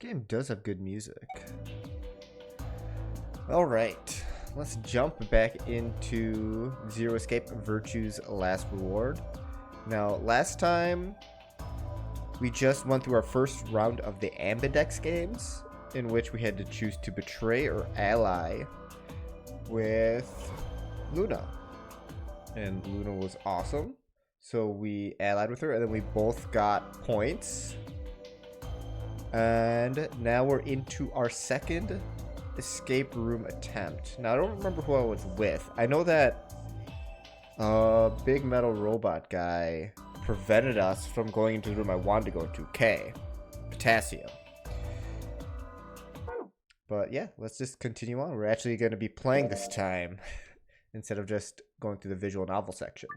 game does have good music. Alright, let's jump back into Zero Escape Virtue's Last Reward. Now, last time, we just went through our first round of the Ambidex games, in which we had to choose to betray or ally with Luna. And Luna was awesome, so we allied with her, and then we both got points. And now we're into our second escape room attempt. Now, I don't remember who I was with. I know that big metal robot guy prevented us from going into the room I wanted to go into, K. Potassium. But yeah, let's just continue on. We're actually going to be playing this time instead of just going through the visual novel section.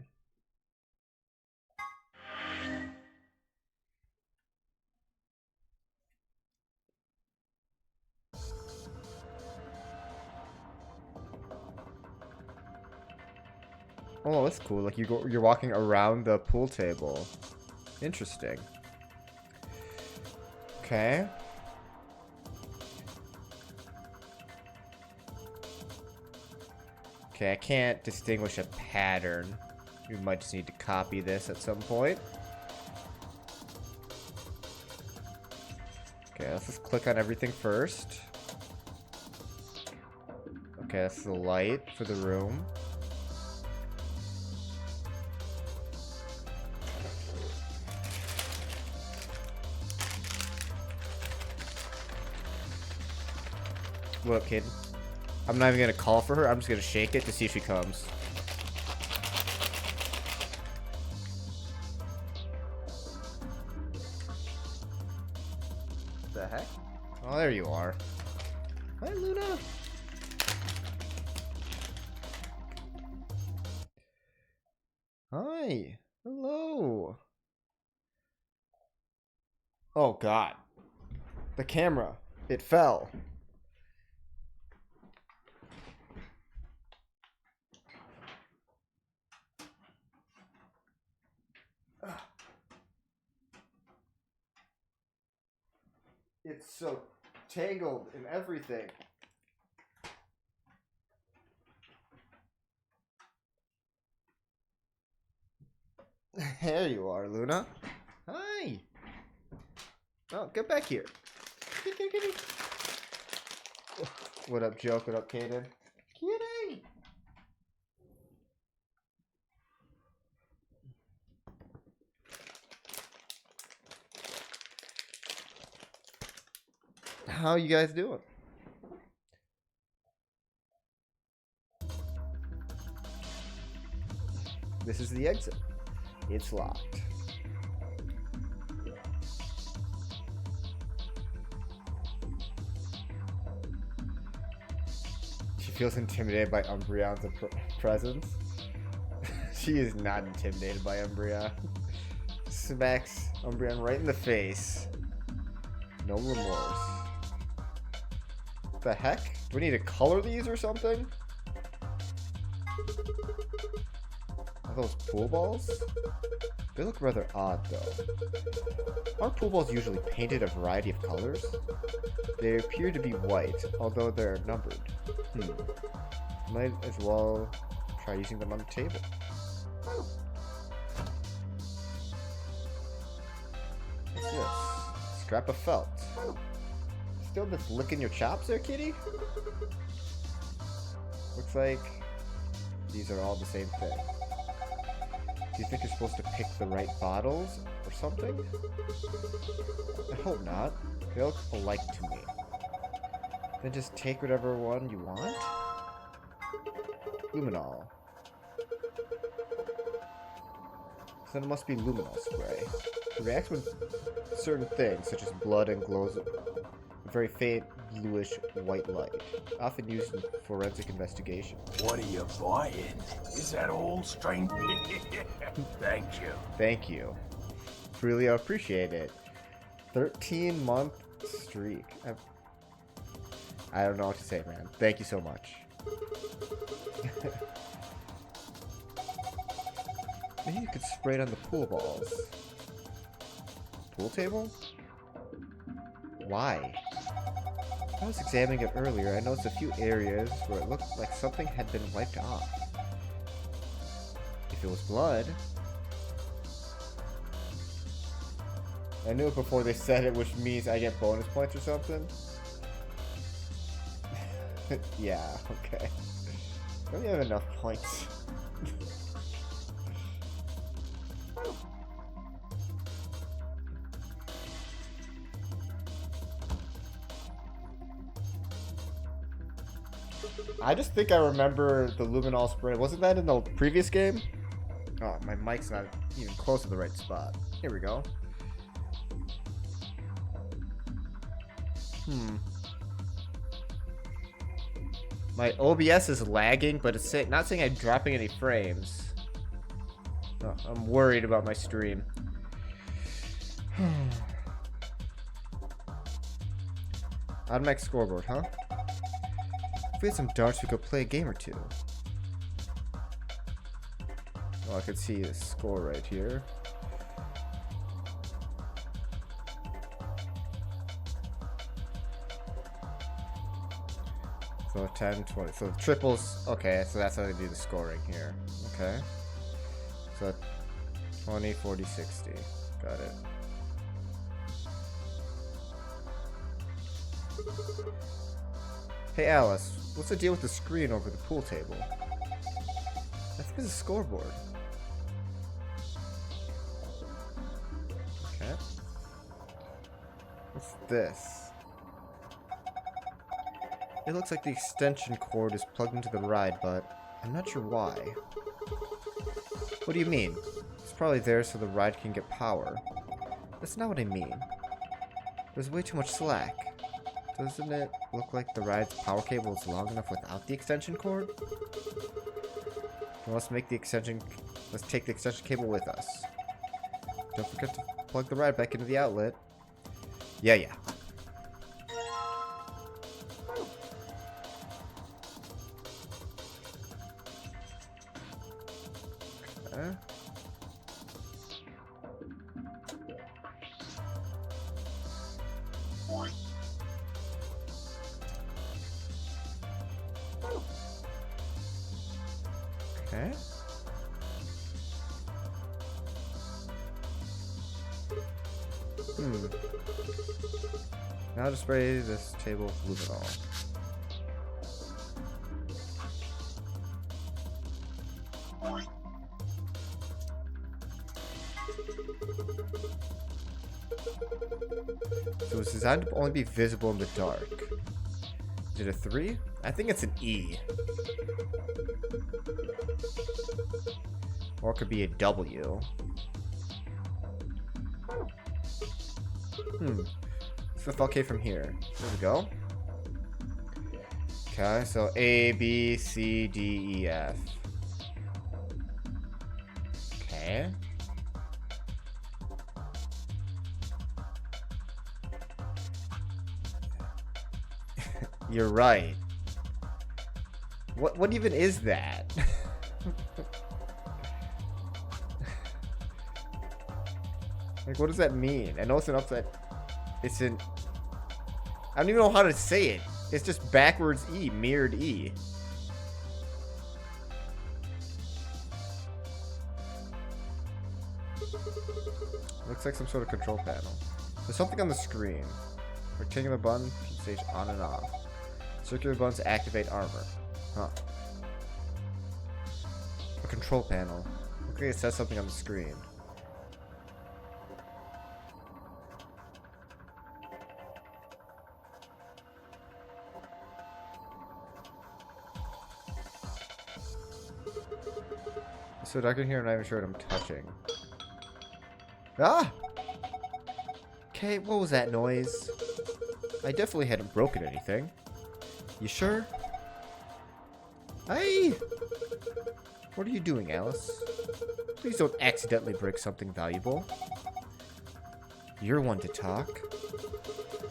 Oh, that's cool. Like you're walking around the pool table. Interesting. Okay. Okay, I can't distinguish a pattern. We might just need to copy this at some point. Okay, let's just click on everything first. Okay, that's the light for the room. What up, kid? I'm not even gonna call for her. I'm just gonna shake it to see if she comes. What the heck? Oh, there you are. Hi, Luna. Hi. Hello. Oh, God. The camera. It fell. It's so tangled in everything. There you are, Luna. Hi. Oh, get back here. Kitty. What up, Joke? What up, Kaden? Kitty. How you guys doing? This is the exit. It's locked. She feels intimidated by Umbreon's presence. She is not intimidated by Umbreon. Smacks Umbreon right in the face. No remorse. What the heck? Do we need to color these or something? Are those pool balls? They look rather odd, though. Aren't pool balls usually painted a variety of colors? They appear to be white, although they're numbered. Might as well try using them on the table. What's this? Scrap of felt. Still just licking your chops there, kitty? Looks like these are all the same thing. Do you think you're supposed to pick the right bottles or something? I hope not. They look alike to me. Then just take whatever one you want? Luminol. So then it must be luminol spray. It reacts with certain things, such as blood, and glows a very faint bluish white light, often used in forensic investigation. What are you buying? Is that all, stranger? Thank you. Thank you. Really appreciate it. 13-month streak. I don't know what to say, man. Thank you so much. Maybe you could spray it on the pool balls. Pool table? Why? I was examining it earlier. I noticed a few areas where it looked like something had been wiped off. If it was blood... I knew it before they said it, which means I get bonus points or something. Yeah, okay. Don't you have enough points? I just think I remember the luminol spray. Wasn't that in the previous game? Oh, my mic's not even close to the right spot. Here we go. My OBS is lagging, but it's not saying I'm dropping any frames. Oh, I'm worried about my stream. Automatic scoreboard, huh? If we had some darts, we could play a game or two. Well, I could see the score right here. So 10, 20. So triples. Okay, so that's how they do the scoring here. Okay. So 20, 40, 60. Got it. Hey Alice, what's the deal with the screen over the pool table? I think it's a scoreboard. Okay. What's this? It looks like the extension cord is plugged into the ride, but I'm not sure why. What do you mean? It's probably there so the ride can get power. That's not what I mean. There's way too much slack. Doesn't it look like the ride's power cable is long enough without the extension cord? Well, let's take the extension cable with us. Don't forget to plug the ride back into the outlet. Yeah. Okay. Now to spray this table with luminol. So it's designed to only be visible in the dark. Is it a 3? I think it's an E. Or it could be a W. Stuff okay from here. There we go. Okay, so A, B, C, D, E, F. Okay. You're right. What even is that? Like, what does that mean? I know it's an upside. It's an... I don't even know how to say it. It's just backwards E, mirrored E. Looks like some sort of control panel. There's something on the screen. Rectangular button keeps stage on and off. Circular buttons activate armor. Huh. A control panel. Looks like it says something on the screen. So dark in here, I'm not even sure what I'm touching. Ah! Okay, what was that noise? I definitely hadn't broken anything. You sure? Hey! What are you doing, Alice? Please don't accidentally break something valuable. You're one to talk.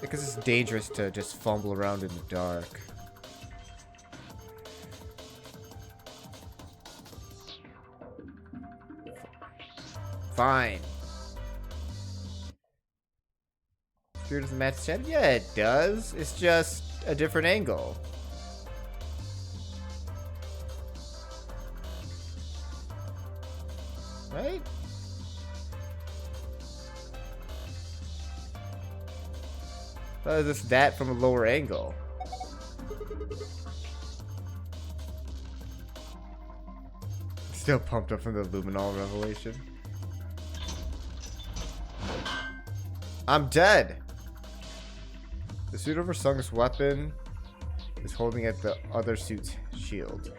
Because it's dangerous to just fumble around in the dark. Fine. Spear doesn't match the shadow? Yeah, it does. It's just a different angle. Right? But it's just that from a lower angle. Still pumped up from the luminol revelation. I'm dead! The suit over Sung's weapon is holding at the other suit's shield.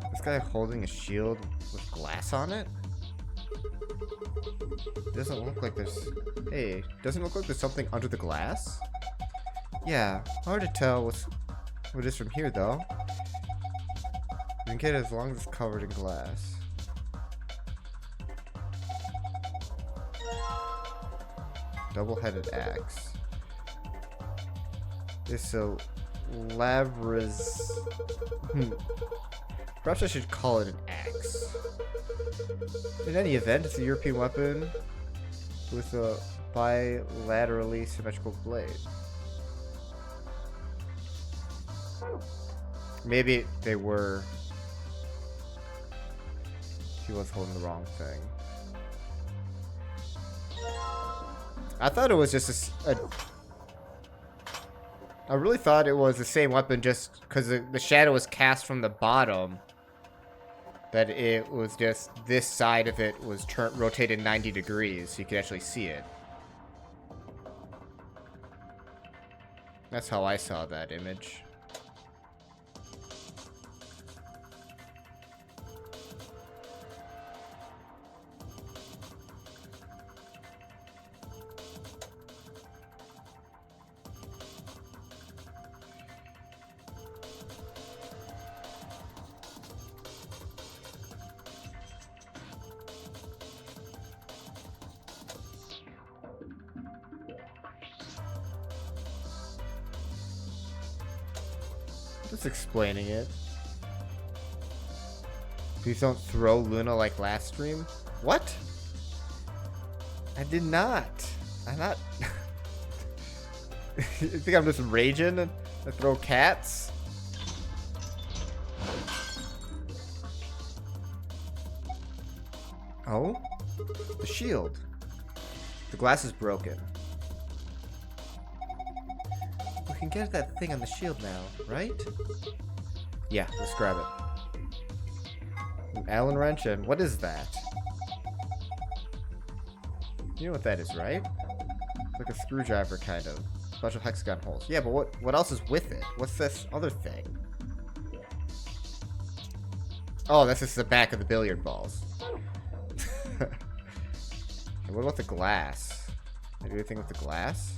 This guy holding a shield with glass on it? Doesn't look like there's... Hey, doesn't look like there's something under the glass? Yeah, hard to tell what it is from here, though. You can get it as long as it's covered in glass. Double-headed axe. It's a Lavras... Perhaps I should call it an axe. In any event, it's a European weapon with a bilaterally symmetrical blade. Maybe they were... He was holding the wrong thing. I thought it was just I really thought it was the same weapon just because the shadow was cast from the bottom. That it was just this side of it was rotated 90 degrees so you could actually see it. That's how I saw that image. Just explaining it. Please don't throw Luna like last stream. What? I did not. I'm not. You think I'm just raging and I throw cats? Oh? The shield. The glass is broken. We can get that thing on the shield now, right? Yeah, let's grab it. An Allen wrench, and what is that? You know what that is, right? It's like a screwdriver, kind of. A bunch of hexagon holes. Yeah, but what else is with it? What's this other thing? Oh, that's just the back of the billiard balls. And what about the glass? Can I do anything with the glass?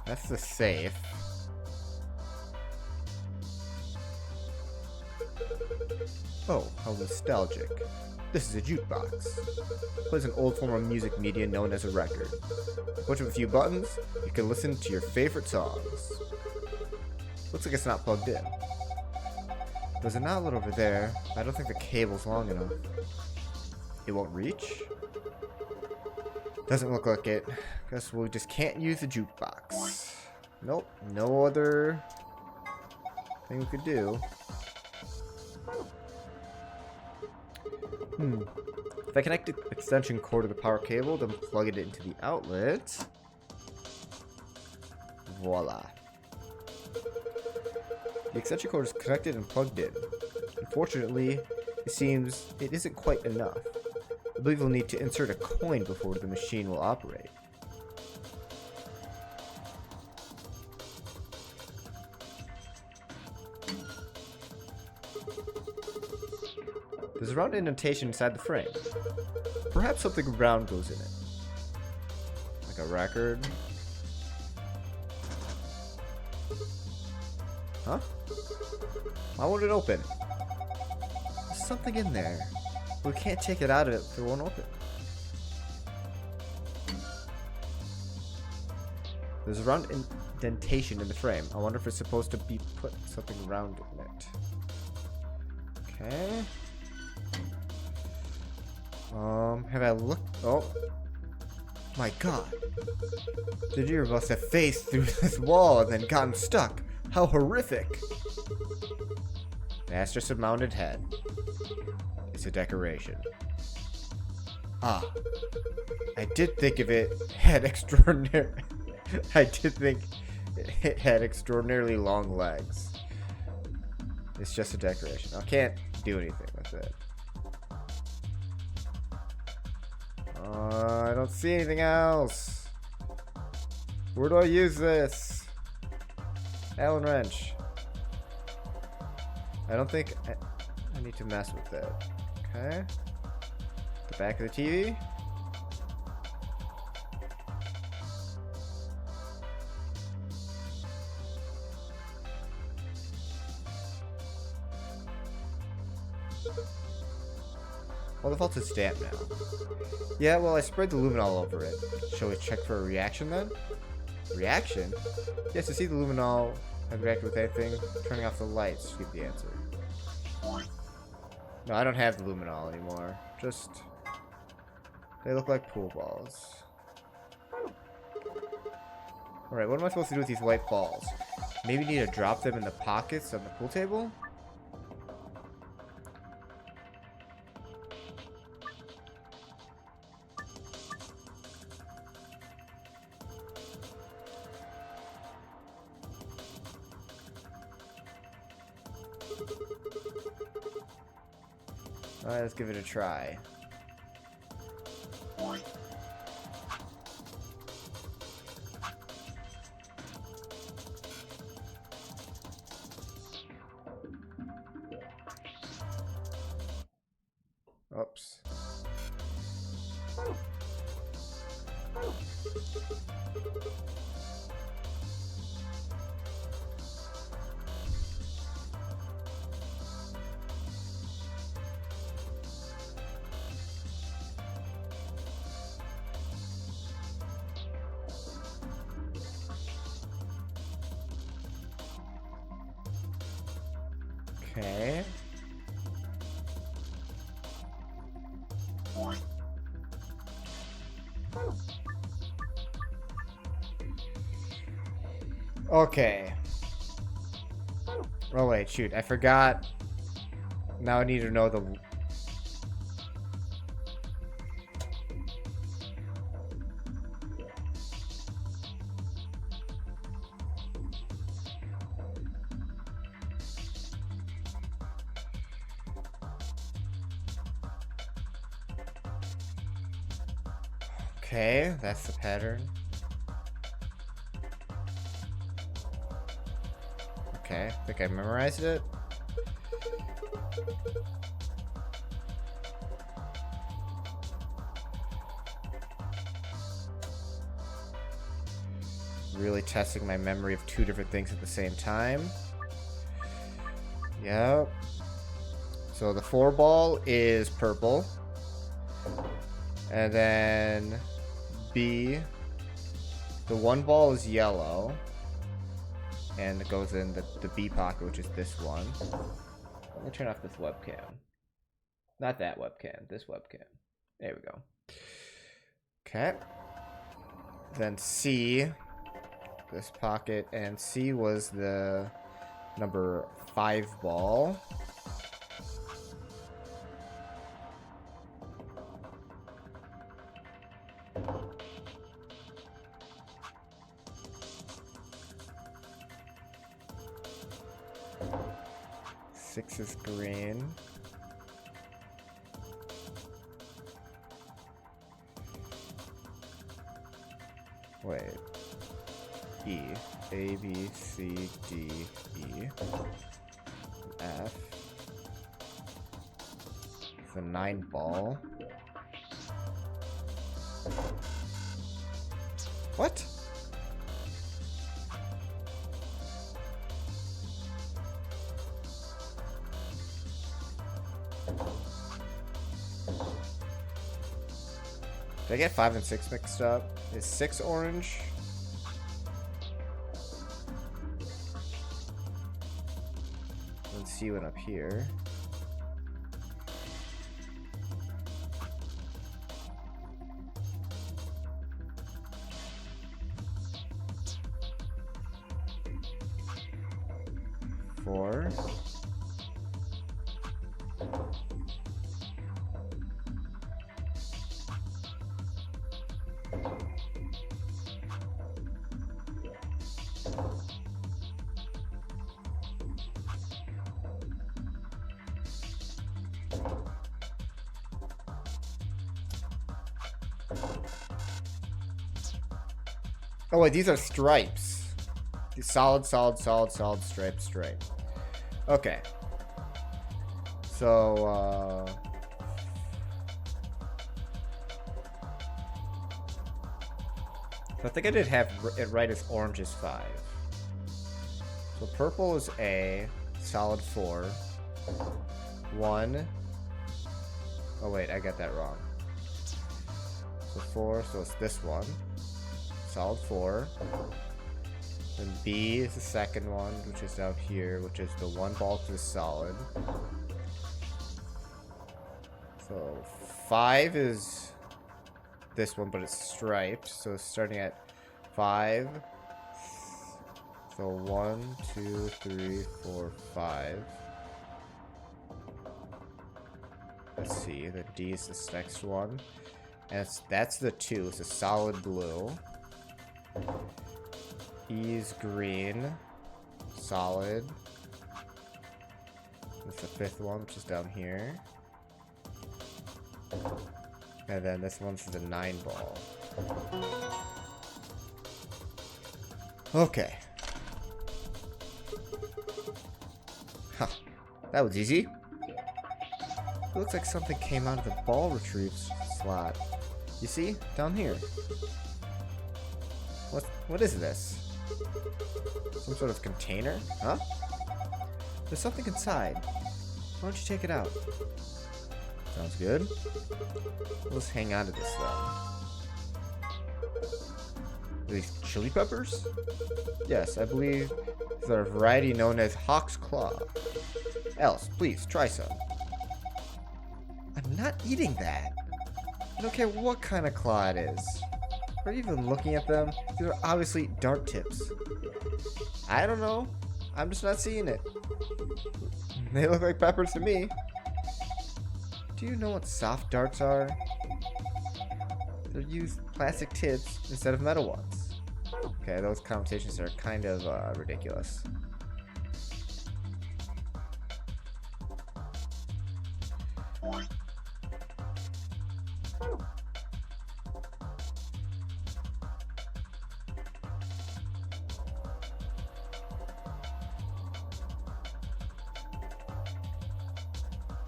That's the safe. Oh, how nostalgic. This is a jukebox. Plays an old form of music media known as a record. Push a few buttons, you can listen to your favorite songs. Looks like it's not plugged in. There's an outlet over there. I don't think the cable's long enough. It won't reach? Doesn't look like it. Guess we just can't use the jukebox. Nope, no other thing we could do. If I connect the extension cord to the power cable, then plug it into the outlet. Voila. The extension cord is connected and plugged in. Unfortunately, it seems it isn't quite enough. I believe we'll need to insert a coin before the machine will operate. There's a round indentation inside the frame. Perhaps something round goes in it. Like a record. Huh? Why won't it open? There's something in there. We can't take it out of it if it won't open. There's a round indentation in the frame. I wonder if it's supposed to be put something round in it. Okay. Have I looked? Oh. My god. The deer must have faced through this wall and then gotten stuck. How horrific. That's just a mounted head. It's a decoration. Ah. I did think of it had extraordinary... I did think it had extraordinarily long legs. It's just a decoration. I can't do anything with it. I don't see anything else. Where do I use this? Allen wrench. I don't think I need to mess with it. Okay. The back of the TV. Well, the fault is damp now. Yeah, well, I sprayed the luminol over it. Shall we check for a reaction then? Reaction? Yes, to see the luminol have reacted with anything, turning off the lights should give the answer. No, I don't have the luminol anymore. Just... they look like pool balls. Alright, what am I supposed to do with these white balls? Maybe need to drop them in the pockets of the pool table? Alright, let's give it a try. Oops. Okay. Okay. Oh wait, shoot, I forgot. Now I need to know the... Okay, that's the pattern. Okay, I think I memorized it. Really testing my memory of two different things at the same time. Yep. So the 4-ball is purple. And then B, the 1-ball is yellow. And it goes in the B pocket, which is this one. Let me turn off this webcam. Not that webcam, this webcam. There we go. Okay. Then C, this pocket, and C was the number 5-ball. Six is green. Wait. E. A, B, C, D, E. F. The 9-ball. What? Did I get 5 and 6 mixed up? Is 6 orange? Let's see what up here. Four. Oh wait, these are stripes. These solid, stripe. Okay. So, I think I did have it right as orange is 5. So purple is A, solid 4. 1. Oh wait, I got that wrong. So 4, so it's this one. Solid 4. Then B is the second one, which is down here, which is the one bulk is solid. So 5 is this one, but it's striped. So starting at 5. So 1, 2, 3, 4, 5. Let's see, the D is this next one. And that's the 2, it's a solid blue. E's green. Solid. That's the 5th one, which is down here. And then this one's the 9 ball. Okay. Huh. That was easy. It looks like something came out of the ball retrieve slot. You see? Down here. What is this? Some sort of container? Huh? There's something inside. Why don't you take it out? Sounds good. Let's hang on to this then. Are these chili peppers? Yes, I believe they're a variety known as Hawk's Claw. Else, please, try some. I'm not eating that. I don't care what kind of claw it is. Or even looking at them, these are obviously dart tips. I don't know. I'm just not seeing it. They look like peppers to me. Do you know what soft darts are? They're used plastic tips instead of metal ones. Okay, those conversations are kind of ridiculous.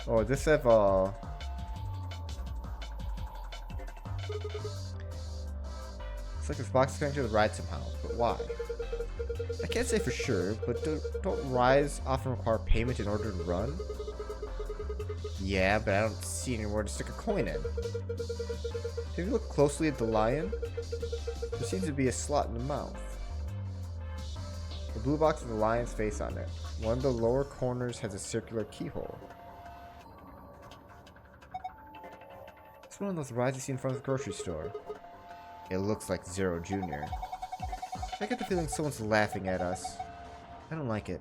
Oh, does this have it's like this box is connected to the ride somehow, but why? I can't say for sure, but don't rides often require payment in order to run? Yeah, but I don't see anywhere to stick a coin in. If you look closely at the lion, there seems to be a slot in the mouth. The blue box has the lion's face on it. One of the lower corners has a circular keyhole. It's one of those rides you see in front of the grocery store. It looks like Zero Jr. I get the feeling someone's laughing at us. I don't like it.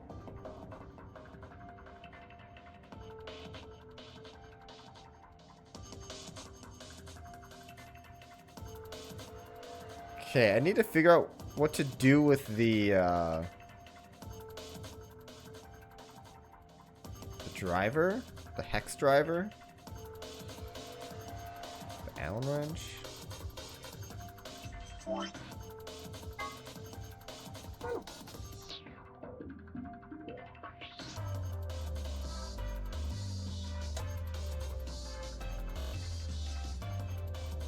Okay, I need to figure out what to do with the driver? The hex driver? The Allen wrench?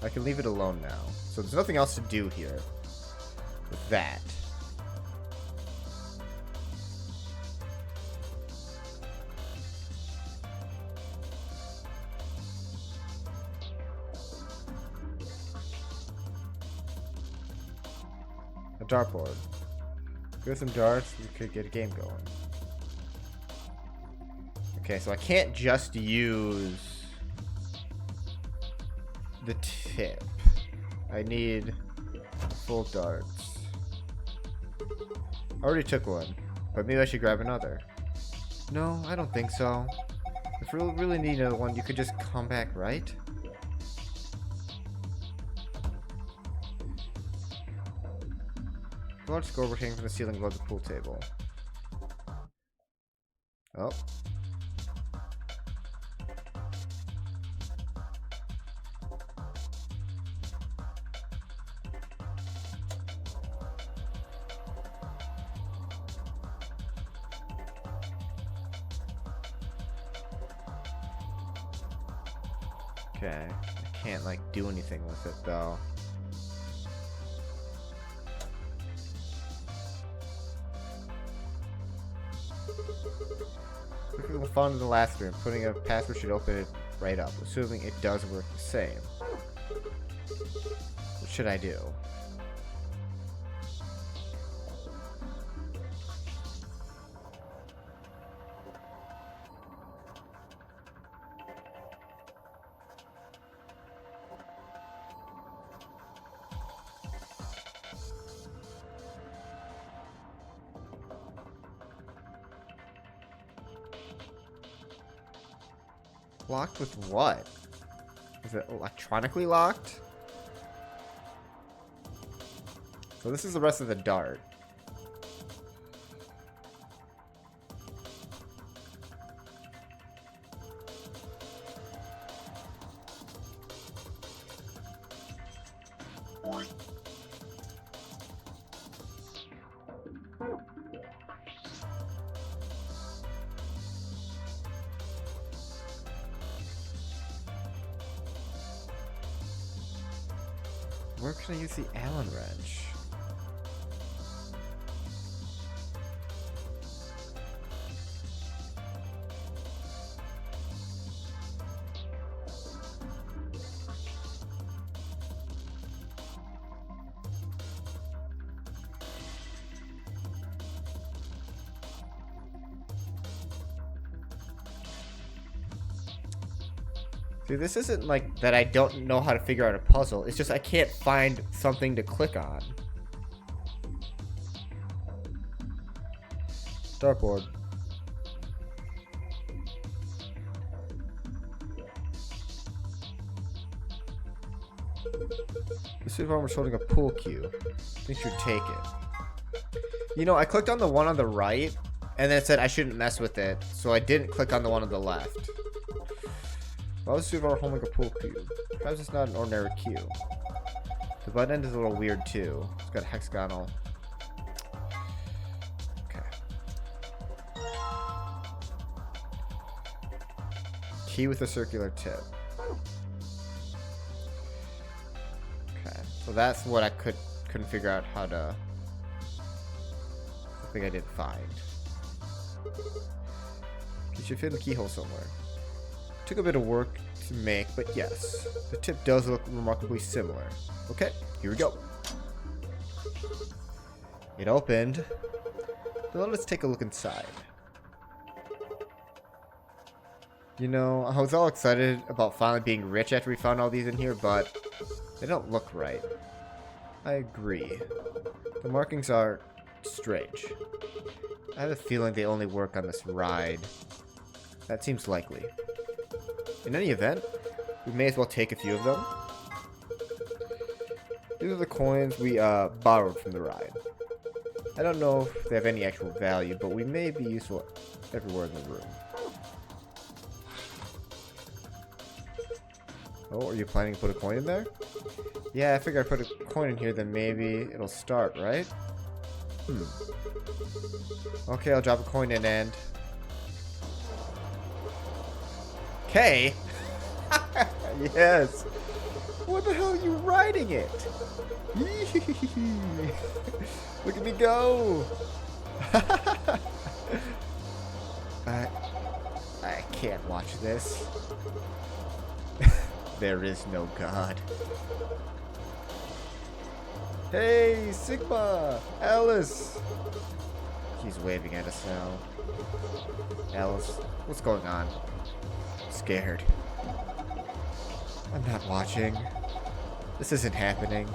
I can leave it alone now. So there's nothing else to do here with that. A dartboard. With some darts, we could get a game going. Okay, so I can't just use the tip. I need full darts. I already took one, but maybe I should grab another. No, I don't think so. If you really need another one, you could just come back, right? A large scoreboard hanging from the ceiling above the pool table. Oh. Okay. I can't, like, do anything with it, though. Quickly we'll find in the last room. Putting a password should open it right up, assuming it does work the same. What should I do? Locked with what? Is it electronically locked? So this is the rest of the dart. Where can I use the Allen wrench? See, this isn't like that I don't know how to figure out a puzzle. It's just I can't find something to click on. Dartboard. The suit of armor is holding a pool cue. I think you should take it. You know, I clicked on the one on the right, and then it said I shouldn't mess with it, so I didn't click on the one on the left. Why was the suit of armor holding a pool cue? Perhaps it's not an ordinary cue. The button end is a little weird too. It's got a hexagonal. Okay. Key with a circular tip. Okay, so that's what I couldn't figure out how to. I think I did find. It should fit in the keyhole somewhere. Took a bit of work to make, but yes, the tip does look remarkably similar. Okay, here we go. It opened. Now let's take a look inside. You know, I was all excited about finally being rich after we found all these in here, but they don't look right. I agree. The markings are strange. I have a feeling they only work on this ride. That seems likely. In any event, we may as well take a few of them. These are the coins we borrowed from the ride. I don't know if they have any actual value, but we may be useful everywhere in the room. Oh, are you planning to put a coin in there? Yeah, I figured I'd put a coin in here, then maybe it'll start, right? Okay, I'll drop a coin in and... Okay. Yes. What the hell are you riding it? Look at me go. I can't watch this. There is no God. Hey, Sigma! Alice! He's waving at us now. Alice, what's going on? Scared. I'm not watching. This isn't happening.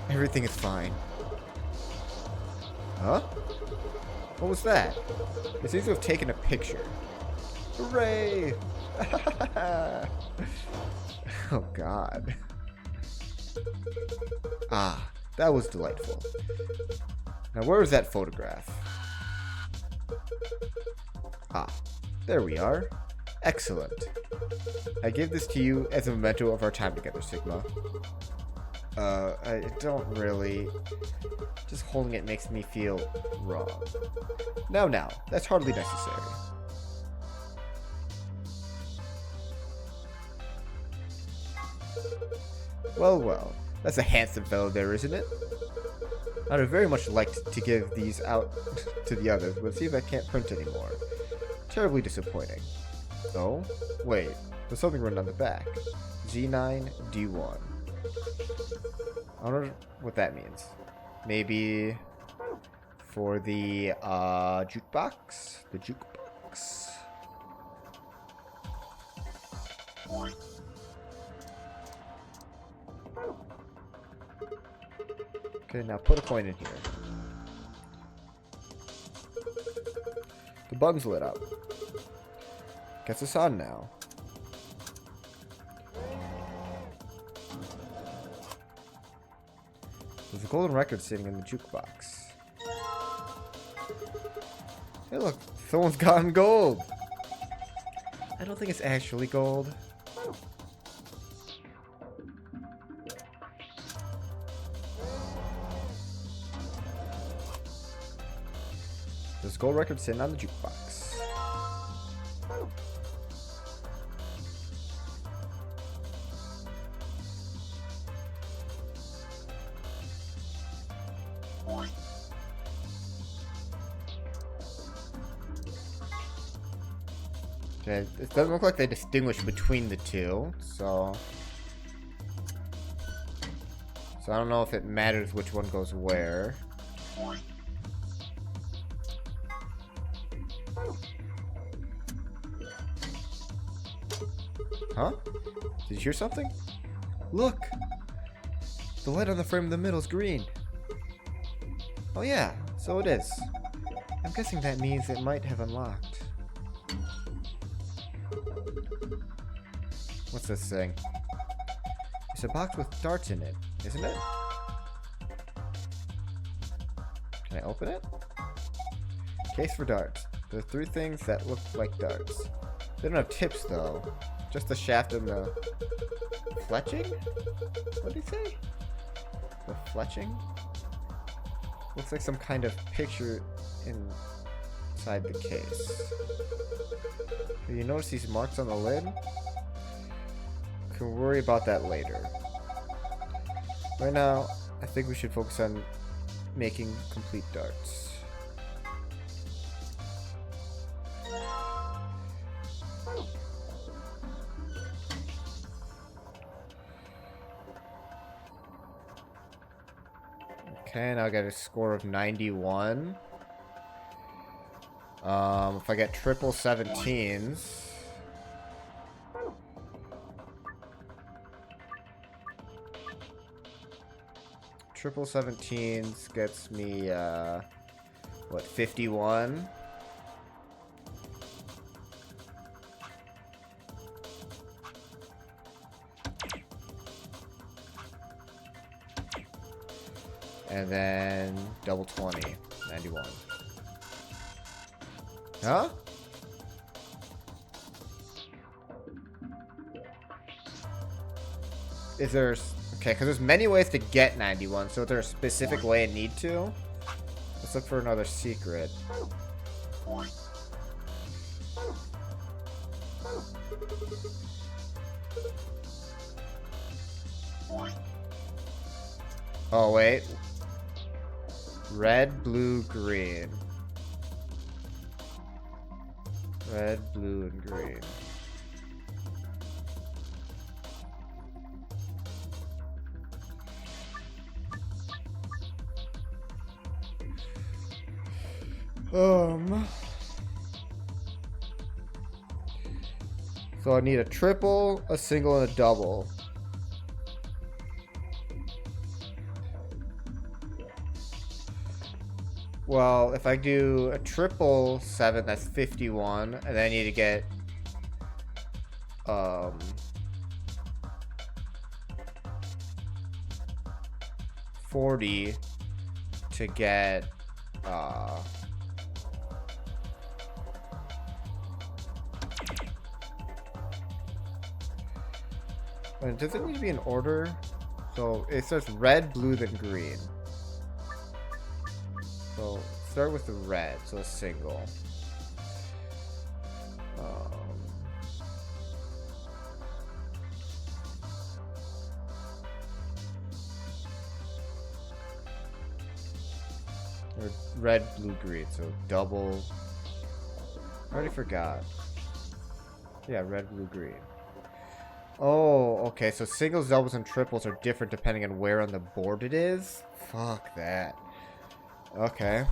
Everything is fine. Huh? What was that? It seems to have taken a picture. Hooray! Oh god. Ah, that was delightful. Now where is that photograph? Ah, there we are. Excellent. I give this to you as a memento of our time together, Sigma. I don't really... Just holding it makes me feel wrong. Now, that's hardly necessary. Well, that's a handsome fellow there, isn't it? I'd have very much liked to give these out to the others, but see if I can't print anymore. Terribly disappointing. Oh, wait, there's something written on the back. Z9D1. I wonder what that means. Maybe for the jukebox? The jukebox. Okay, now put a coin in here. The button's lit up. Gets us on now. There's a golden record sitting in the jukebox. Hey look, someone's gotten gold! I don't think it's actually gold. There's a gold record sitting on the jukebox. Okay, it doesn't look like they distinguish between the two, so I don't know if it matters which one goes where. Huh? Did you hear something? Look! The light on the frame in the middle is green. Oh yeah, so it is. I'm guessing that means it might have unlocked. What's this thing? It's a box with darts in it, isn't it? Can I open it? Case for darts. There are 3 things that look like darts. They don't have tips though. Just the shaft and the fletching? What did he say? The fletching? Looks like some kind of picture inside the case. Do you notice these marks on the lid? Can worry about that later. Right now, I think we should focus on making complete darts. Okay, now I got a score of 91. If I get triple 17s. Triple 17s gets me, what, 51? And then double 20, 91. Huh? Is there... Okay, because there's many ways to get 91, so is there a specific way I need to? Let's look for another secret. Oh, wait. Red, blue, green. Red, blue, and green. So I need a triple, a single, and a double. Well, if I do a triple 7, that's 51, and then I need to get 40 to get and does it need to be in order? So it says red, blue, then green. So start with the red, so a single. Or red, blue, green, so double. I already forgot. Yeah, red, blue, green. Oh, okay, so singles, doubles, and triples are different depending on where on the board it is? Fuck that. Okay.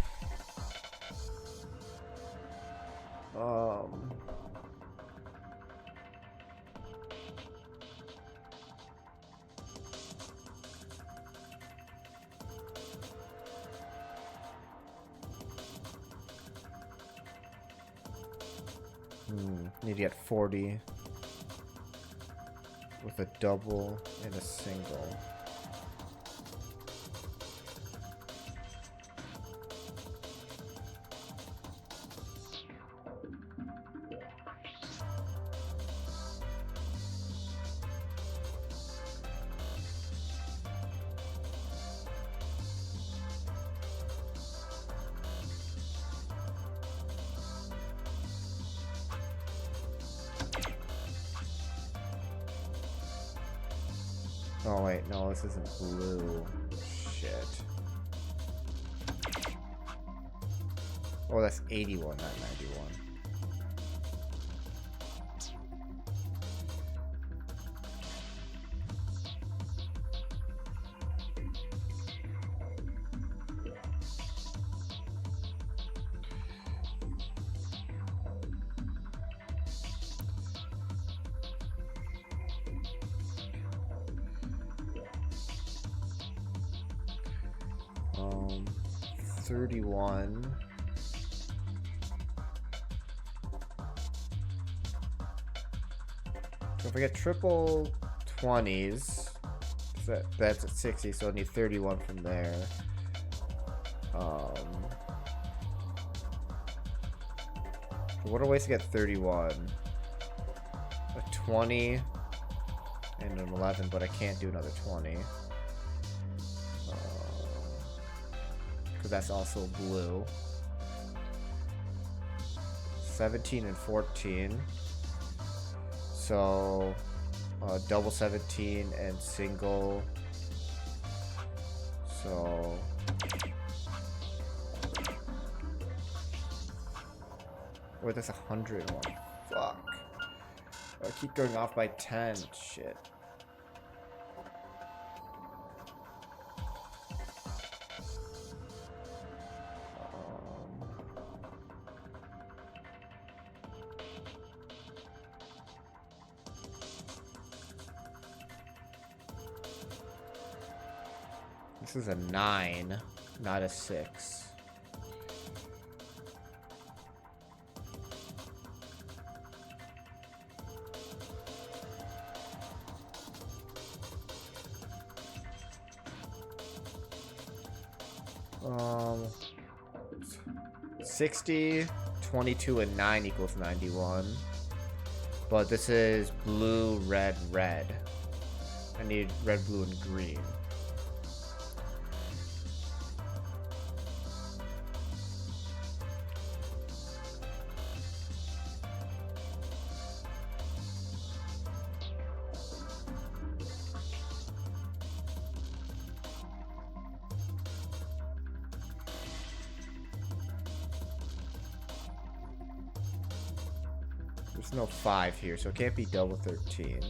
Need to get 40 with a double and a single. Oh wait, no, this isn't blue. Shit. Oh, that's 81, not 91. Um, 31. So if I get triple 20s, that's at 60, so I need 31 from there. So what are ways to get 31? A 20 and an 11, but I can't do another 20. Because that's also blue. 17 and 14. So double 17 and single. So wait, that's 101. Fuck. I keep going off by 10. Shit. This is a 9, not a 6. Um, 60, 22, and 9 equals 91. But this is blue, red, red. I need red, blue, and green. There's no 5 here, so it can't be double 13.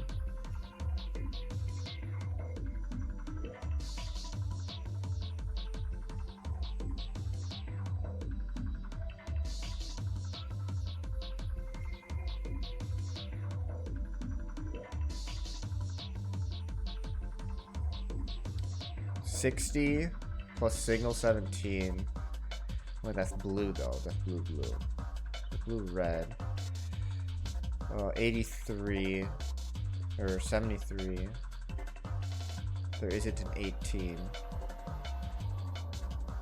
60 plus signal 17. Wait, that's blue though. That's blue. So blue red. 83 or 73. There isn't an 18.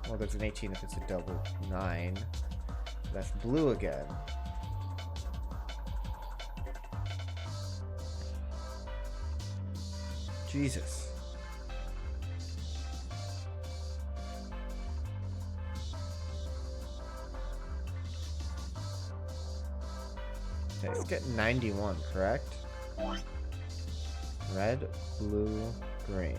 Well, there's an 18 if it's a double 9. That's blue again. Jesus. Okay, let's get 91, correct? Red, blue, green.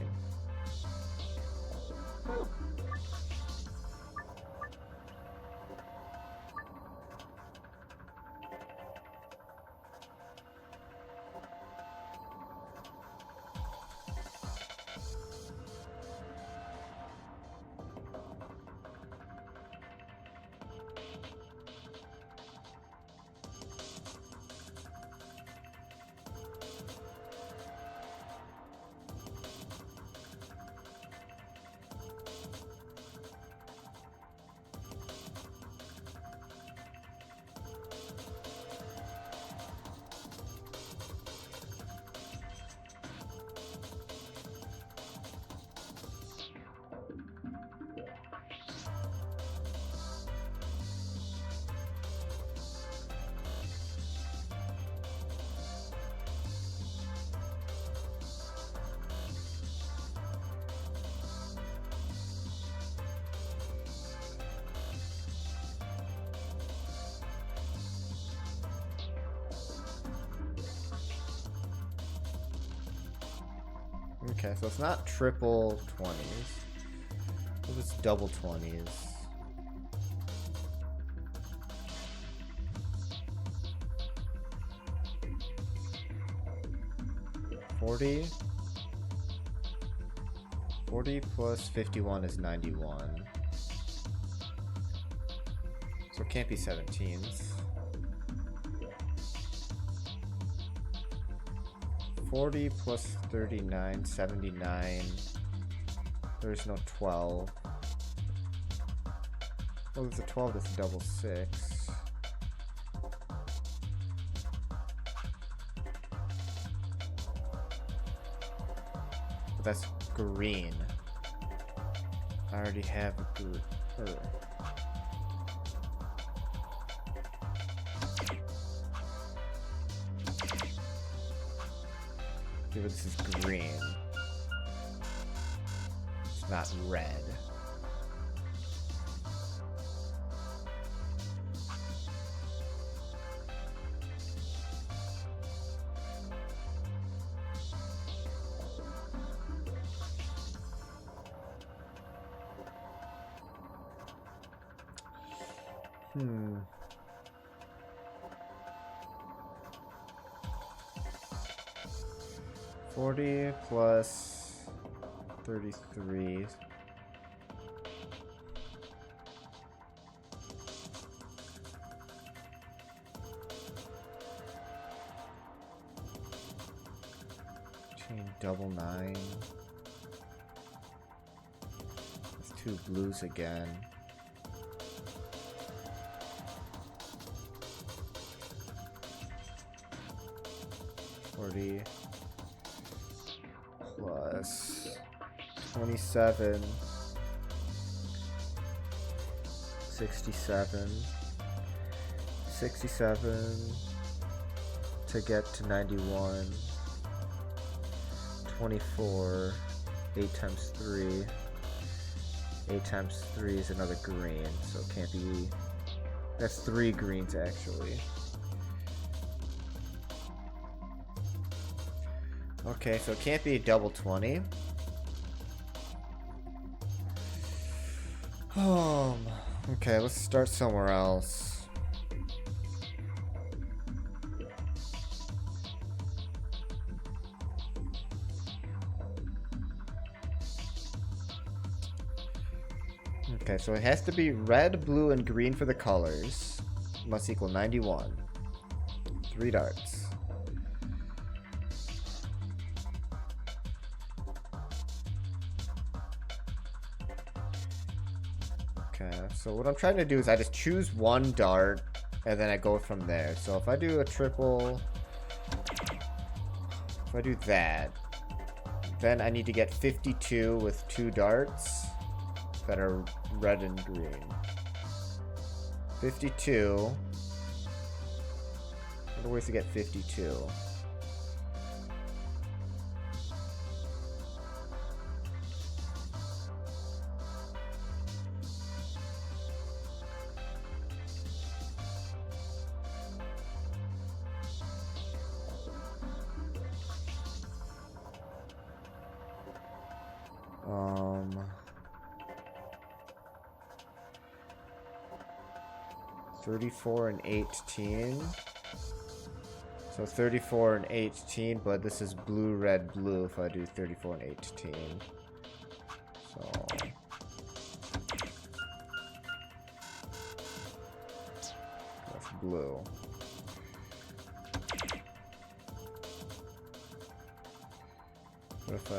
Okay, so it's not triple 20s. It's double 20s. $40 plus 51 is 91. So it can't be 17s. 40 plus 39, 79. There's no 12. Oh, there's a 12 that's double 6. But that's green. I already have a green. This is green. It's not red. Hmm. 40 plus 33. Double 9. It's two blues again. $40 plus 27. 67. 67 to get to 91. 24. 8 times 3. 8 times 3 is another green, so it can't be. That's 3 greens actually. Okay, so it can't be double 20. Okay, let's start somewhere else. Okay, so it has to be red, blue, and green for the colors. Must equal 91. 3 darts. Okay, so what I'm trying to do is I just choose one dart and then I go from there. So if I do a triple, if I do that, then I need to get 52 with 2 darts that are red and green. 52. What are ways to get 52? Um, 34 and 18. So 34 and 18, but this is blue, red, blue if I do 34 and 18. So that's blue. What if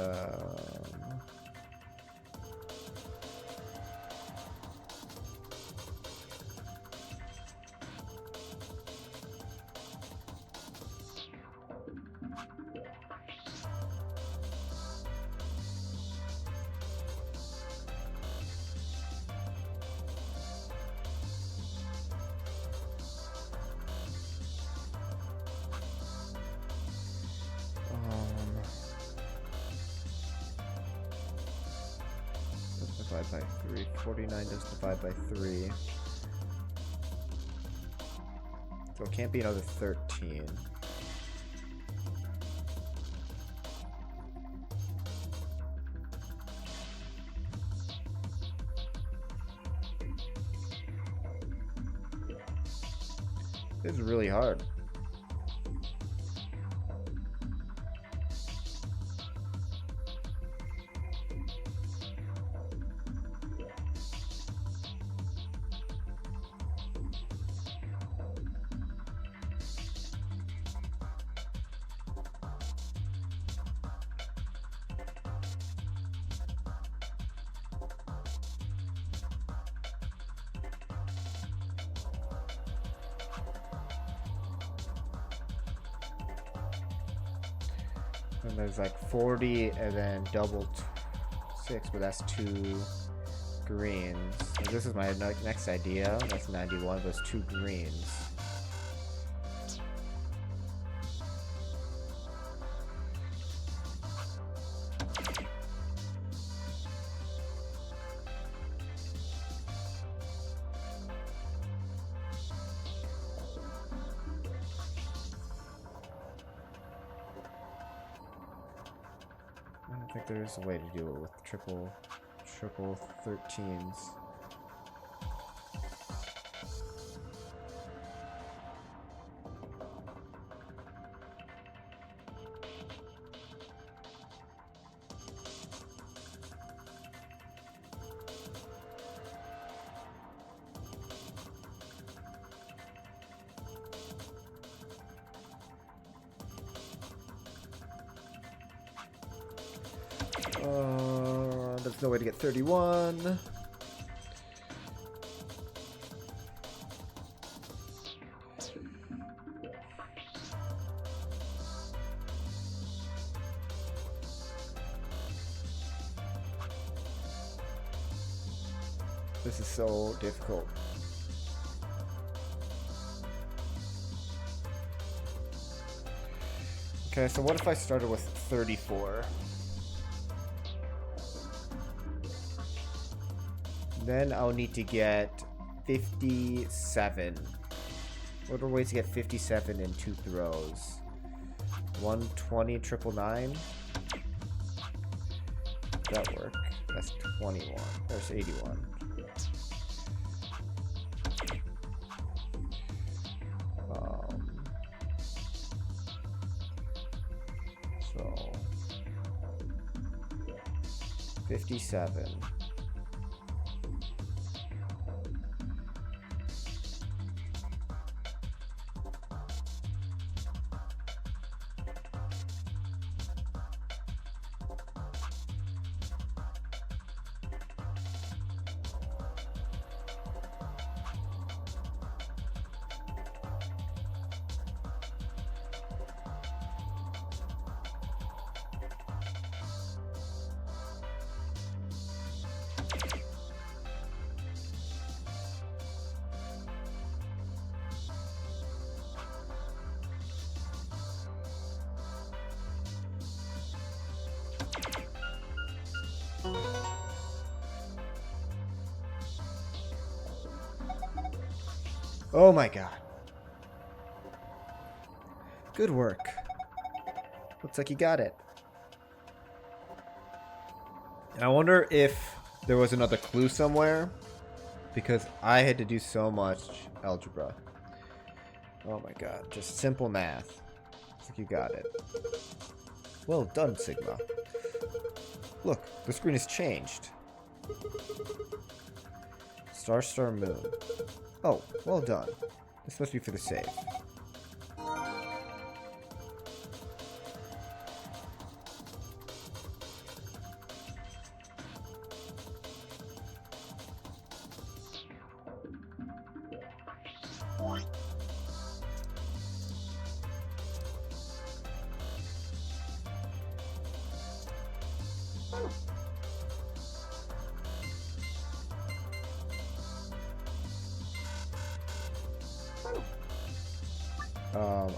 divide by 3. 49 does divide by 3. So it can't be another 13. This is really hard. And there's like 40 and then double 6, but that's 2 greens. And this is my next idea. That's 91, but it's 2 greens. I don't think there is a way to do it with triple 13s. There's no way to get 31. This is so difficult. Okay, so what if I started with 34? Then I'll need to get 57. What are ways to get 57 in 2 throws? 120, 999. That work. That's 21. There's 81. So 57. Oh my god. Good work. Looks like you got it. And I wonder if there was another clue somewhere, because I had to do so much algebra. Oh my god, just simple math. Looks like you got it. Well done, Sigma. Look, the screen has changed. Star, star, moon. Oh, well done. This must be for the save.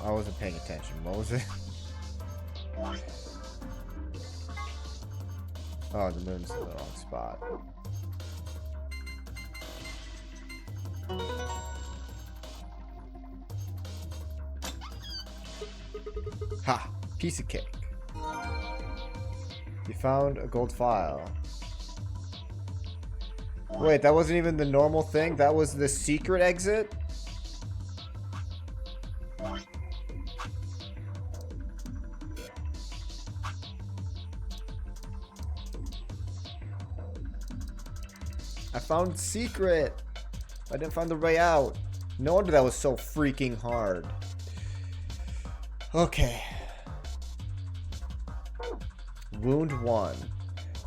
I wasn't paying attention. What was it? Oh, the moon's in the wrong spot. Ha! Piece of cake. You found a gold file. Wait, that wasn't even the normal thing? That was the secret exit? I found secret. I didn't find the way out. No wonder that was so freaking hard. Okay. Wound 1.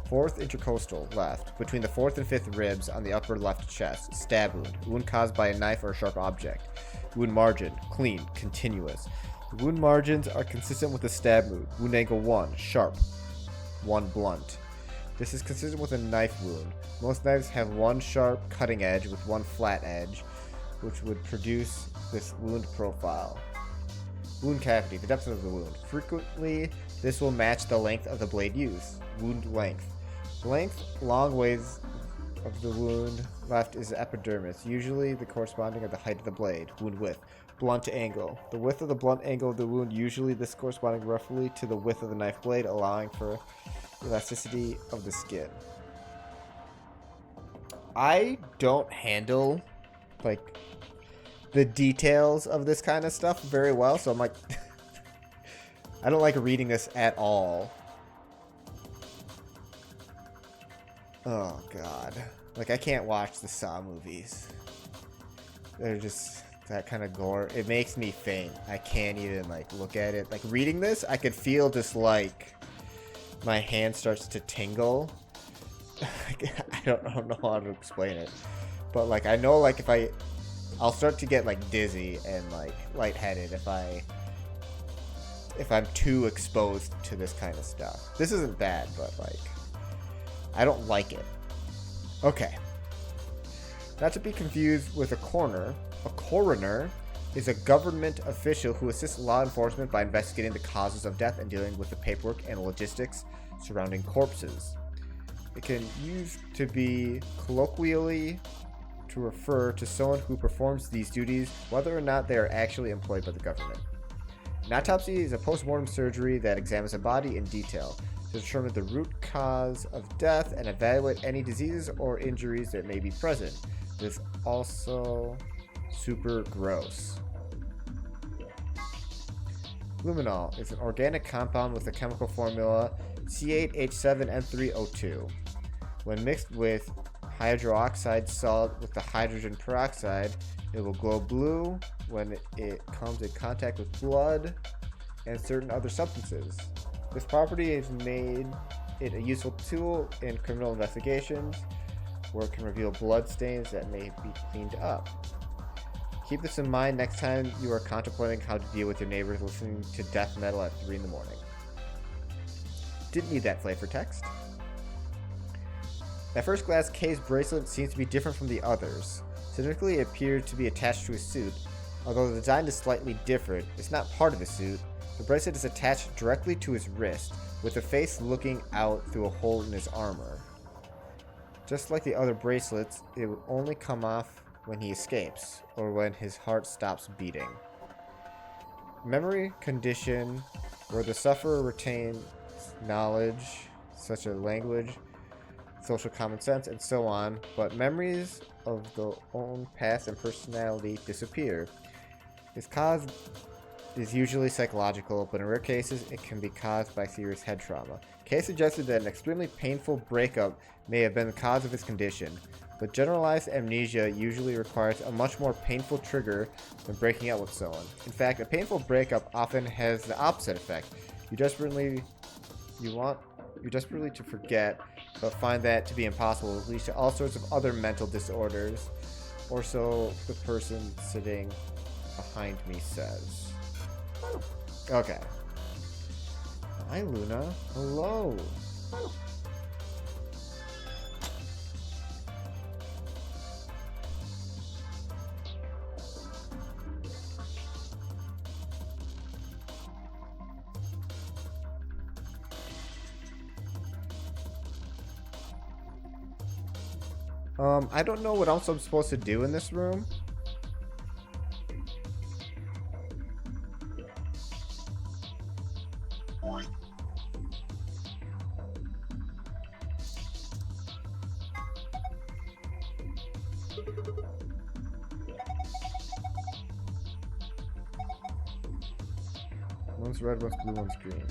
4th intercostal left, between the 4th and 5th ribs on the upper left chest. Stab wound. Wound caused by a knife or a sharp object. Wound margin. Clean. Continuous. The wound margins are consistent with the stab wound. Wound angle 1. Sharp. 1 blunt. This is consistent with a knife wound. Most knives have one sharp cutting edge with one flat edge, which would produce this wound profile. Wound cavity, the depth of the wound. Frequently, this will match the length of the blade used. Wound length. Length, long ways of the wound left is epidermis, usually the corresponding of the height of the blade. Wound width. Blunt angle. The width of the blunt angle of the wound, usually this corresponding roughly to the width of the knife blade, allowing for elasticity of the skin. I don't handle like the details of this kind of stuff very well, so I'm like I don't like reading this at all. Oh god. Like I can't watch the Saw movies. They're just that kind of gore. It makes me faint. I can't even like look at it. Like reading this, I could feel just like my hand starts to tingle. I don't know how to explain it, but like I know like I'll start to get like dizzy and like lightheaded if I'm too exposed to this kind of stuff. This isn't bad, but like I don't like it. Okay. Not to be confused with a coroner. A coroner is a government official who assists law enforcement by investigating the causes of death and dealing with the paperwork and logistics surrounding corpses. It can use to be colloquially to refer to someone who performs these duties, whether or not they are actually employed by the government. An autopsy is a post-mortem surgery that examines a body in detail to determine the root cause of death and evaluate any diseases or injuries that may be present. It is also super gross. Luminol is an organic compound with the chemical formula C8H7N3O2. When mixed with hydroxide salt with the hydrogen peroxide, it will glow blue when it comes in contact with blood and certain other substances. This property has made it a useful tool in criminal investigations, where it can reveal blood stains that may be cleaned up. Keep this in mind next time you are contemplating how to deal with your neighbors listening to death metal at 3 in the morning. Didn't need that flavor text. That first glass case bracelet seems to be different from the others. Typically, it appeared to be attached to his suit. Although the design is slightly different, it's not part of the suit. The bracelet is attached directly to his wrist, with the face looking out through a hole in his armor. Just like the other bracelets, it would only come off when he escapes, or when his heart stops beating. Memory condition, where the sufferer retains knowledge, such as language, social common sense, and so on, but memories of their own past and personality disappear. Its cause is usually psychological, but in rare cases, it can be caused by serious head trauma. Case suggested that an extremely painful breakup may have been the cause of his condition, but generalized amnesia usually requires a much more painful trigger than breaking up with someone. In fact, a painful breakup often has the opposite effect. You desperately to forget, but find that to be impossible, which leads to all sorts of other mental disorders, or so the person sitting behind me says. Okay. Hi, Luna. Hello. I don't know what else I'm supposed to do in this room. One's red, one's blue, one's green.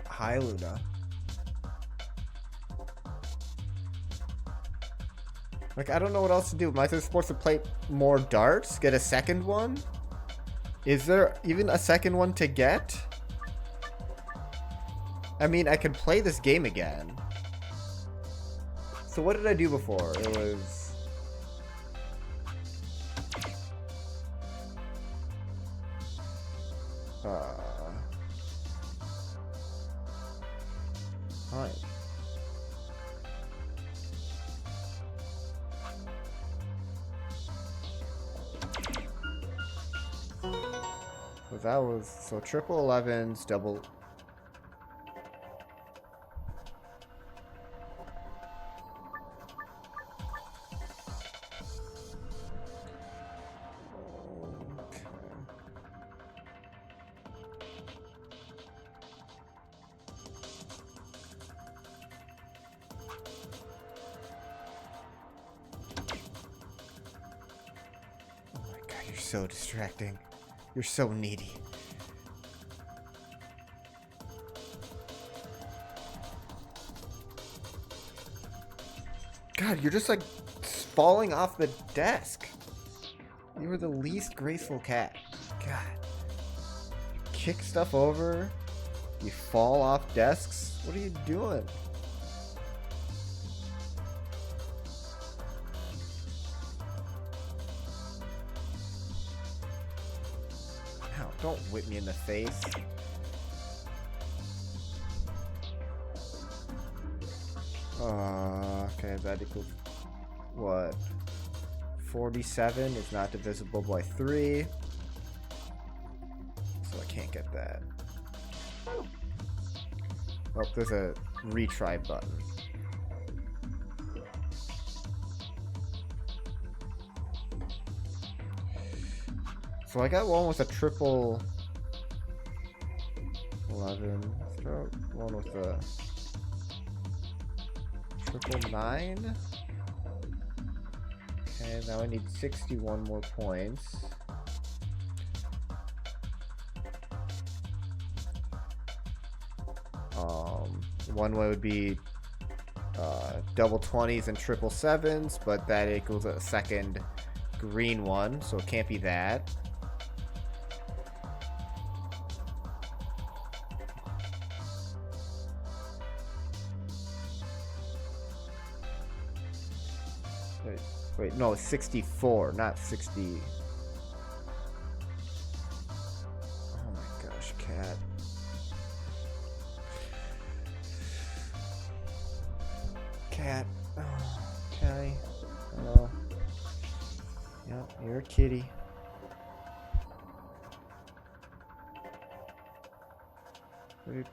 Hi, Luna. Like, I don't know what else to do. Am I supposed to play more darts? Get a second one? Is there even a second one to get? I mean, I could play this game again. So what did I do before? It was... Hi. So that was... So triple 11s, double... So distracting. You're so needy. God, you're just like falling off the desk. You were the least graceful cat. God. You kick stuff over. You fall off desks. What are you doing? Don't whip me in the face. Okay, that equals what? 47 is not divisible by 3. So I can't get that. Oh, there's a retry button. So I got one with a triple 11. Let's throw one with a triple 9. Okay, now I need 61 more points. One way would be double 20s and triple 7s, but that equals a second green one, so it can't be that. Wait, no, 64, not 60. Oh my gosh, cat. Cat. Oh, okay. Hello. Yep, you're a kitty. Wait.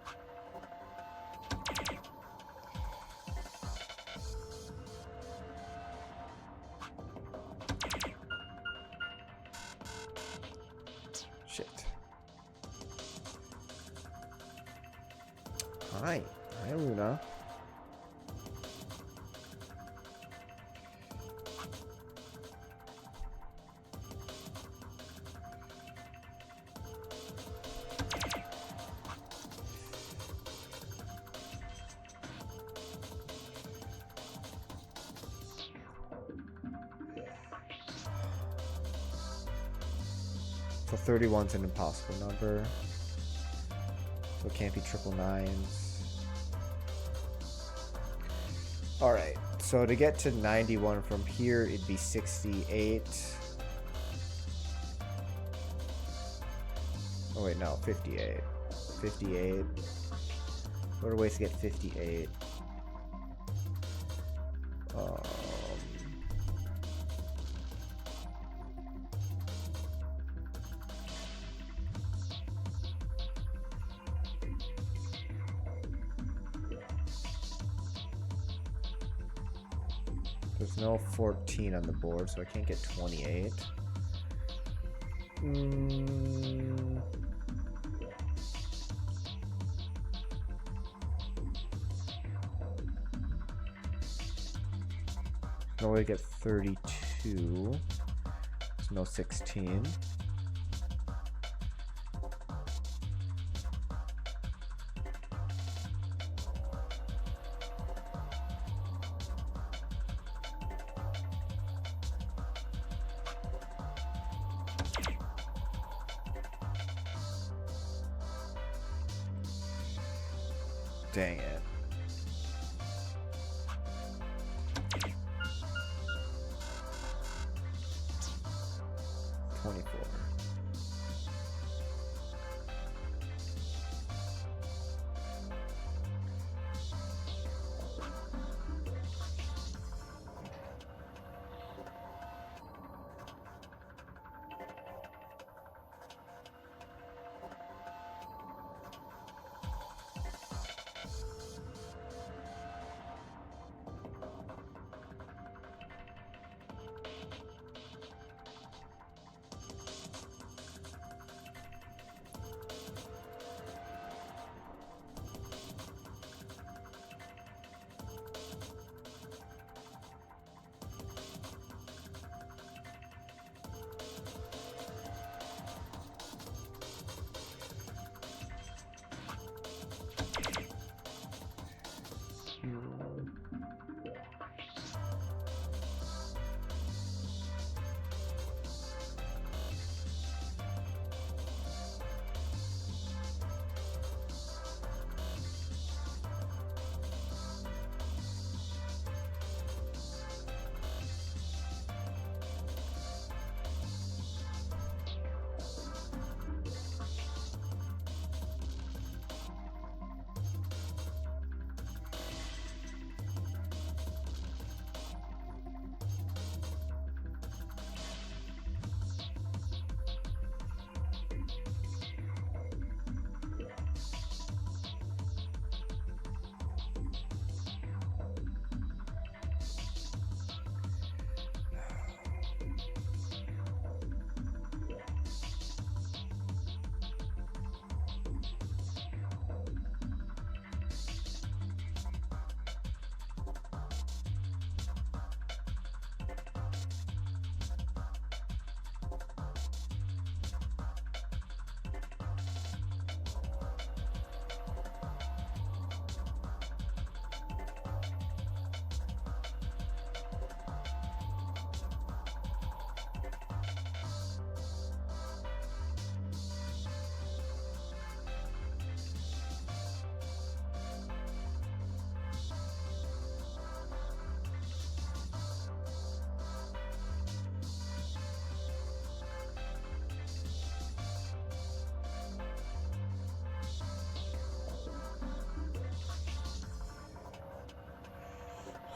Hi. Hi, Luna. So 31's an impossible number. So it can't be triple nines. Alright, so to get to 91 from here, it'd be 68. Oh wait, no, 58. 58. What are ways to get 58? There's no 14 on the board, so I can't get 28. No way to get 32. There's no 16. Dang it.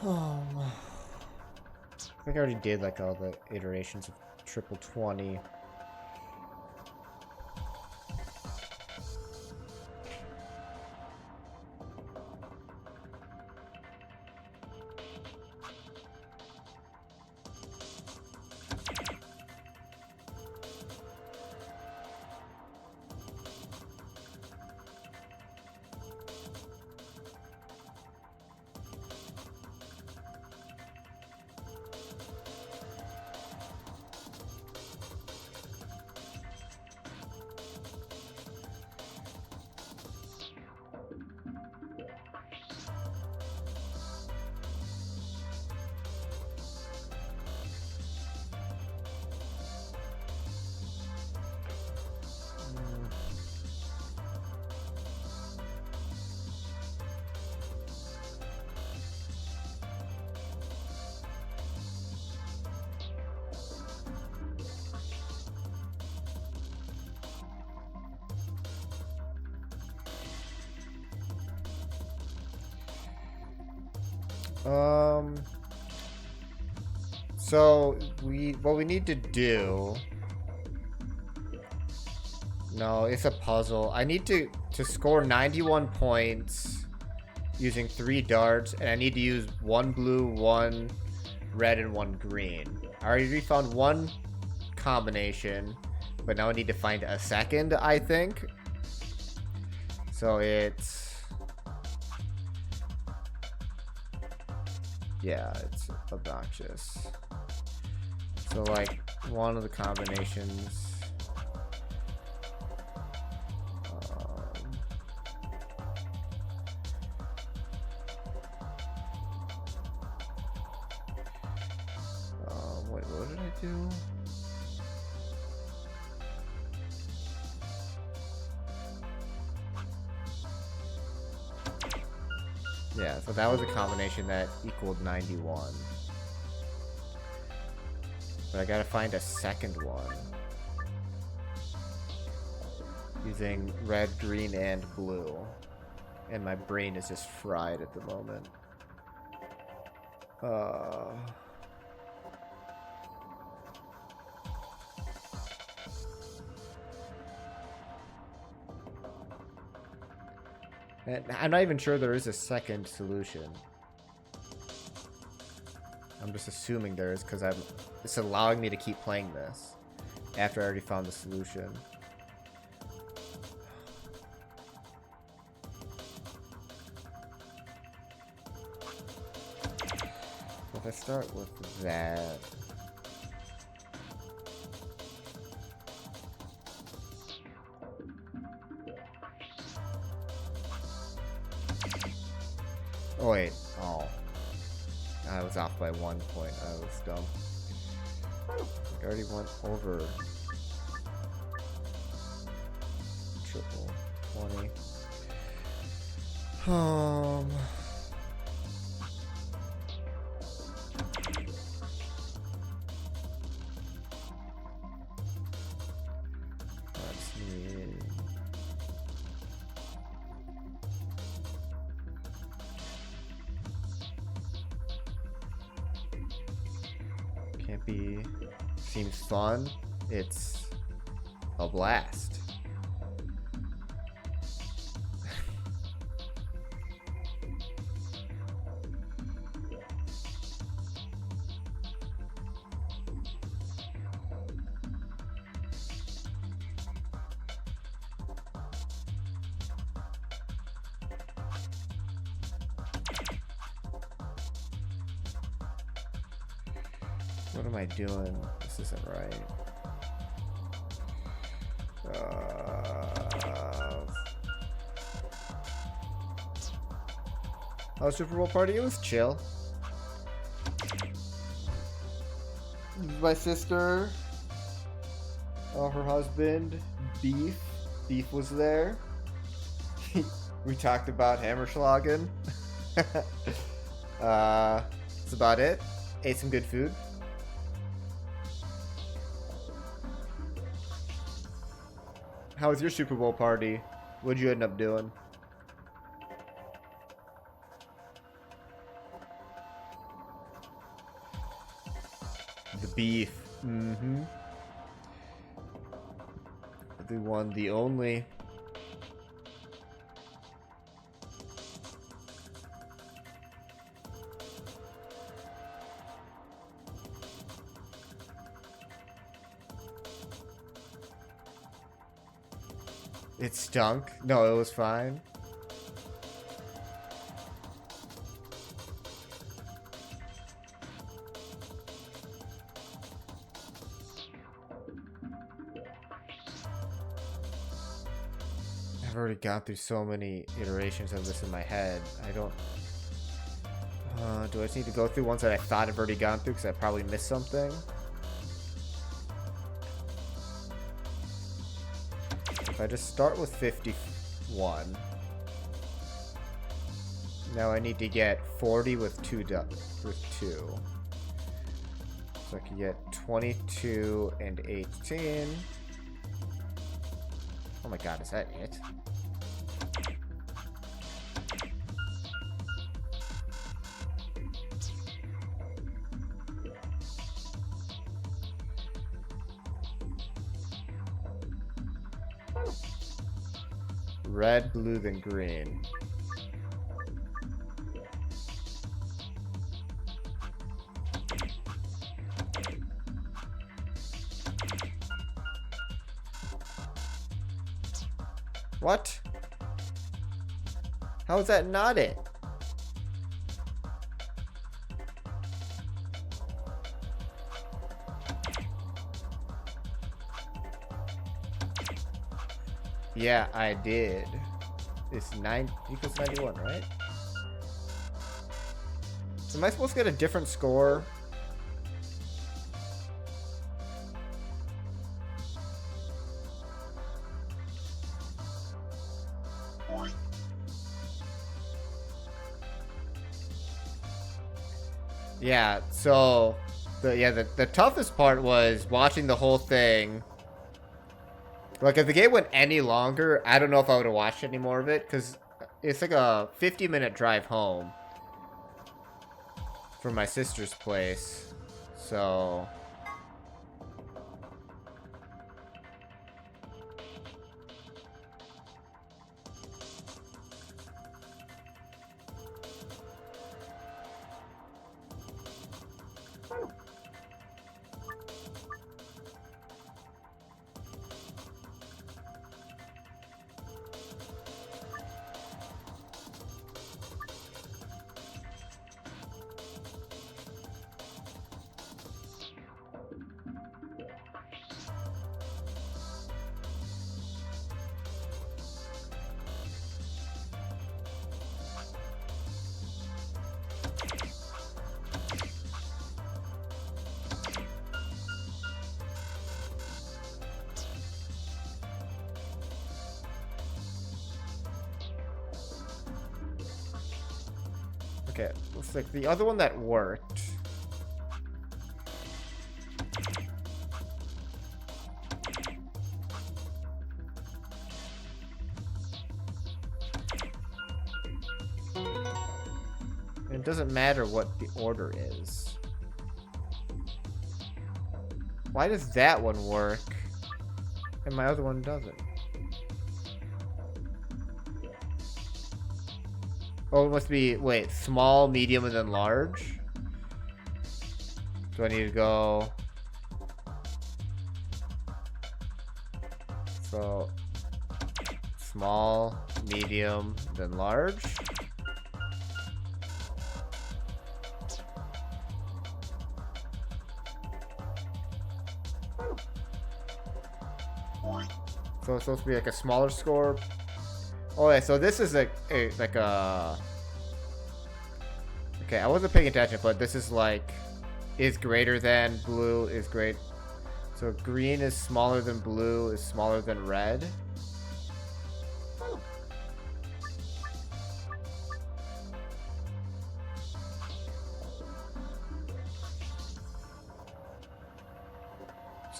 I think I already did like all the iterations of triple 20. So what we need to do. No, it's a puzzle. I need to score 91 points using 3 darts, and I need to use 1 blue, 1 red, and 1 green. I already found 1 combination, but now I need to find a second, I think. So it's... yeah, it's obnoxious. So like, one of the combinations... wait, what did I do? Yeah, so that was a combination that equaled 91. But I gotta find a second one. Using red, green, and blue. And my brain is just fried at the moment. And I'm not even sure there is a second solution. I'm just assuming there is because it's allowing me to keep playing this after I already found the solution. So if I start with that. Oh wait, oh. I was off by 1 point. I was dumb. I already went over triple 20. Let's see. Can't be. Seems fun. It's a blast. What am I doing? This isn't right. Oh, Super Bowl party? It was chill. My sister, her husband, Beef. Beef was there. We talked about Hammerschlagen. That's about it. Ate some good food. How was your Super Bowl party? What'd you end up doing? The beef. Mm-hmm. The one, the only. It stunk? No, it was fine. I've already gone through so many iterations of this in my head. I don't... do I just need to go through ones that I thought I've already gone through because I probably missed something? If I just start with 51, now I need to get 40 with 2. So I can get 22 and 18. Oh my god, is that it? Red, blue, then green. What? How is that not it? Yeah, I did. It's 9 equals 91, right? So am I supposed to get a different score? Yeah, so the toughest part was watching the whole thing. Like, if the game went any longer, I don't know if I would have watched any more of it, because it's like a 50-minute drive home from my sister's place. So okay, looks like the other one that worked. It doesn't matter what the order is. Why does that one work and my other one doesn't? Oh, it must be, wait, small, medium, and then large? Do I need to go? So, small, medium, then large? So it's supposed to be like a smaller score. Oh yeah, so this is like a. Okay, I wasn't paying attention, but this is like is greater than blue is great. So green is smaller than blue is smaller than red.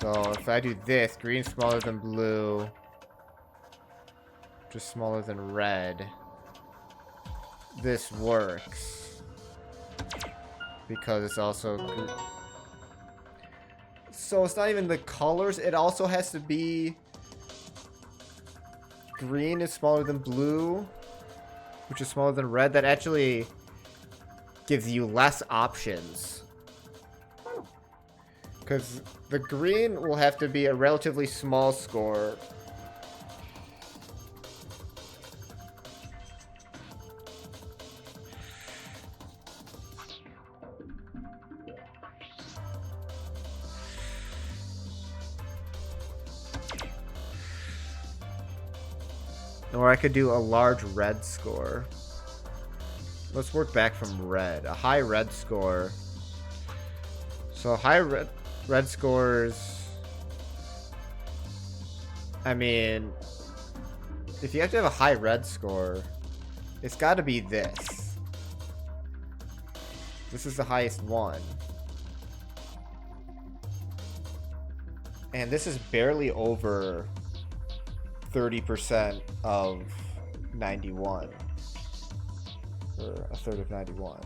So if I do this, green smaller than blue, just smaller than red, this works. Because it's also... So it's not even the colors, it also has to be... Green is smaller than blue, which is smaller than red. That actually gives you less options. Because the green will have to be a relatively small score. Or I could do a large red score. Let's work back from red. A high red score. So high red scores. I mean, if you have to have a high red score, it's got to be this. This is the highest one. And this is barely over 30% of 91. Or a third of 91.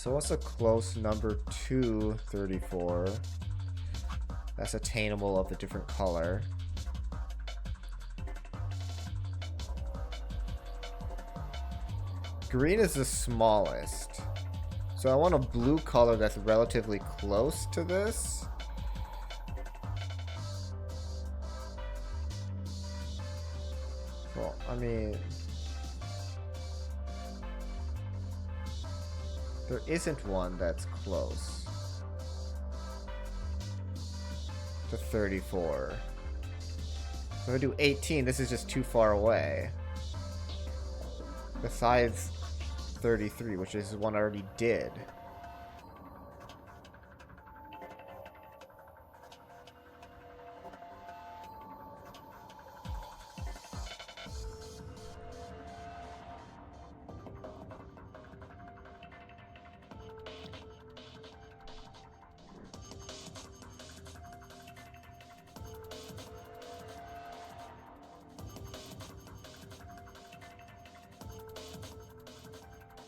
So what's a close number to 34? That's attainable of a different color. Green is the smallest. So I want a blue color that's relatively close to this. Well, I mean, there isn't one that's close to 34. So if I do 18, this is just too far away. Besides 33, which is one I already did.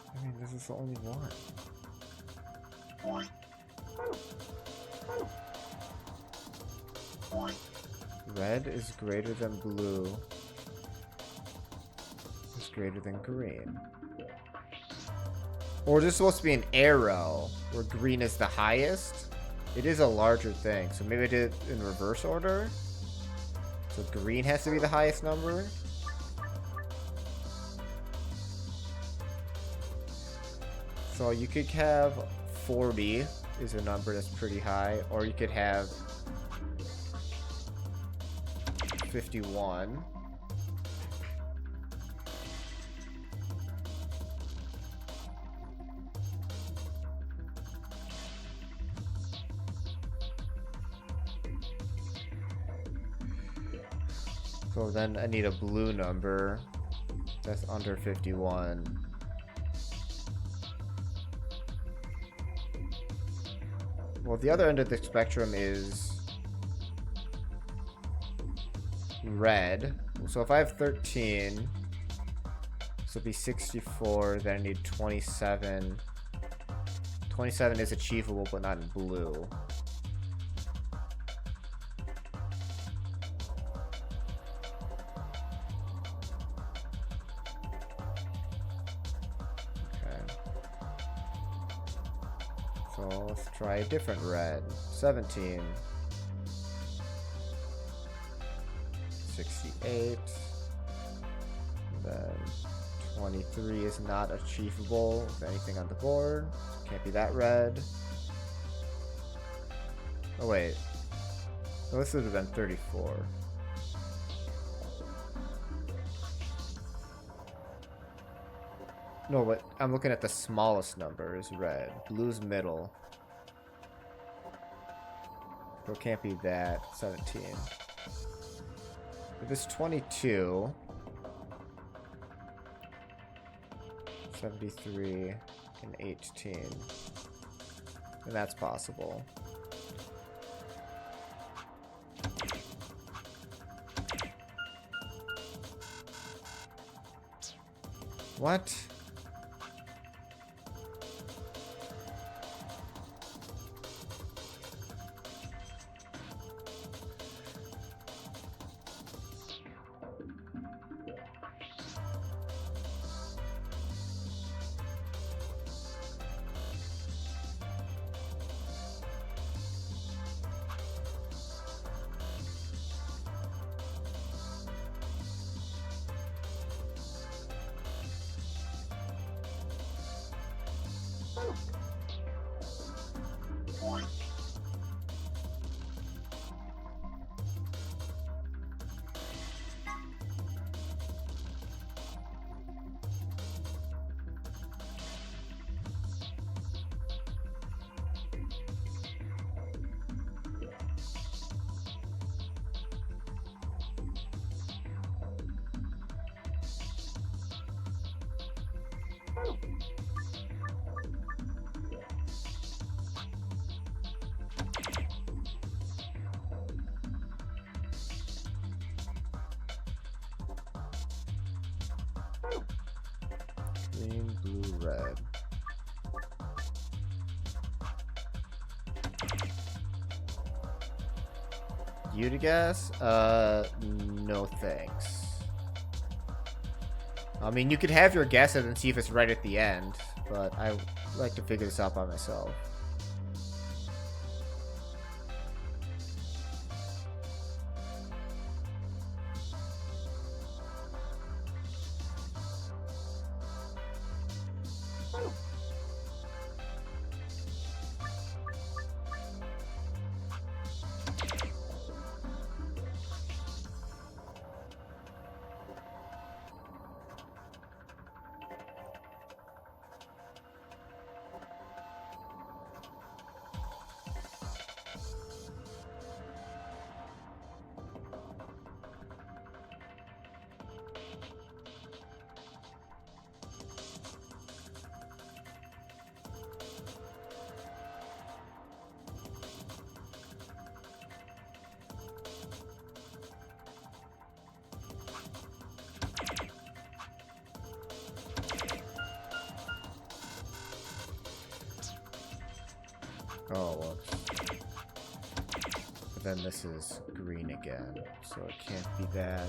I mean, this is the only one. Red is greater than blue. Is greater than green. Or is this supposed to be an arrow where green is the highest? It is a larger thing, so maybe I did it in reverse order. So green has to be the highest number. So you could have 40 is a number that's pretty high, or you could have 51. So then I need a blue number that's under 51. Well, the other end of the spectrum is red. So if I have 13, this will be 64, then I need 27. 27 is achievable, but not in blue. So let's try a different red. 17. 68. Then 23 is not achievable with anything on the board. Can't be that red. Oh wait. Oh, this would have been 34. No, but I'm looking at the smallest number is red. Blue's middle. So it can't be that. 17. If it's 22, 73, and 18, then that's possible. What? Green, blue, red. You to guess? No thanks. I mean, you could have your guess and then see if it's right at the end, but I like to figure this out by myself. Oh, well. But then this is green again, so it can't be that.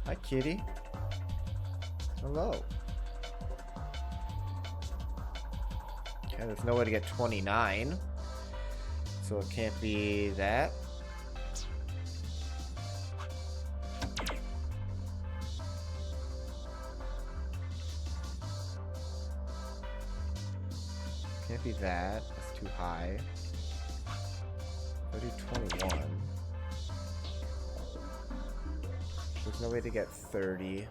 Hi, kitty. Hello. Okay, there's no way to get 29. So it can't be that. Can't be that. That's too high. I'll do 21. There's no way to get 30.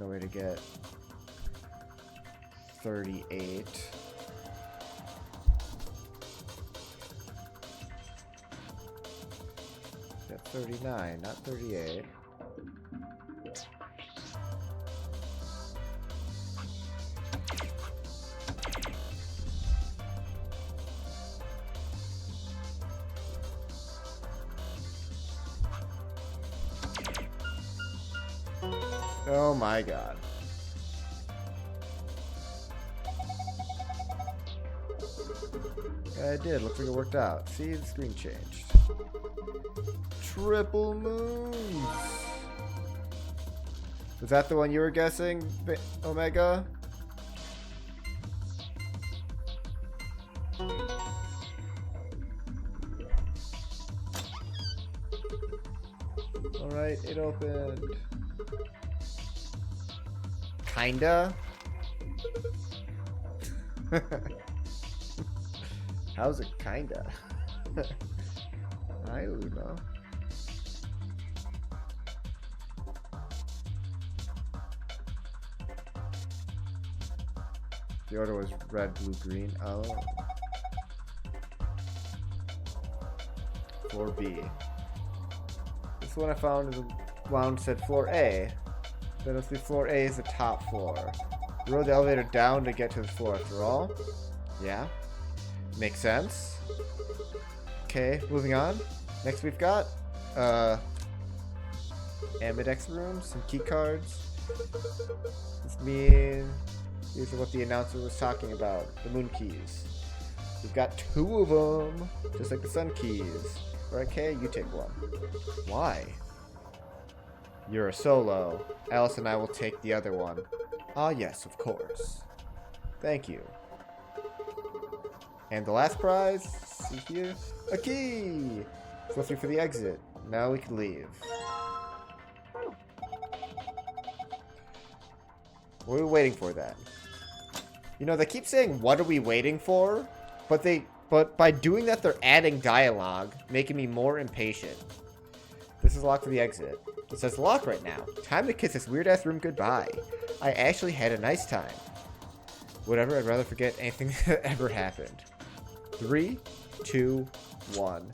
No way to get 38. Get 39, not 38. Oh my god. Yeah, it did. Looks like it worked out. See, the screen changed. Triple moons. Was that the one you were guessing, Omega? Alright, it opened. Kinda? How's it kinda? I don't know. The order was red, blue, green. Oh. 4B. This one I found is one said floor A. Then let's see, floor A is the top floor. Rode the elevator down to get to the floor after all. Yeah. Makes sense. Okay, moving on. Next we've got Ambidex room, some key cards. This means these are what the announcer was talking about. The moon keys. We've got 2 of them, just like the sun keys. Right, Kay? You take one. Why? You're a solo. Alice and I will take the other one. Ah, yes, of course. Thank you. And the last prize, see here, a key! So let's look for the exit. Now we can leave. What are we waiting for then? You know, they keep saying, what are we waiting for? But by doing that, they're adding dialogue, making me more impatient. This is locked for the exit. It says lock right now. Time to kiss this weird-ass room goodbye. I actually had a nice time. Whatever, I'd rather forget anything that ever happened. 3, 2, 1.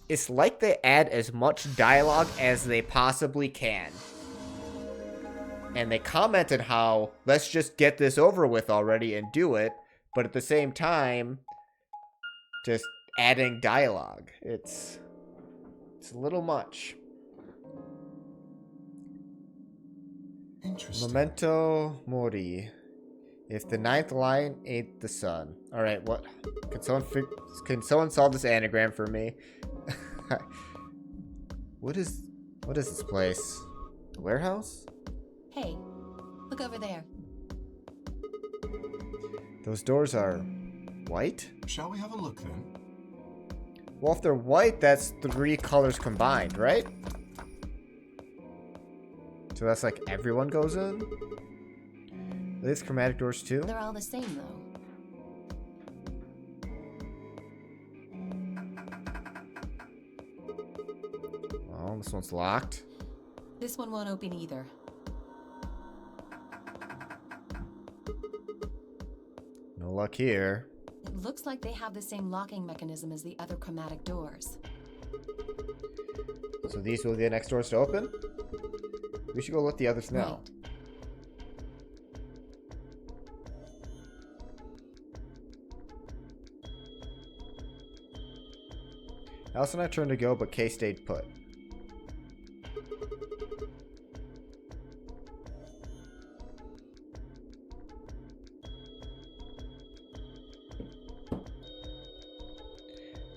It's like they add as much dialogue as they possibly can. And they commented how, let's just get this over with already and do it. But at the same time, just adding dialogue. It's a little much. Interesting. Memento Mori. If the 9th line ain't the sun. Alright, what? Can someone solve this anagram for me? What is this place? The warehouse? Hey, look over there. Those doors are white? Shall we have a look then? Well, if they're white, that's 3 colors combined, right? So that's like everyone goes in? Are these chromatic doors too? They're all the same, though. Oh, this one's locked. This one won't open either. No luck here. It looks like they have the same locking mechanism as the other chromatic doors. So these will be the next doors to open? We should go let the others know. Right. Alice and I turned to go, but Kay stayed put.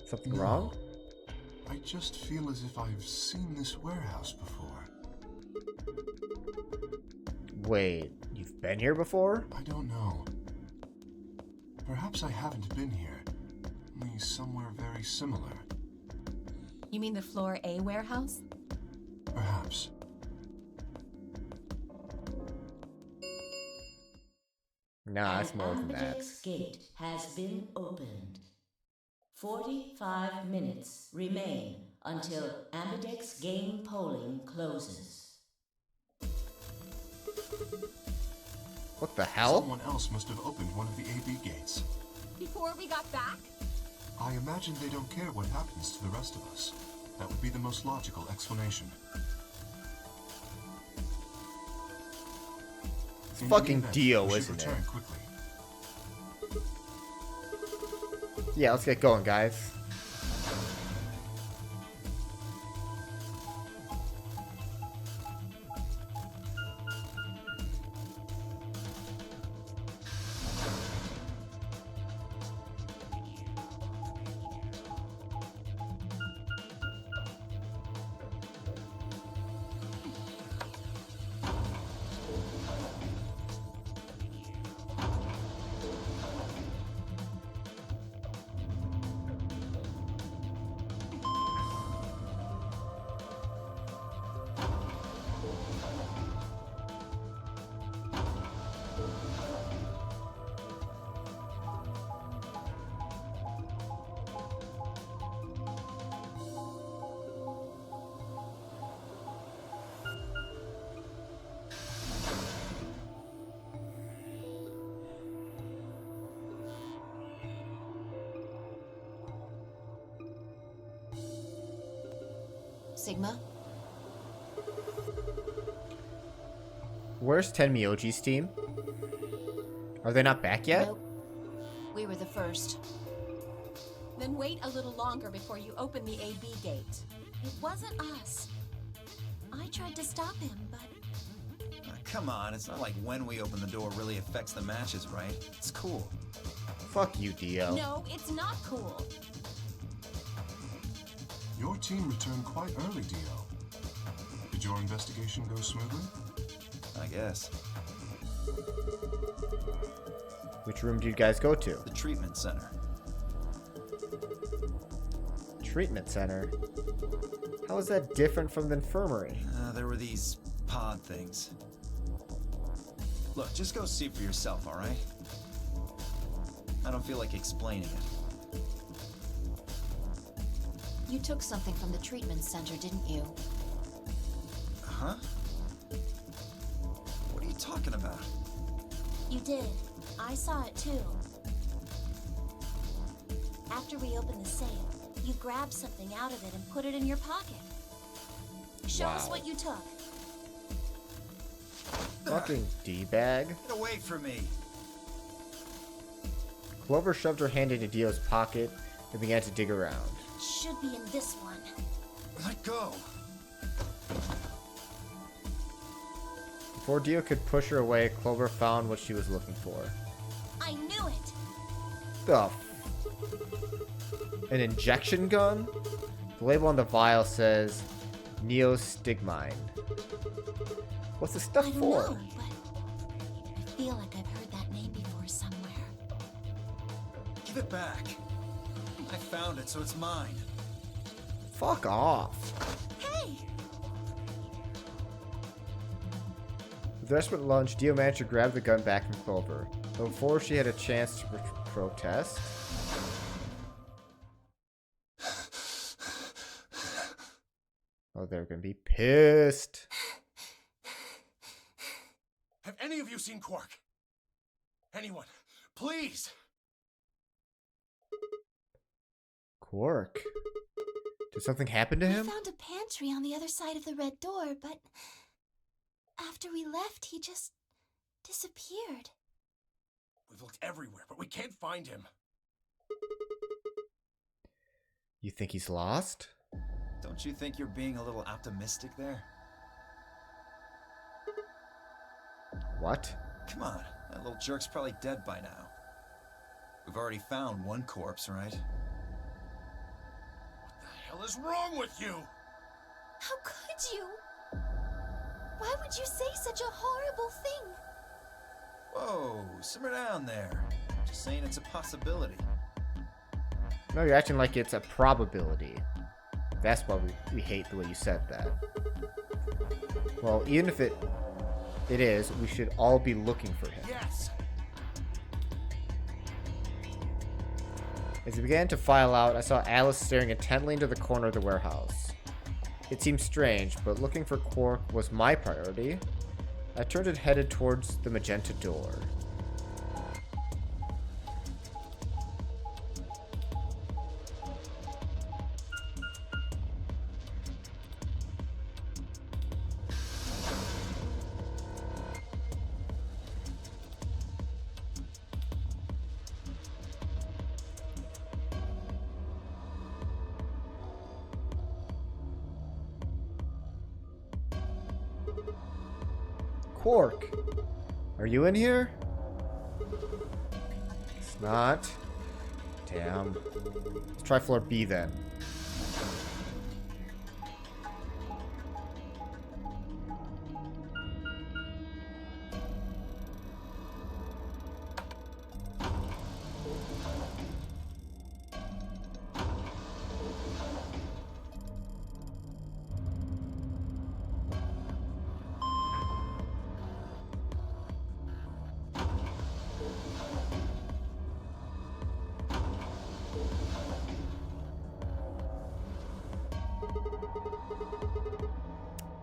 Something wrong? I just feel as if I've seen this warehouse before. Wait, you've been here before? I don't know. Perhaps I haven't been here, only somewhere very similar. You mean the floor A warehouse? Perhaps. Nah, it's more than that. Ambidex gate has been opened. 45 minutes remain until Ambidex game polling closes. What the hell? Someone else must have opened one of the AB gates. Before we got back? I imagine they don't care what happens to the rest of us. That would be the most logical explanation. It's fucking Dio, we should isn't it? return quickly. Yeah, let's get going, guys. Sigma? Where's Tenmyoji's team? Are they not back yet? Nope. We were the first. Then wait a little longer before you open the AB gate. It wasn't us. I tried to stop him, but Come on, it's not like when we open the door really affects the matches, right? It's cool. Fuck you, Dio. No, it's not cool. Your team returned quite early, Dio. Did your investigation go smoothly? I guess. Which room do you guys go to? The treatment center. Treatment center? How is that different from the infirmary? There were these pod things. Look, just go see for yourself, alright? I don't feel like explaining it. You took something from the treatment center, didn't you? Huh? What are you talking about? you did. I saw it too. After we opened the safe, you grabbed something out of it and put it in your pocket. Show us Wow. what you took. Fucking D-bag. Get away from me! Clover shoved her hand into Dio's pocket and began to dig around. Should be in this one. Let go! Before Dio could push her away, Clover found what she was looking for. I knew it! The An injection gun? The label on the vial says Neostigmine. What's the stuff I don't for? know, but I feel like I've heard that name before somewhere. Give it back. I found it, so it's mine. Fuck off. Hey! With a desperate lunge, Dio managed to grab the gun back from Clover. But before she had a chance to protest... Oh, they're gonna be pissed. Have any of you seen Quark? Anyone? Please! Quark. Did something happen to We him? found a pantry on the other side of the red door, but after we left, he just disappeared. We've looked everywhere, but we can't find him. You think he's lost? Don't you think you're being a little optimistic there? What? Come on, that little jerk's probably dead by now. We've already found one corpse, right? What the hell is wrong with you? How could you? Why would you say such a horrible thing? Whoa, simmer down there. Just saying it's a possibility. No, you're acting like it's a probability. That's why we hate the way you said that. Well, even if it is, we should all be looking for him. Yes! As he began to file out, I saw Alice staring intently into the corner of the warehouse. It seemed strange, but looking for Quark was my priority. I turned and headed towards the magenta door. Quark, are you in here? It's not. Damn. Let's try floor B then.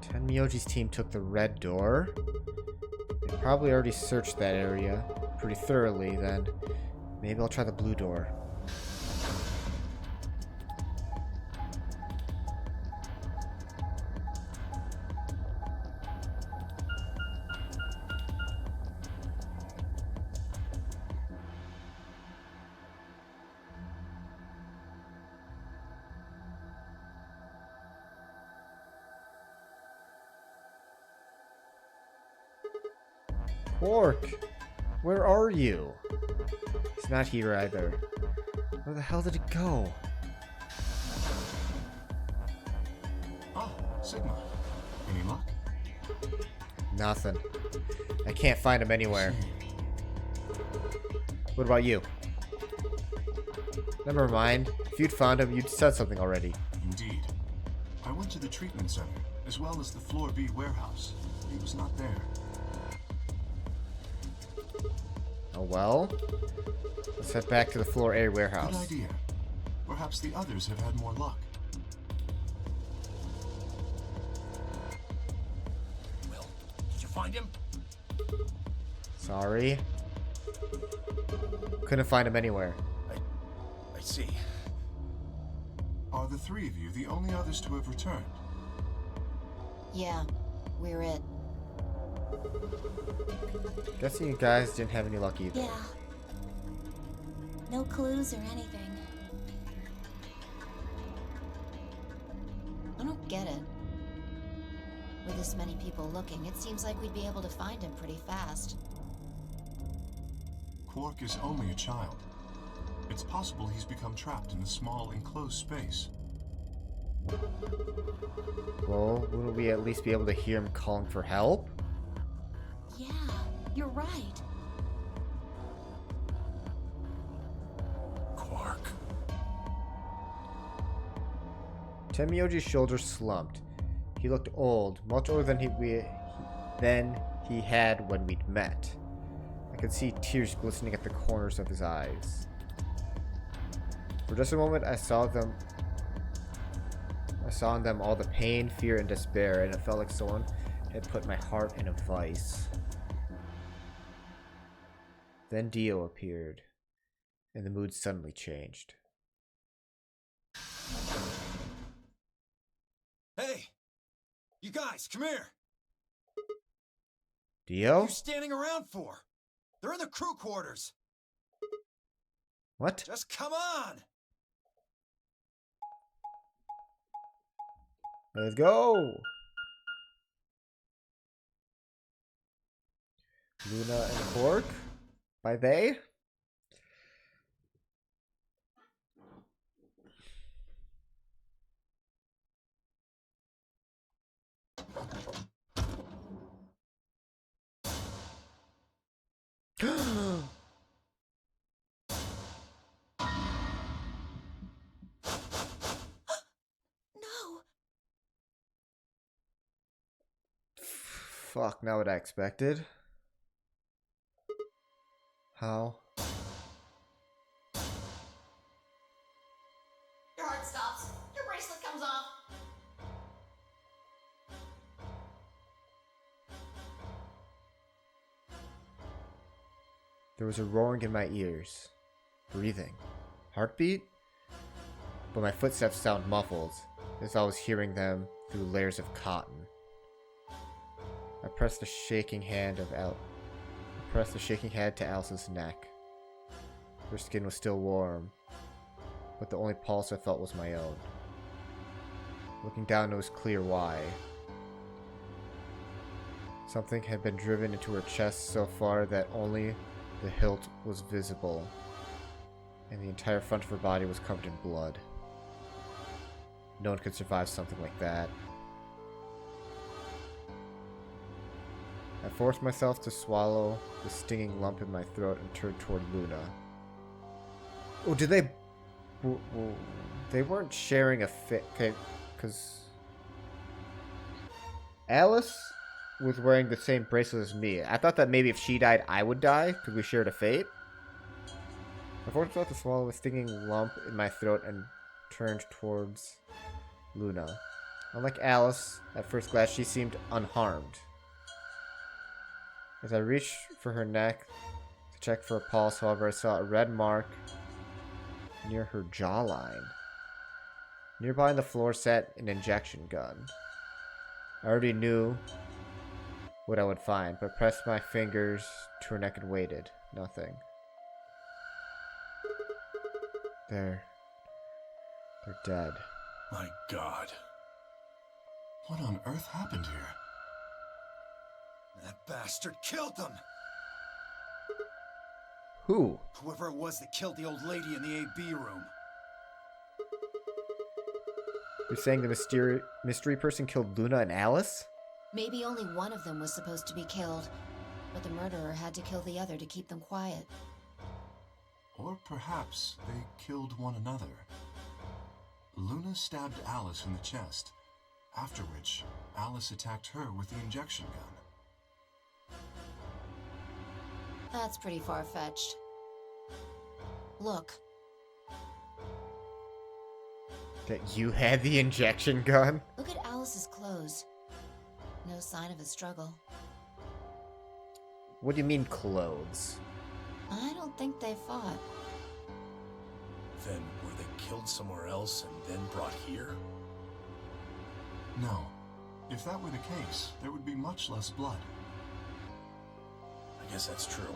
Tenmyoji's team took the red door. They probably already searched that area pretty thoroughly, then maybe I'll try the blue door. Quark, where are you? He's not here either. Where the hell did it go? Ah, Sigma. Any luck? Nothing. I can't find him anywhere. What about you? Never mind. If you'd found him, you'd said something already. Indeed. I went to the treatment center, as well as the Floor B warehouse. He was not there. Oh well. Let's head back to the Floor A Good warehouse. idea. Perhaps the others have had more luck. Will, did you find him? Sorry. Couldn't find him anywhere. I see. Are the three of you the only others to have returned? Yeah, we're it. Guessing you guys didn't have any luck either. Yeah. No clues or anything. I don't get it. With this many people looking, it seems like we'd be able to find him pretty fast. Quark is only a child. It's possible he's become trapped in a small enclosed space. Well, wouldn't we at least be able to hear him calling for help? Yeah, you're right. Quark. Temioji's shoulders slumped. He looked old, much older than he had when we'd met. I could see tears glistening at the corners of his eyes. For just a moment, I saw in them all the pain, fear, and despair, and it felt like someone had put my heart in a vice. Then Dio appeared, and the mood suddenly changed. Hey! You guys, come here! What Dio? are you standing around for? They're in the crew quarters! What? Just come on! Let's go! Luna and Quark? By they? No. Fuck, not what I expected. How? Your heart stops. Your bracelet comes off. There was a roaring in my ears. Breathing. Heartbeat? But my footsteps sound muffled, as I was hearing them through layers of cotton. I pressed the shaking hand to Alice's neck. Her skin was still warm, but the only pulse I felt was my own. Looking down, it was clear why. Something had been driven into her chest so far that only the hilt was visible, and the entire front of her body was covered in blood. No one could survive something like that. I forced myself to swallow the stinging lump in my throat and turned toward Luna. Oh, did they... They weren't sharing a fit... Okay, because... Alice was wearing the same bracelet as me. I thought that maybe if she died, I would die, because we shared a fate. I forced myself to swallow the stinging lump in my throat and turned towards Luna. Unlike Alice, at first glance, she seemed unharmed. As I reached for her neck to check for a pulse, however, I saw a red mark near her jawline. Nearby on the floor sat an injection gun. I already knew what I would find, but pressed my fingers to her neck and waited. Nothing. They're dead. My God. What on earth happened here? That bastard killed them! Who? Whoever it was that killed the old lady in the AB room. You're saying the mystery person killed Luna and Alice? Maybe only one of them was supposed to be killed, but the murderer had to kill the other to keep them quiet. Or perhaps they killed one another. Luna stabbed Alice in the chest, after which Alice attacked her with the injection gun. That's pretty far-fetched. Look, That you had the injection gun? look at Alice's clothes. No sign of a struggle. What do you mean clothes? I don't think they fought. Then were they killed somewhere else and then brought here? No. If that were the case, there would be much less blood. I guess that's true.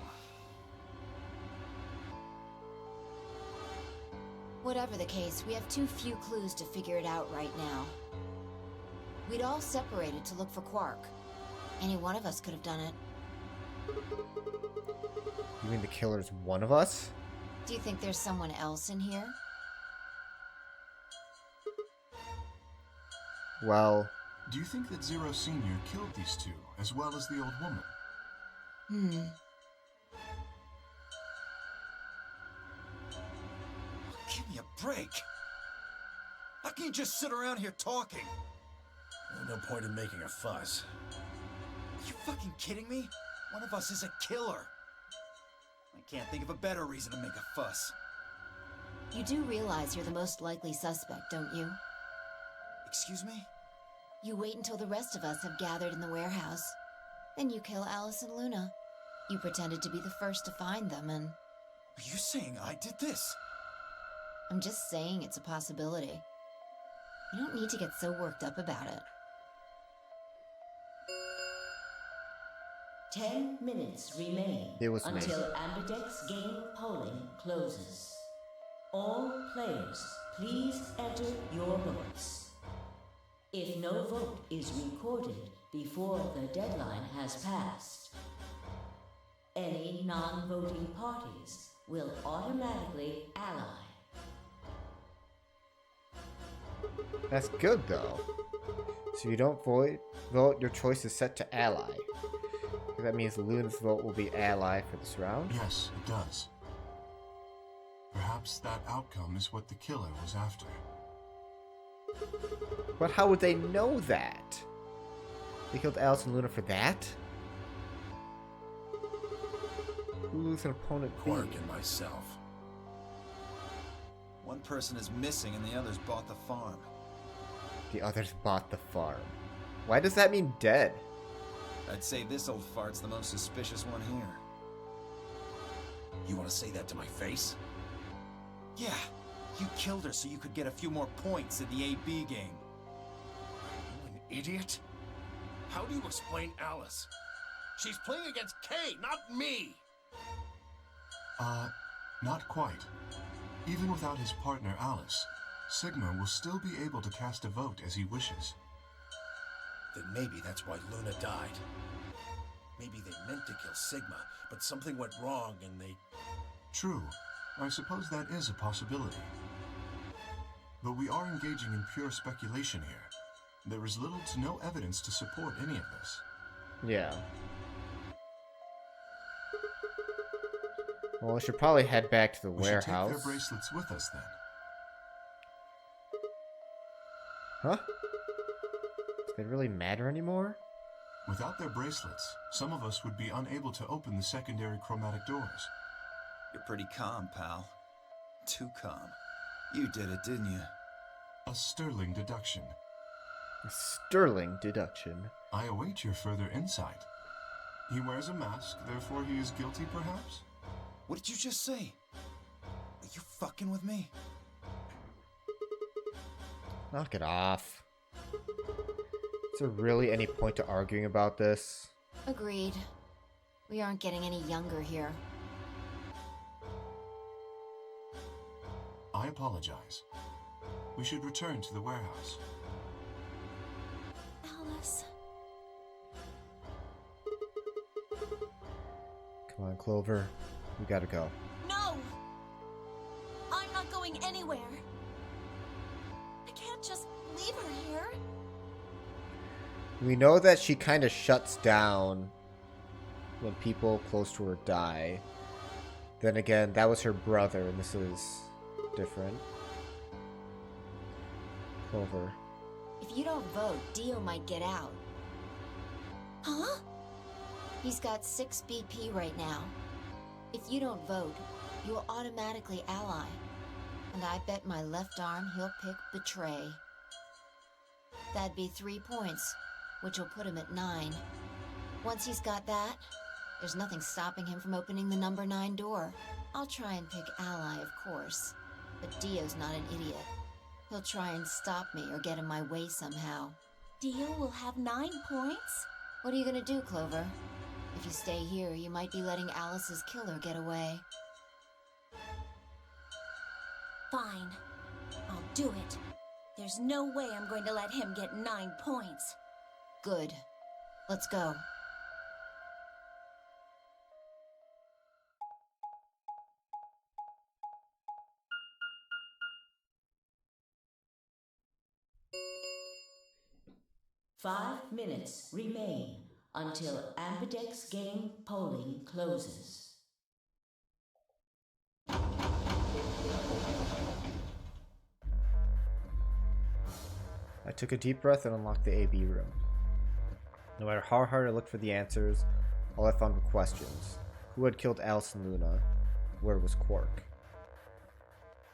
Whatever the case, we have too few clues to figure it out right now. We'd all separated to look for Quark. Any one of us could have done it. You mean the killer's one of us? Do you think there's someone else in here? Well, Do you think that Zero Sr. killed these two, as well as the old woman? Give me a break. How can you just sit around here talking? No point in making a fuss. Are you fucking kidding me? One of us is a killer. I can't think of a better reason to make a fuss. You do realize you're the most likely suspect, don't you? Excuse me? You wait until the rest of us have gathered in the warehouse. Then you kill Alice and Luna. You pretended to be the first to find them, and Are you saying I did this? I'm just saying it's a possibility. You don't need to get so worked up about it. 10 minutes remain It was me. until Ambidex game polling closes. All players, please enter your votes. If no vote is recorded before the deadline has passed, any non-voting parties will automatically ally. that's good though. So you don't vote, your choice is set to ally. That means Luna's vote will be ally for this round. Yes, it does. Perhaps that outcome is what the killer was after. But how would they know that? They killed Alice and Luna for that? Who's an opponent be? Quark and myself. One person is missing and the others bought the farm. The others bought the farm. Why does that mean dead? I'd say this old fart's the most suspicious one here. You want to say that to my face? Yeah, you killed her so you could get a few more points in the AB game. You an idiot? How do you explain Alice? She's playing against Kay, not me! Not quite. Even without his partner Alice, Sigma will still be able to cast a vote as he wishes. Then maybe that's why Luna died. Maybe they meant to kill Sigma, but something went wrong and they... True. I suppose that is a possibility. But we are engaging in pure speculation here. There is little to no evidence to support any of this. Yeah. Well, we should probably head back to the We should take warehouse. their bracelets with us then. Huh? Does that really matter anymore? Without their bracelets, some of us would be unable to open the secondary chromatic doors. You're pretty calm, pal. Too calm. You did it, didn't you? A sterling deduction. A sterling deduction. I await your further insight. He wears a mask, therefore he is guilty, perhaps? What did you just say? Are you fucking with me? Knock it off. Is there really any point to arguing about this? Agreed. We aren't getting any younger here. I apologize. We should return to the warehouse. Alice. Come on, Clover. We gotta go. No! I'm not going anywhere. I can't just leave her here. We know that she kind of shuts down when people close to her die. Then again, that was her brother, and this is different. Clover. If you don't vote, Dio might get out. Huh? He's got 6 BP right now. If you don't vote, you will automatically ally. And I bet my left arm he'll pick Betray. That'd be 3 points, which will put him at 9. Once he's got that, there's nothing stopping him from opening the number 9 door. I'll try and pick ally, of course. But Dio's not an idiot. He'll try and stop me or get in my way somehow. Dio will have 9 points? What are you gonna do, Clover? If you stay here, you might be letting Alice's killer get away. Fine. I'll do it. There's no way I'm going to let him get 9 points. Good. Let's go. Five minutes remain until Ambidex game polling closes. I took a deep breath and unlocked the AB room. No matter how hard I looked for the answers, all I found were questions. Who had killed Alice and Luna? Where was Quark?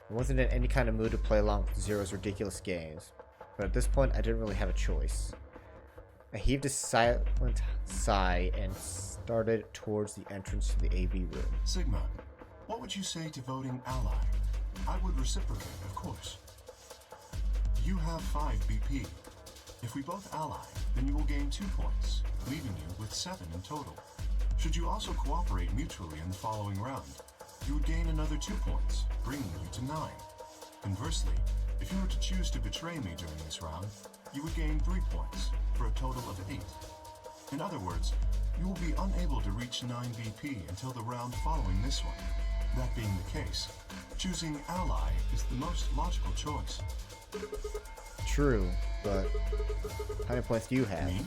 I wasn't in any kind of mood to play along with Zero's ridiculous games, but at this point I didn't really have a choice. I heaved a silent sigh and started towards the entrance to the AB room. Sigma, what would you say to voting ally? I would reciprocate, of course. You have 5 BP. If we both ally, then you will gain 2 points, leaving you with 7 in total. Should you also cooperate mutually in the following round, you would gain another 2 points, bringing you to 9. Conversely, if you were to choose to betray me during this round, you would gain 3 points, for a total of 8. In other words, you will be unable to reach 9 BP until the round following this one. That being the case, choosing ally is the most logical choice. True, but how many points do you have? Me?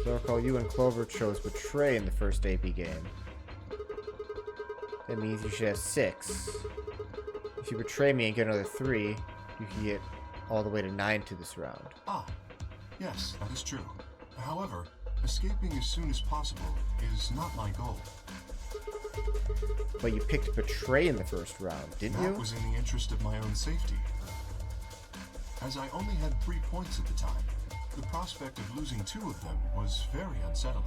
So I recall you and Clover chose Betray in the first AB game. That means you should have 6. If you betray me and get another 3, you can get all the way to 9 to this round. Ah, yes, that is true. However, escaping as soon as possible is not my goal. But you picked Betray in the first round, didn't you? That was in the interest of my own safety. As I only had 3 points at the time, the prospect of losing 2 of them was very unsettling.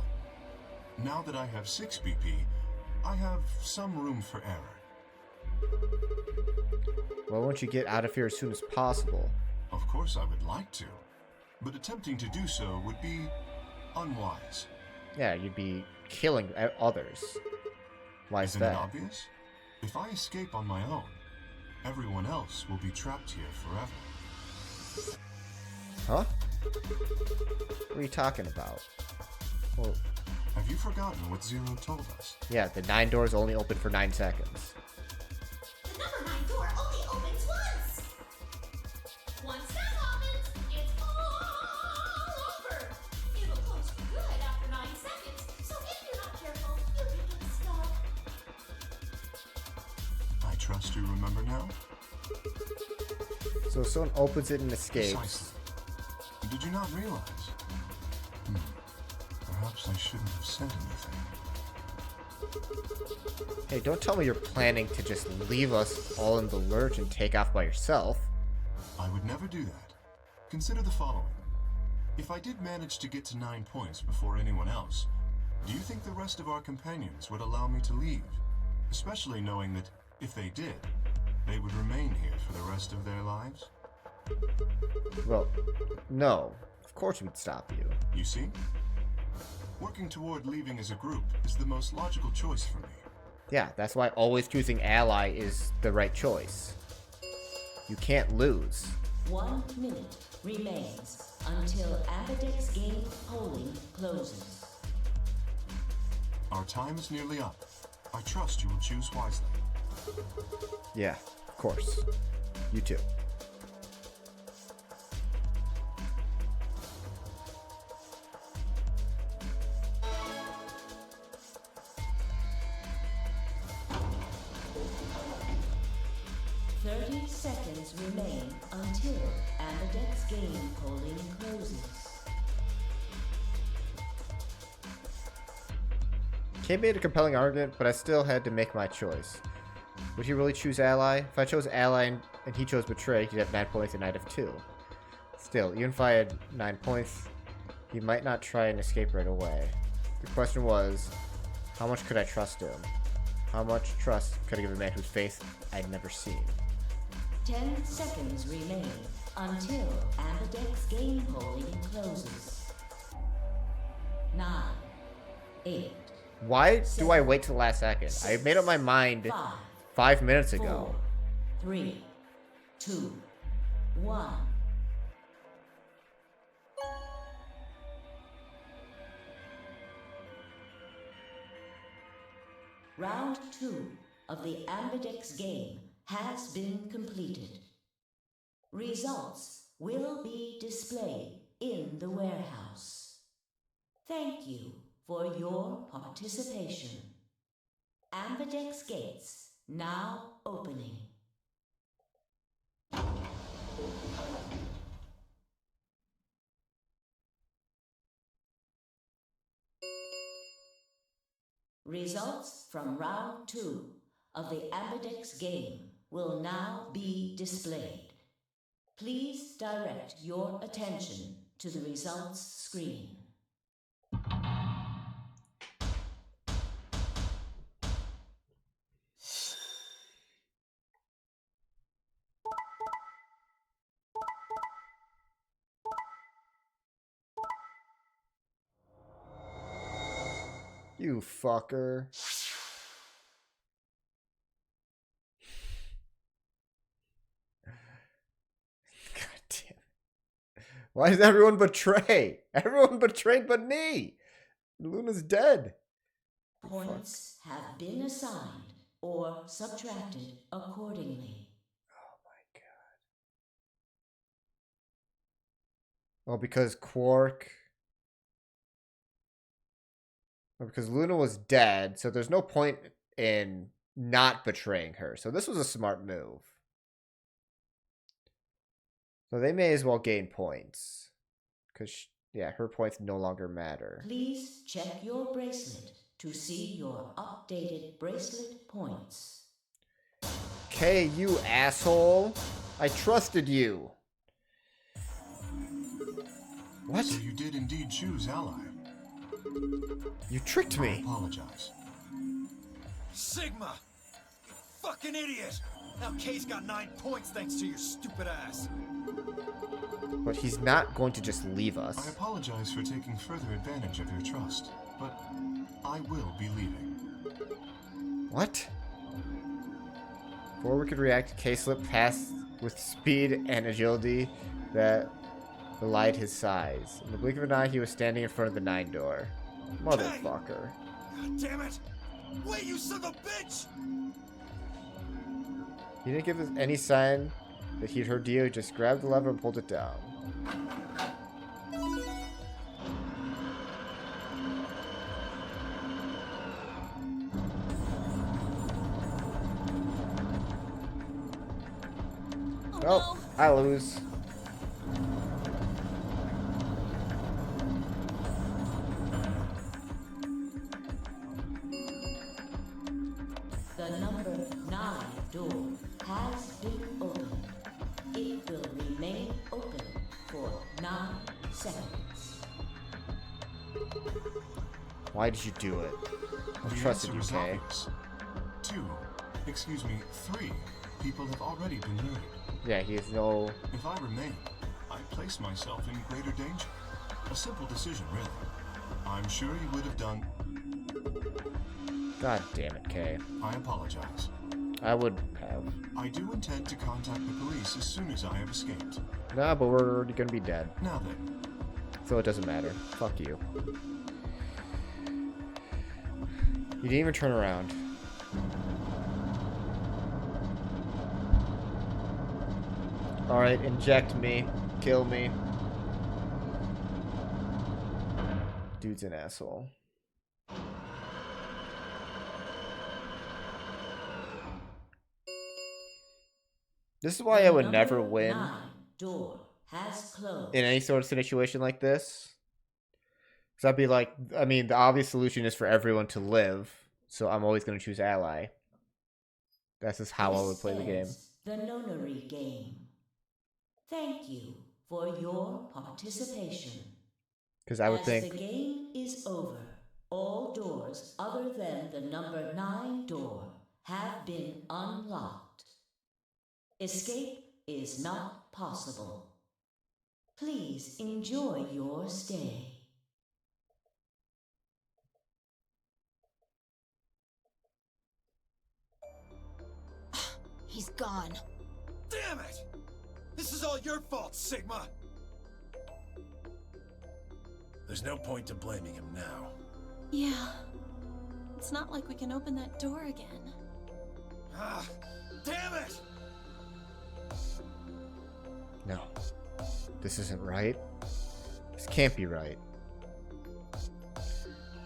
Now that I have 6 BP, I have some room for error. Well, won't you get out of here as soon as possible? Of course I would like to, but attempting to do so would be unwise. Yeah, you'd be killing others. Why is Isn't it that? obvious? If I escape on my own, everyone else will be trapped here forever. Huh? What are you talking about? Well, Have you forgotten what Zero told us? yeah, the 9 doors only open for 9 seconds. The number 9 door only opens once! Once that happens, it's all over! It'll close for good after 9 seconds, so if you're not careful, you'll get stuck. I trust you remember now? So if someone opens it and escapes. Precisely. Did you not realize? Perhaps I shouldn't have said anything. Hey, don't tell me you're planning to just leave us all in the lurch and take off by yourself. I would never do that. Consider the following. If I did manage to get to 9 points before anyone else, do you think the rest of our companions would allow me to leave? Especially knowing that, if they did, they would remain here for the rest of their lives? Well, no. Of course we'd stop you. You see? Working toward leaving as a group is the most logical choice for me. Yeah, that's why always choosing ally is the right choice. You can't lose. 1 minute remains until Ambidex game polling closes. Our time is nearly up. I trust you will choose wisely. Yeah, of course. You too. Seconds remain until Amidex's game polling closes. Kay made a compelling argument, but I still had to make my choice. Would he really choose Ally? If I chose Ally and he chose Betray, he'd have 9 points and I'd have 2. Still, even if I had 9 points, he might not try and escape right away. The question was, how much could I trust him? How much trust could I give a man whose face I'd never seen? 10 seconds remain until Ambidex's game polling closes. 9, 8. Why do I wait till the last second? I made up my mind 5 minutes ago. 4, 3, 2, 1. Round 2 of the Ambidex game has been completed. Results will be displayed in the warehouse. Thank you for your participation. Ambidex gates now opening. Results from round 2 of the Ambidex game will now be displayed. Please direct your attention to the results screen. You fucker. God damn. Why does everyone betray? Everyone betrayed but me. Luna's dead. Points have been assigned or subtracted accordingly. Oh my god. Well, because Quark... Well, because Luna was dead, so there's no point in not betraying her. So this was a smart move. So they may as well gain points. Because, yeah, her points no longer matter. Please check your bracelet to see your updated bracelet points. Okay, you asshole. I trusted you. What? So you did indeed choose Ally. You tricked I me. apologize. Sigma! You fucking idiot! Now Kay's got 9 points thanks to your stupid ass. But he's not going to just leave I us. apologize for taking further advantage of your trust, but I will be leaving. What? Before we could react, Kay slipped past with speed and agility that belied his size. In the blink of an eye, he was standing in front of the 9 door. Motherfucker. God damn it! Wait, you son of a bitch! He didn't give us any sign that he'd heard Dio. He just grabbed the lever and pulled it down. Oh, I lose. The number 9 door has been opened. It will remain open for 9 seconds. Why did you do it? I The trusted answer you, is Kay. obvious. 3 people have already been murdered. Yeah, he has no... If I remain, I place myself in greater danger. A simple decision, really. I'm sure you would have done... God damn it, Kay. I apologize. I would have. I do intend to contact the police as soon as I have escaped. Nah, but we're already gonna be dead. Now then, So it doesn't matter. Fuck you. You didn't even turn around. Alright, inject me. Kill me. Dude's an asshole. This is why I would never Number win 9 door has closed. in any sort of situation like this. Because I'd be like, I mean, the obvious solution is for everyone to live, so I'm always going to choose ally. That's just how I would play the game. The nonary game. Thank you for your participation. Because I would As think, the game is over, all doors other than the number 9 door have been unlocked. Escape is not possible. Please enjoy your stay. He's gone. Damn it! This is all your fault, Sigma! There's no point to blaming him now. Yeah. It's not like we can open that door again. Ah, damn it! no, this isn't right. This can't be right.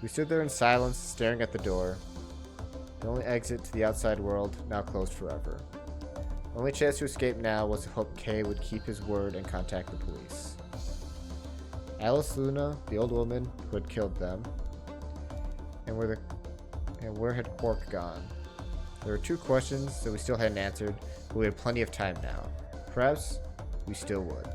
We stood there in silence, staring at the door. The only exit to the outside world, now closed forever. The only chance to escape now was to hope Kay would keep his word and contact the police. Alice Luna, the old woman who had killed them, and where had Quark gone? There were 2 questions that we still hadn't answered, but we had plenty of time now. Perhaps we still would.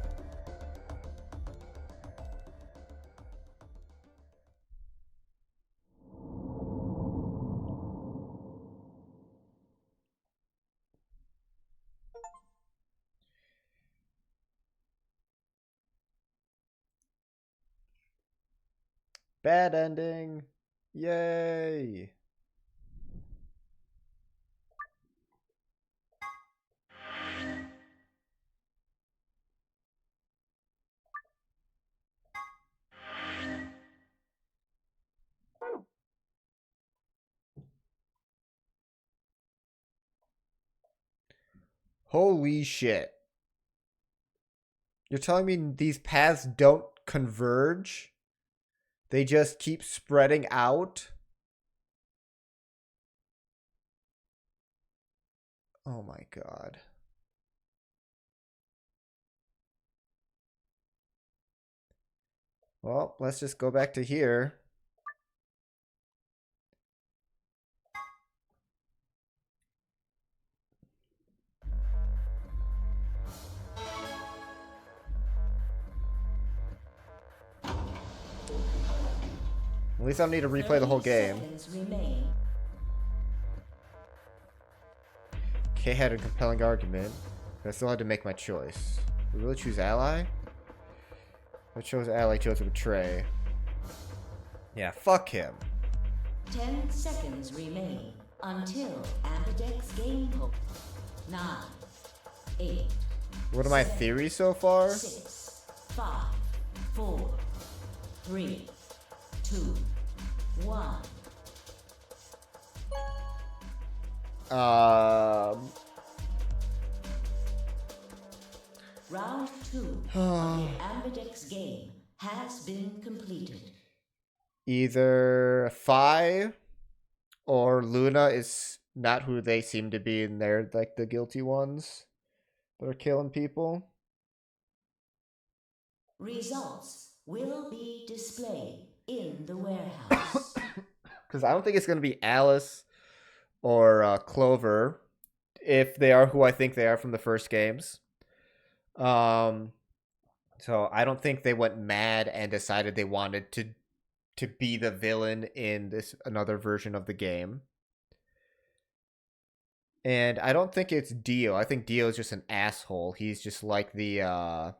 Bad ending. Yay. Holy shit. You're telling me these paths don't converge? They just keep spreading out? Oh my god. Well, let's just go back to here. At least I don't need to replay the whole game. 30 seconds remain. Kay had a compelling argument, but I still had to make my choice. We really choose ally? I chose ally, chose betray. Yeah, fuck him. 10 seconds remain until Ambidex game hook. 9, 8, What are my theories so far? 6, 5, 4, 3, 2, 1. Round 2 of the Ambidex game has been completed. Either Phi or Luna is not who they seem to be, and they're like the guilty ones that are killing people. Results will be displayed in the warehouse. Because I don't think it's going to be Alice or Clover, if they are who I think they are from the first games. So I don't think they went mad and decided they wanted to be the villain in this another version of the game. And I don't think it's Dio. I think Dio is just an asshole. He's just like the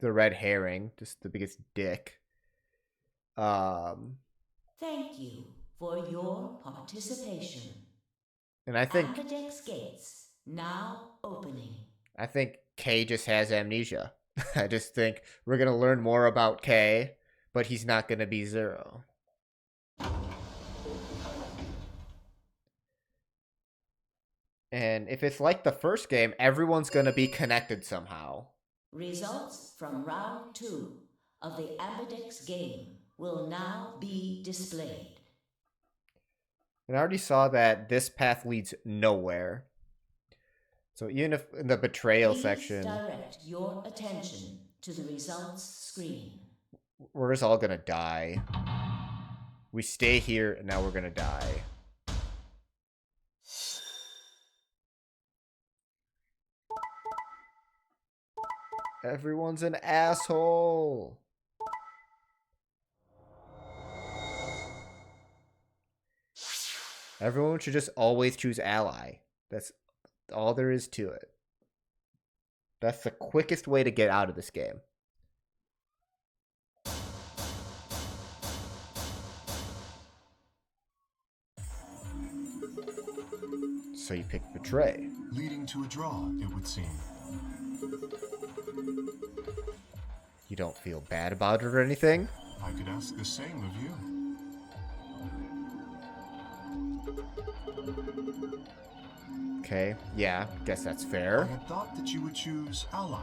red herring, just the biggest dick. Thank you for your participation. And I think Ambidex gates now opening. I think Kay just has amnesia. I just think we're gonna learn more about Kay, but he's not gonna be Zero. And if it's like the first game, everyone's gonna be connected somehow. Results from round 2 of the Ambidex game will now be displayed. And I already saw that this path leads nowhere. So even if in the betrayal Please section, direct your attention to the results screen. we're just all gonna die. We stay here, and now we're gonna die. Everyone's an asshole. Everyone should just always choose ally. That's all there is to it. That's the quickest way to get out of this game. So you pick Betray. Leading to a draw, it would seem. You don't feel bad about it or anything? I could ask the same of you. Okay, yeah, guess that's I fair. had thought that you would choose ally.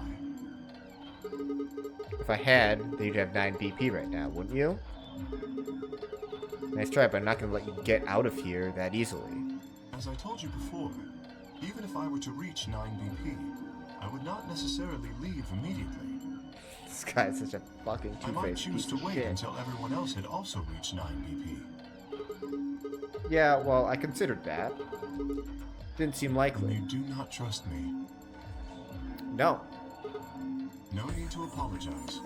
If I had, then you'd have 9 BP right now, wouldn't you? Nice try, but I'm not going to let you get out of here that easily. As I told you before, even if I were to reach 9 BP, I would not necessarily leave immediately. This guy is such a fucking I might two-faced choose piece to of wait shit. until everyone else had also reached 9 BP. Yeah, well, I considered that. Didn't seem And likely. you do not trust me. No. No need to apologize.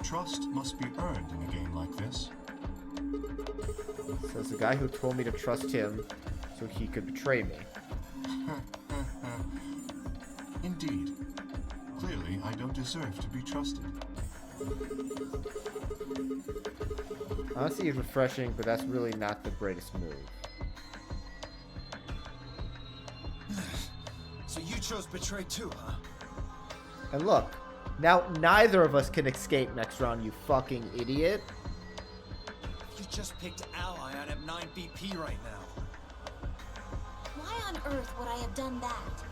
Trust must be earned in a game like this. Says the guy who told me to trust him so he could betray me. Indeed. Clearly, I don't deserve to be trusted. Honestly, it's refreshing, but that's really not the greatest move. So you chose Betray too, huh? And look, now neither of us can escape next round, you fucking idiot. You just picked Ally. I'd have 9 BP right now. Why on earth would I have done that?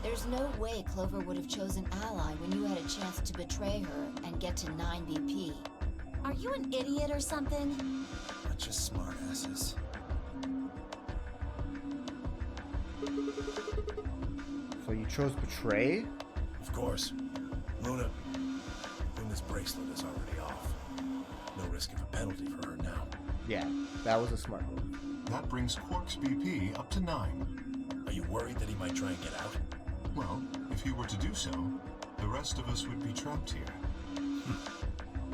There's no way Clover would have chosen Ally when you had a chance to betray her and get to 9 BP. Are you an idiot or something? Bunch of smartasses. So you chose Betray? Of course. Luna's bracelet is already off. No risk of a penalty for her now. Yeah, that was a smart move. That brings Quark's BP up to 9. Are you worried that he might try and get out? Well, if he were to do so, the rest of us would be trapped here.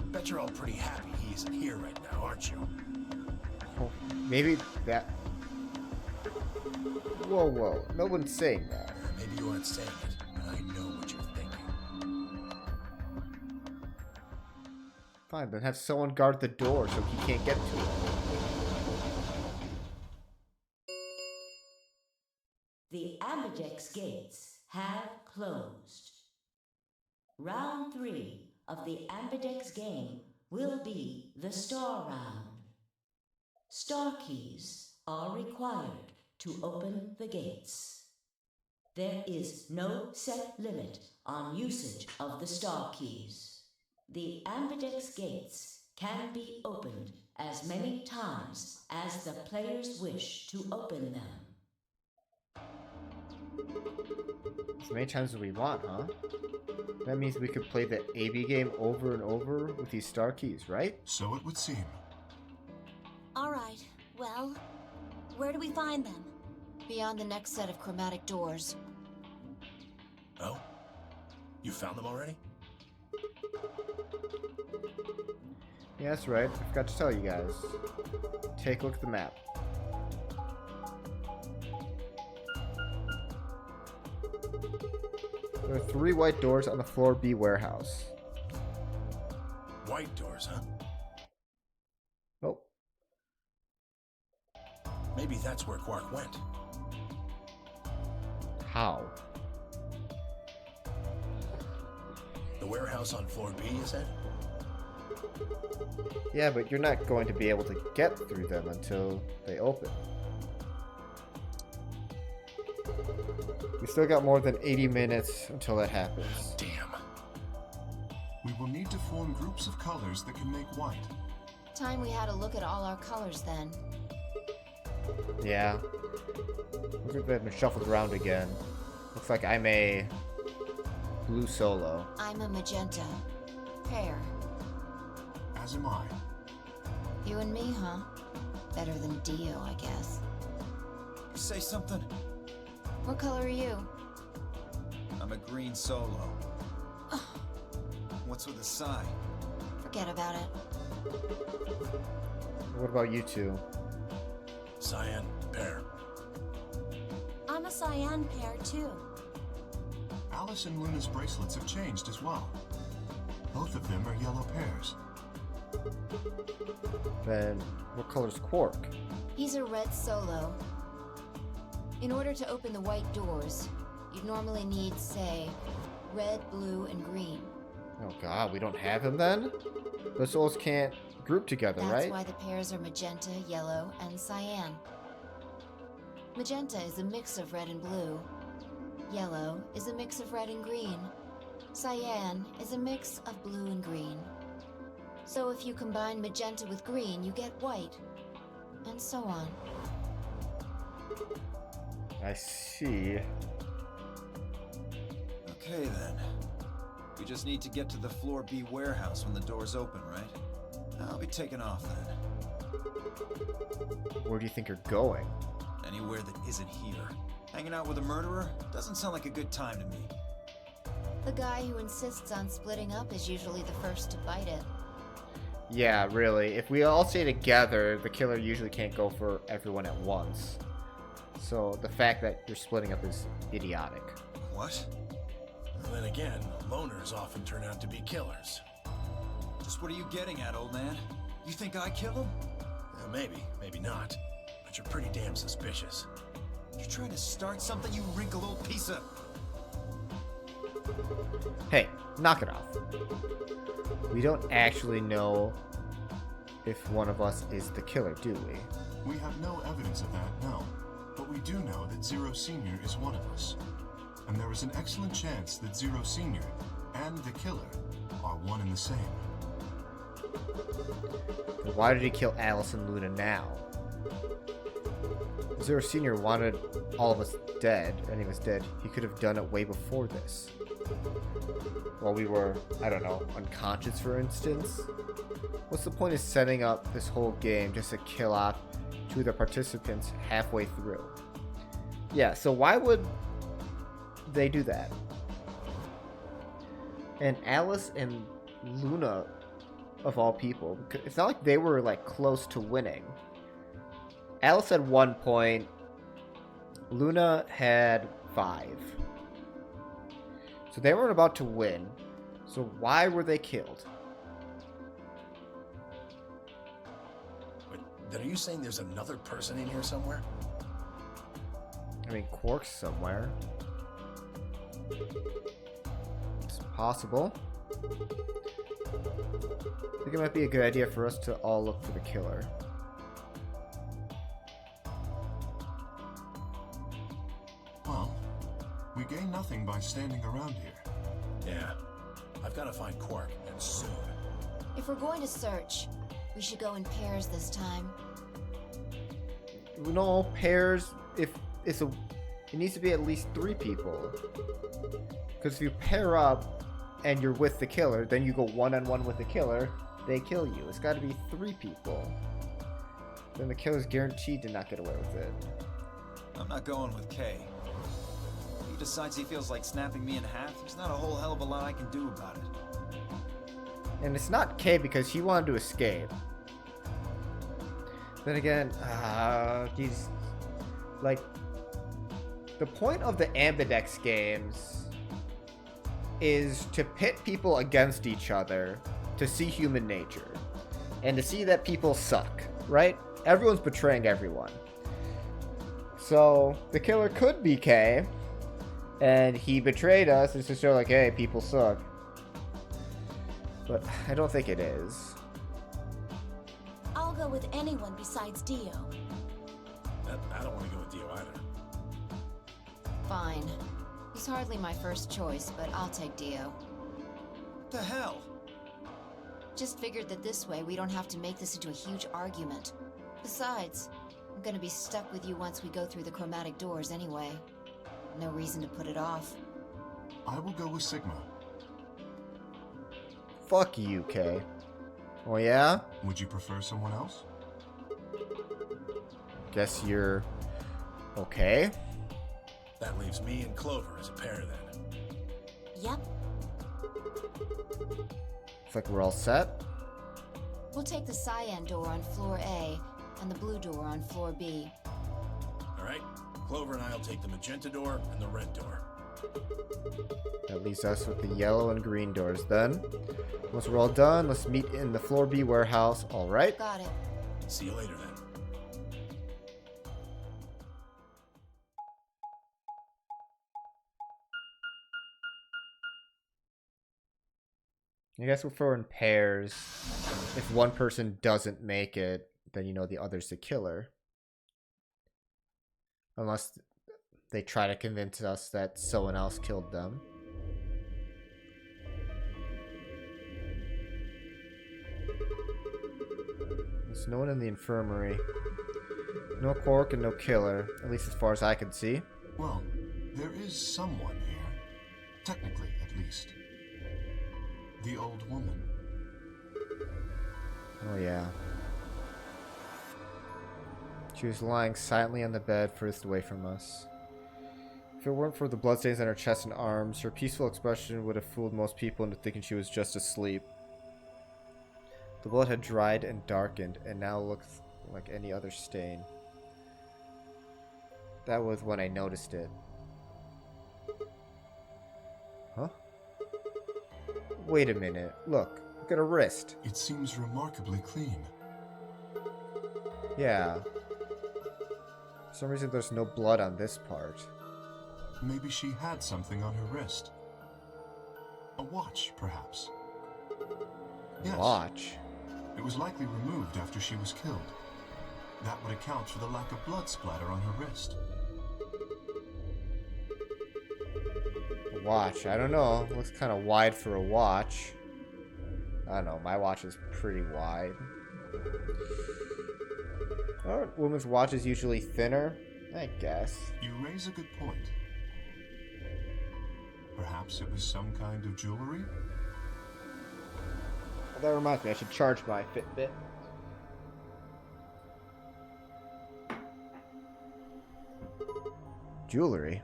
Bet you're all pretty happy he isn't here right now, aren't you? Oh, maybe that... Whoa, whoa, no one's saying that. Maybe you aren't saying it, but I know what you're thinking. Fine, then have someone guard the door so he can't get to it. The Ambidex gates have closed. Round 3 of the Ambidex game will be the Star Round. Star keys are required to open the gates. There is no set limit on usage of the Star keys. The Ambidex gates can be opened as many times as the players wish to open them. As many times as we want, huh? That means we could play the AB game over and over with these star keys, right? So it would seem. All right, well, where do we find them? Beyond the next set of chromatic doors. Oh? You found them already? Yeah, that's right. I forgot to tell you guys. Take a look at the map. There are 3 white doors on the floor B warehouse. White doors, huh? Oh, Maybe that's where Quark went. how? The warehouse on floor B, you said? Yeah, but you're not going to be able to get through them until they open. We still got more than 80 minutes until that happens. Damn. We will need to form groups of colors that can make white. Time we had a look at all our colors then. Yeah. Looks like they've been shuffled around again. Looks like I'm a blue solo. I'm a magenta. Pear. As am I. You and me, huh? Better than Dio, I guess. Say something. What color are you? I'm a green solo. What's with the sigh? Forget about it. What about you two? Cyan, pear. I'm a cyan pair, too. Alice and Luna's bracelets have changed as well. Both of them are yellow pairs. Then what color's Quark? He's a red solo. In order to open the white doors, you'd normally need, say, red, blue, and green. Oh god, we don't have him then? Those souls can't group together, That's right? why the pairs are magenta, yellow, and cyan. Magenta is a mix of red and blue. Yellow is a mix of red and green. Cyan is a mix of blue and green. So if you combine magenta with green, you get white. And so on. I see. Okay then. We just need to get to the floor B warehouse when the doors open, right? I'll be taking off then. Where do you think you're going? Anywhere that isn't here. Hanging out with a murderer doesn't sound like a good time to me. The guy who insists on splitting up is usually the first to bite it. Yeah, really. If we all stay together, the killer usually can't go for everyone at once. So the fact that you're splitting up is idiotic. What? Then again, loners often turn out to be killers. Just what are you getting at, old man? You think I kill him? Maybe, maybe not. But you're pretty damn suspicious. You trying to start something, you wrinkled old piece of... Hey, knock it off. We don't actually know if one of us is the killer, do we? We have no evidence of that, no. But we do know that Zero Senior is one of us. And there is an excellent chance that Zero Senior and the killer are one and the same. Then why did he kill Alice and Luna now? Zero Senior wanted all of us dead, and he was dead. He could have done it way before this. While we were, I don't know, unconscious, for instance. What's the point of setting up this whole game just to kill off two of the participants halfway through? Yeah, so why would they do that? And Alice and Luna, of all people, it's not like they were like close to winning. Alice had 1 point, Luna had 5. So they weren't about to win. So why were they killed? But then are you saying there's another person in here somewhere? I mean, Quark's somewhere. It's possible. I think it might be a good idea for us to all look for the killer. Well, we gain nothing by standing around here. Yeah. I've got to find Quark, and soon. If we're going to search, we should go in pairs this time. No, pairs, if it's a... It needs to be at least 3 people. Because if you pair up and you're with the killer, then you go one-on-one with the killer, they kill you. It's got to be 3 people. Then the killer's guaranteed to not get away with it. I'm not going with Kay. If he decides he feels like snapping me in half, there's not a whole hell of a lot I can do about it. And it's not Kay because he wanted to escape. Then again, he's... Like, the point of the Ambidex games is to pit people against each other to see human nature. And to see that people suck, right? Everyone's betraying everyone. So, the killer could be Kay, and he betrayed us just to show like, hey, people suck. But I don't think it is. I'll go with anyone besides Dio. I don't want to go with Dio either. Fine. He's hardly my first choice, but I'll take Dio. What the hell? Just figured that this way we don't have to make this into a huge argument. Besides, I'm gonna be stuck with you once we go through the chromatic doors anyway. No reason to put it off. I will go with Sigma. Fuck you, Kay. Oh yeah? Would you prefer someone else? Guess you're... okay. That leaves me and Clover as a pair then. Yep. Looks like we're all set. We'll take the cyan door on floor A and the blue door on floor B. Alright? Clover and I'll take the magenta door and the red door. That leaves us with the yellow and green doors then. Once we're all done, let's meet in the floor B warehouse. Alright. Got it. See you later then. I guess we'll throw in pairs. If one person doesn't make it, then you know the other's the killer. Unless they try to convince us that someone else killed them. There's no one in the infirmary. No Quark and no killer, at least as far as I can see. Well, there is someone here. Technically, at least. The old woman. Oh yeah. She was lying silently on the bed furthest away from us. If it weren't for the bloodstains on her chest and arms, her peaceful expression would have fooled most people into thinking she was just asleep. The blood had dried and darkened, and now looks like any other stain. That was when I noticed it. Huh? Wait a minute. Look at her wrist. It seems remarkably clean. Yeah. For some reason there's no blood on this part. Maybe she had something on her wrist. A watch, perhaps. Yes. Watch? It was likely removed after she was killed. That would account for the lack of blood splatter on her wrist. A watch? I don't know. Looks kind of wide for a watch. I don't know. My watch is pretty wide. Aren't women's watches usually thinner? I guess. You raise a good point. Perhaps it was some kind of jewelry? Well, that reminds me, I should charge my Fitbit. Jewelry?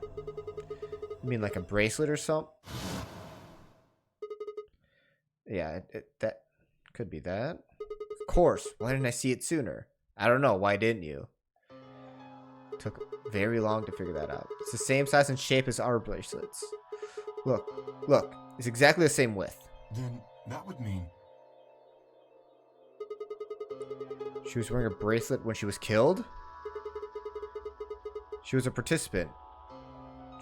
You mean like a bracelet or something? Yeah, that could be that. Of course. Why didn't I see it sooner? I don't know. Why didn't you? Took very long to figure that out. It's the same size and shape as our bracelets. Look. It's exactly the same width. Then that would mean... She was wearing a bracelet when she was killed? She was a participant.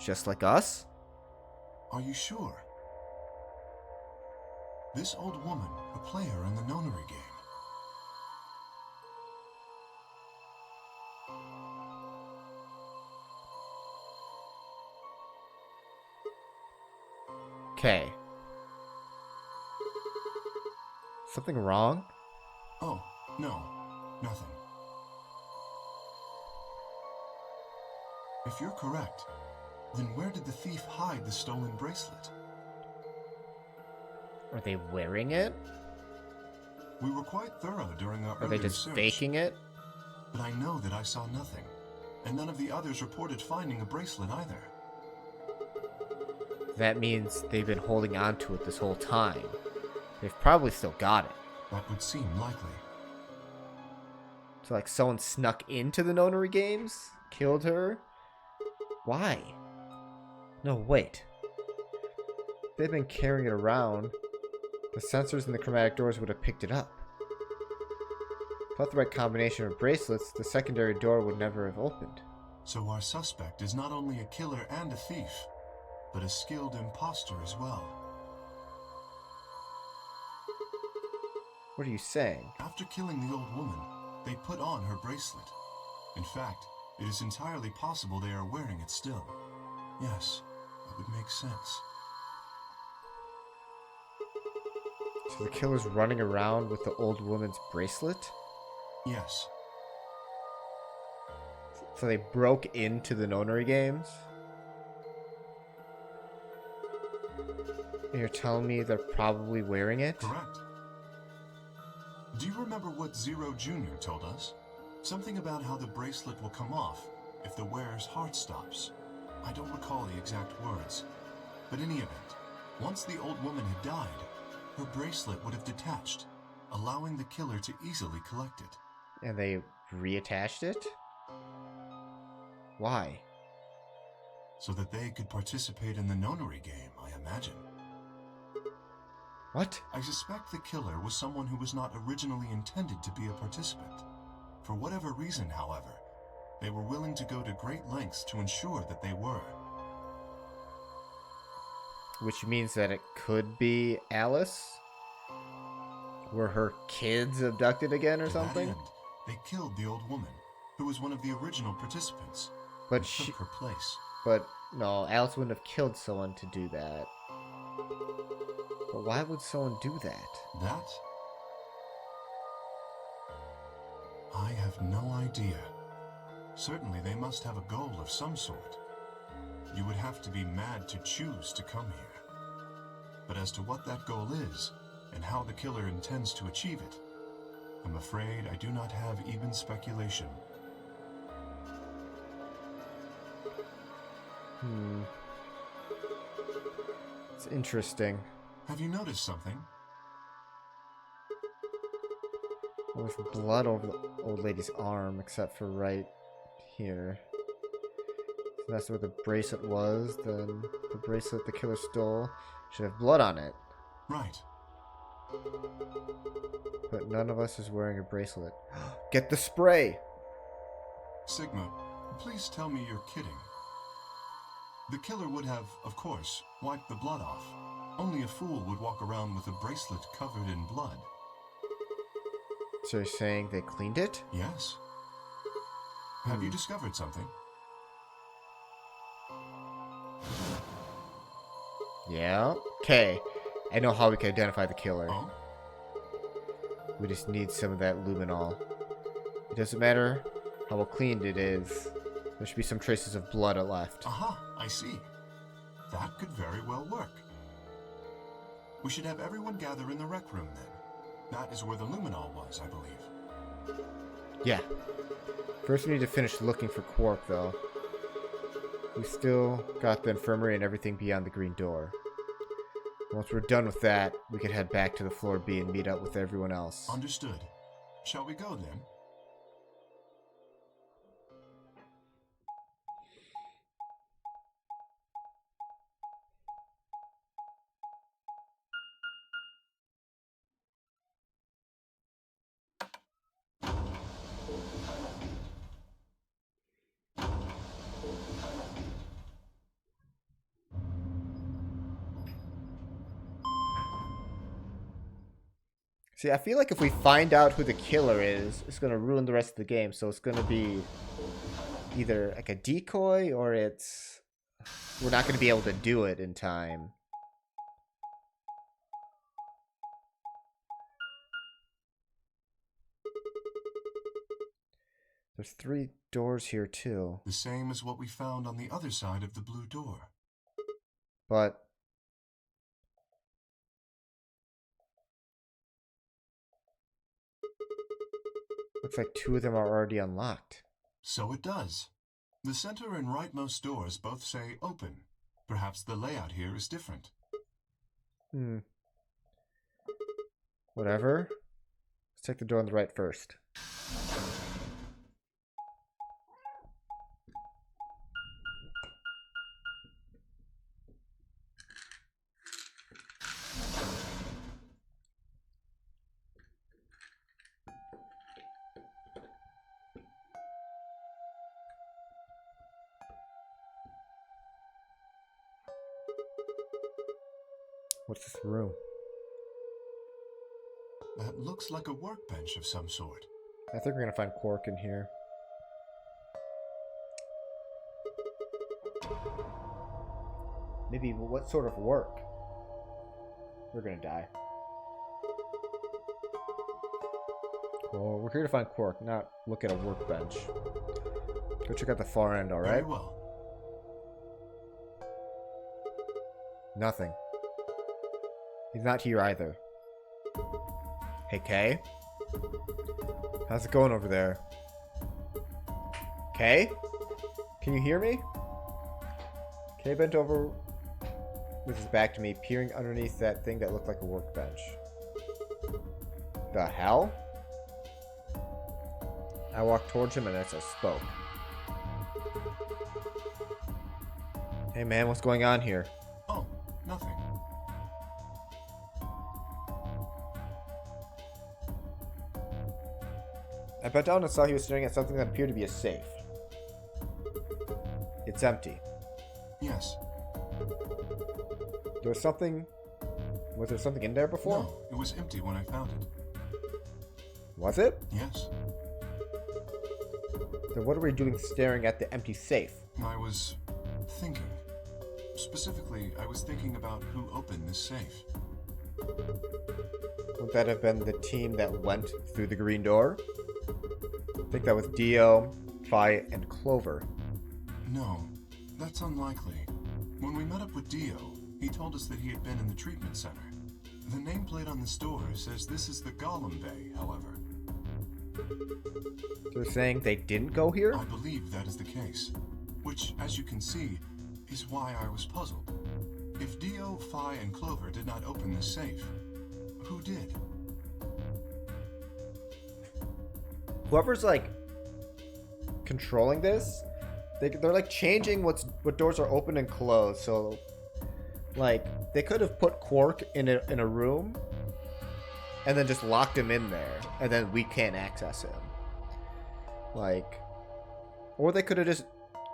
Just like us? Are you sure? This old woman, a player in the nonary game. Okay. Something wrong? Oh, no, nothing. If you're correct, then where did the thief hide the stolen bracelet? Are they wearing it? We were quite thorough during our Are they earlier just search, faking it? but I know that I saw nothing, and none of the others reported finding a bracelet either. That means they've been holding on to it this whole time. They've probably still got it. That would seem likely. So like someone snuck into the nonary games? Killed her? Why? No, wait. They've been carrying it around. The sensors in the chromatic doors would have picked it up. Without the right combination of bracelets, the secondary door would never have opened. So our suspect is not only a killer and a thief, but a skilled imposter as well. What are you saying? After killing the old woman, they put on her bracelet. In fact, it is entirely possible they are wearing it still. Yes, that would make sense. So the killer's running around with the old woman's bracelet? Yes, So they broke into the nonary games? And you're telling me they're probably wearing it? correct. Do you remember what Zero Jr. told us? Something about how the bracelet will come off if the wearer's heart stops. I don't recall the exact words. But in any event, once the old woman had died, her bracelet would have detached, allowing the killer to easily collect it. And they reattached it? Why? So that they could participate in the nonary game, I imagine. What? I suspect the killer was someone who was not originally intended to be a participant. For whatever reason, however, they were willing to go to great lengths to ensure that they were. Which means that it could be Alice? Were her kids abducted again or To something? that end, they killed the old woman, who was one of the original participants, But and she... took her place. But no, Alice wouldn't have killed someone to do that. But why would someone do that? That? I have no idea. Certainly they must have a goal of some sort. You would have to be mad to choose to come here. But as to what that goal is, and how the killer intends to achieve it, I'm afraid I do not have even speculation. It's interesting. Have you noticed something? There's blood over the old lady's arm, except for right here. So that's where the bracelet was. Then the bracelet the killer stole should have blood on it. Right. But none of us is wearing a bracelet. Get the spray! Sigma, please tell me you're kidding. The killer would have, of course, wiped the blood off. Only a fool would walk around with a bracelet covered in blood. So you're saying they cleaned it? Yes. Have you discovered something? Yeah. Okay. I know how we can identify the killer. Oh? We just need some of that luminol. It doesn't matter how well cleaned it is. There should be some traces of blood left. Aha, I see. That could very well work. We should have everyone gather in the rec room then. That is where the luminol was, I believe. Yeah. First we need to finish looking for Quark, though. We still got the infirmary and everything beyond the green door. Once we're done with that, we can head back to the floor B and meet up with everyone else. Understood. Shall we go then? See, I feel like if we find out who the killer is, it's going to ruin the rest of the game. So it's going to be either like a decoy or it's... we're not going to be able to do it in time. There's 3 doors here too. The same as what we found on the other side of the blue door. But... looks like 2 of them are already unlocked. So it does. The center and rightmost doors both say open. Perhaps the layout here is different. Whatever. Let's take the door on the right first. What's this room? That looks like a workbench of some sort. I think we're gonna find Quark in here. Maybe what sort of work? We're gonna die. Well, we're here to find Quark, not look at a workbench. Go check out the far end, alright? Very well. Nothing. He's not here either. Hey, Kay? How's it going over there? Kay? Can you hear me? Kay bent over with his back to me, peering underneath that thing that looked like a workbench. The hell? I walked towards him and as I spoke. Hey man, what's going on here? Oh, nothing. I bent down and saw he was staring at something that appeared to be a safe. It's empty. Yes. There was something... Was there something in there before? No, it was empty when I found it. Was it? Yes. Then what are we doing staring at the empty safe? I was thinking. Specifically, I was thinking about who opened this safe. Would that have been the team that went through the green door? I think that was Dio, Phi, and Clover. No, that's unlikely. When we met up with Dio, he told us that he had been in the treatment center. The nameplate on this door says this is the Golem Bay, however. They're saying they didn't go here? I believe that is the case. Which, as you can see, is why I was puzzled. If Dio, Phi, and Clover did not open this safe, who did? Whoever's like controlling this, they're like changing what doors are open and closed. So like they could have put Quark in a room and then just locked him in there, and then we can't access him. Like, or they could have just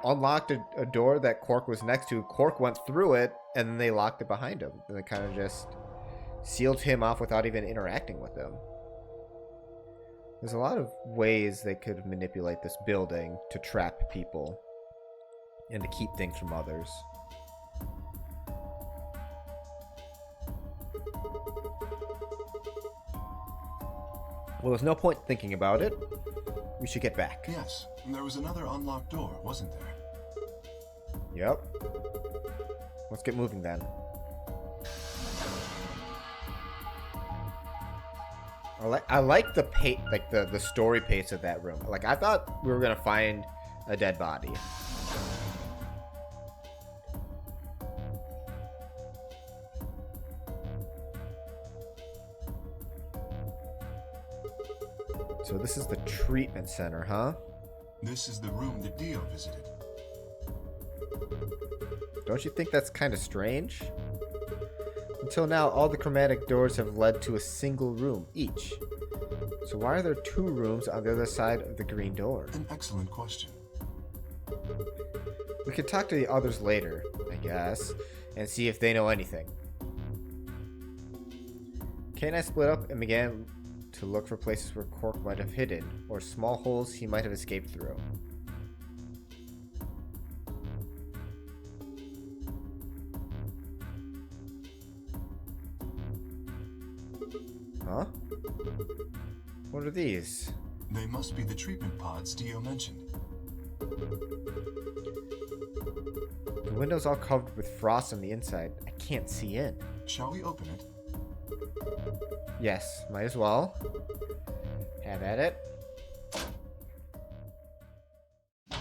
unlocked a door that Quark was next to. Quark went through it, and then they locked it behind him. And they kind of just sealed him off without even interacting with him. There's a lot of ways they could manipulate this building to trap people and to keep things from others. Well, there's no point thinking about it. We should get back. Yes, and there was another unlocked door, wasn't there? Yep. Let's get moving then. I like the pace, like the story pace of that room. Like I thought we were gonna find a dead body. So this is the treatment center, huh? This is the room that Dio visited. Don't you think that's kind of strange? Until now, all the chromatic doors have led to a single room each. So why are there two rooms on the other side of the green door? An excellent question. We can talk to the others later, I guess, and see if they know anything. Kay and I split up and began to look for places where Quark might have hidden, or small holes he might have escaped through. Huh? What are these? They must be the treatment pods Dio mentioned. The window's all covered with frost on the inside. I can't see in. Shall we open it? Yes, might as well. Have at it. I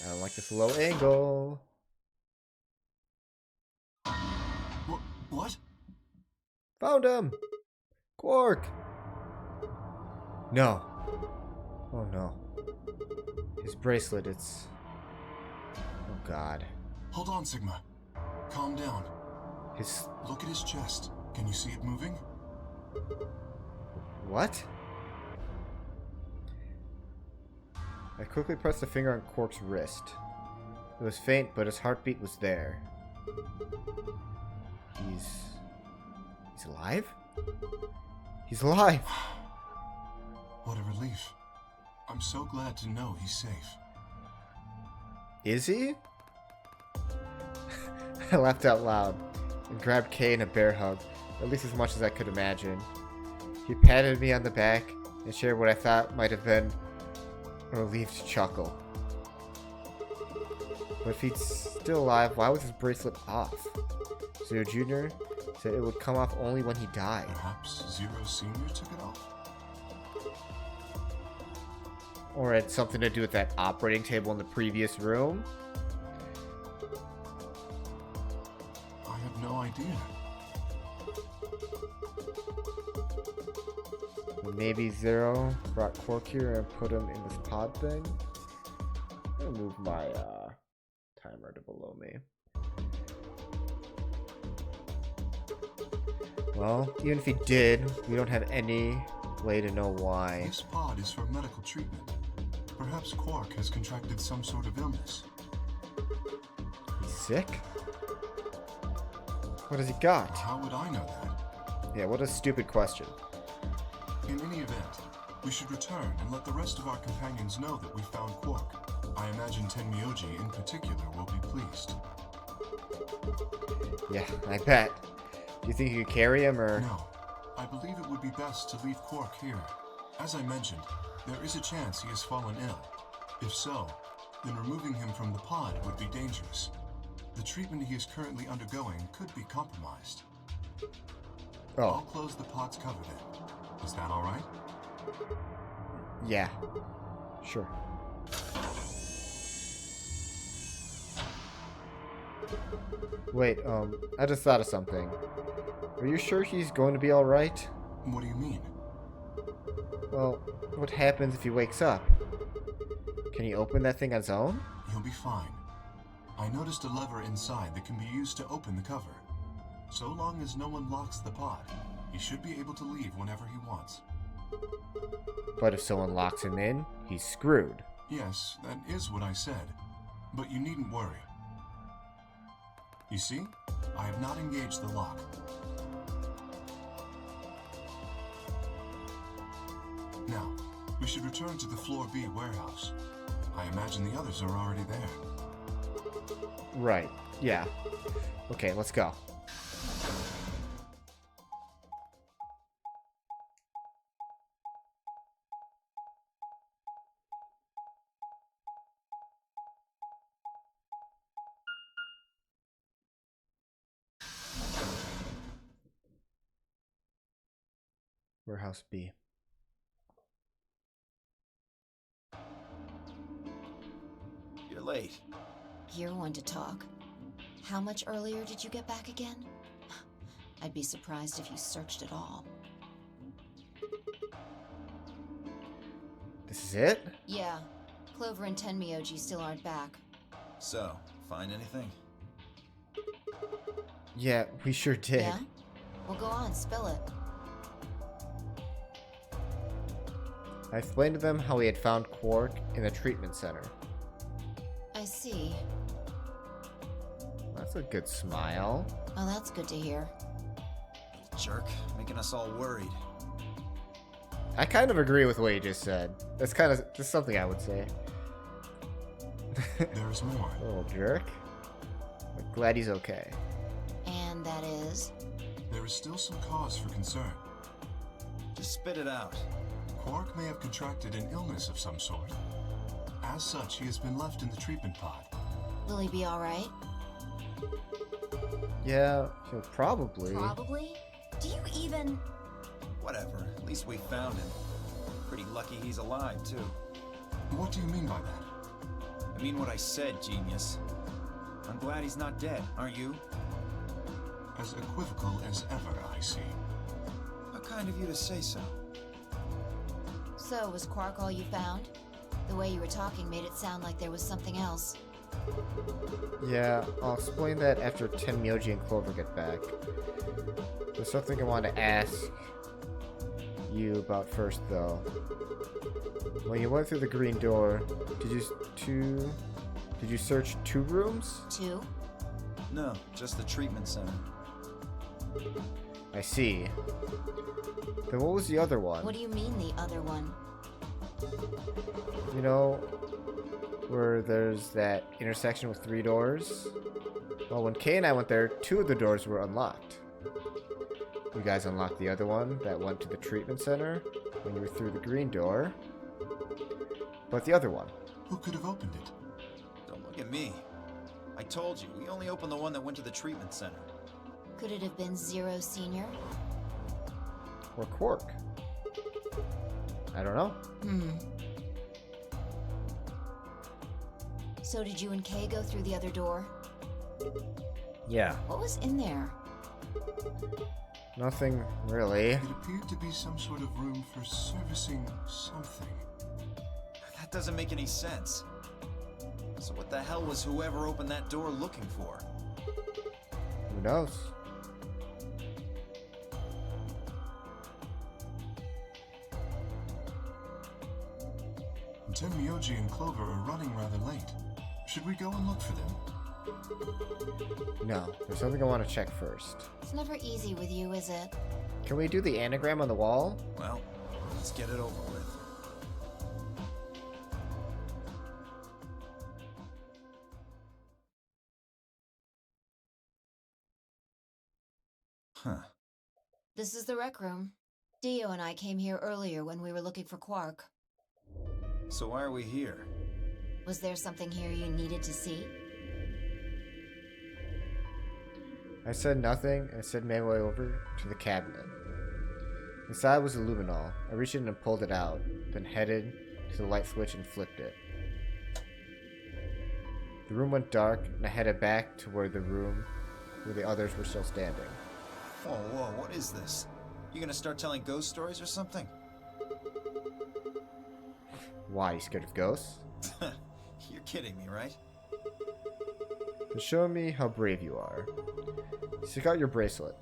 don't like this low angle. What? Found him! Quark! No. Oh no. His bracelet, it's... Oh god. Hold on, Sigma. Calm down. His... Look at his chest. Can you see it moving? What? I quickly pressed a finger on Quark's wrist. It was faint, but his heartbeat was there. He's alive? He's alive! What a relief. I'm so glad to know he's safe. Is he? I laughed out loud and grabbed Kay in a bear hug, at least as much as I could imagine. He patted me on the back and shared what I thought might have been a relieved chuckle. But if he's still alive, why was his bracelet off? Zero Jr. said it would come off only when he died. Perhaps Zero Senior took it off? Or it had something to do with that operating table in the previous room? I have no idea. Maybe Zero brought Quark here and put him in this pod thing? I'm gonna move my timer to below me. Well, even if he did, we don't have any way to know why. This pod is for medical treatment. Perhaps Quark has contracted some sort of illness. He's sick? What has he got? How would I know that? Yeah, what a stupid question. In any event, we should return and let the rest of our companions know that we found Quark. I imagine Tenmyoji in particular will be pleased. Yeah, I bet. Do you think you could carry him, or...? No. I believe it would be best to leave Quark here. As I mentioned, there is a chance he has fallen ill. If so, then removing him from the pod would be dangerous. The treatment he is currently undergoing could be compromised. Oh. I'll close the pod's cover then. Is that all right? Yeah. Sure. Wait, I just thought of something. Are you sure he's going to be alright? What do you mean? Well, what happens if he wakes up? Can he open that thing on his own? He'll be fine. I noticed a lever inside that can be used to open the cover. So long as no one locks the pod, he should be able to leave whenever he wants. But if someone locks him in, he's screwed. Yes, that is what I said. But you needn't worry. You see, I have not engaged the lock. Now, we should return to the Floor B warehouse. I imagine the others are already there. Right, yeah. Okay, let's go. Warehouse B. You're late. You're one to talk. How much earlier did you get back again? I'd be surprised if you searched at all. This is it? Yeah. Clover and Tenmyoji still aren't back. So, find anything? Yeah, we sure did. Yeah? Well, go on, spill it. I explained to them how we had found Quark in the treatment center. I see. That's a good smile. Oh, that's good to hear. Jerk, making us all worried. I kind of agree with what you just said. That's kind of just something I would say. There's more. Little jerk. I'm glad he's okay. And that is? There is still some cause for concern. Just spit it out. Quark may have contracted an illness of some sort. As such, he has been left in the treatment pod. Will he be alright? Yeah, he'll probably. Probably? Do you even... Whatever, at least we found him. Pretty lucky he's alive, too. What do you mean by that? I mean what I said, genius. I'm glad he's not dead, aren't you? As equivocal as ever, I see. How kind of you to say so. So, was Quark all you found? The way you were talking made it sound like there was something else. Yeah, I'll explain that after Tenmyoji and Clover get back. There's something I want to ask you about first, though. When you went through the green door, did you search 2 rooms? 2? No, just the treatment center. I see. Then what was the other one? What do you mean, the other one? You know, where there's that intersection with 3 doors? Well, when Kay and I went there, 2 of the doors were unlocked. You guys unlocked the other one that went to the treatment center when you were through the green door. But the other one. Who could have opened it? Don't look at me. I told you, we only opened the one that went to the treatment center. Could it have been Zero Senior? Or Quark. I don't know. So did you and Kay go through the other door? Yeah. What was in there? Nothing really. It appeared to be some sort of room for servicing something. That doesn't make any sense. So what the hell was whoever opened that door looking for? Who knows? Tenmyoji and Clover are running rather late. Should we go and look for them? No, there's something I want to check first. It's never easy with you, is it? Can we do the anagram on the wall? Well, let's get it over with. Huh. This is the rec room. Dio and I came here earlier when we were looking for Quark. So why are we here? Was there something here you needed to see? I said nothing and said my way over to the cabinet. Inside was a luminol. I reached in and pulled it out, then headed to the light switch and flipped it. The room went dark, and I headed back to where the others were still standing. Whoa, whoa, what is this? You gonna start telling ghost stories or something? Why, you scared of ghosts? You're kidding me, right? To show me how brave you are. Stick out your bracelet.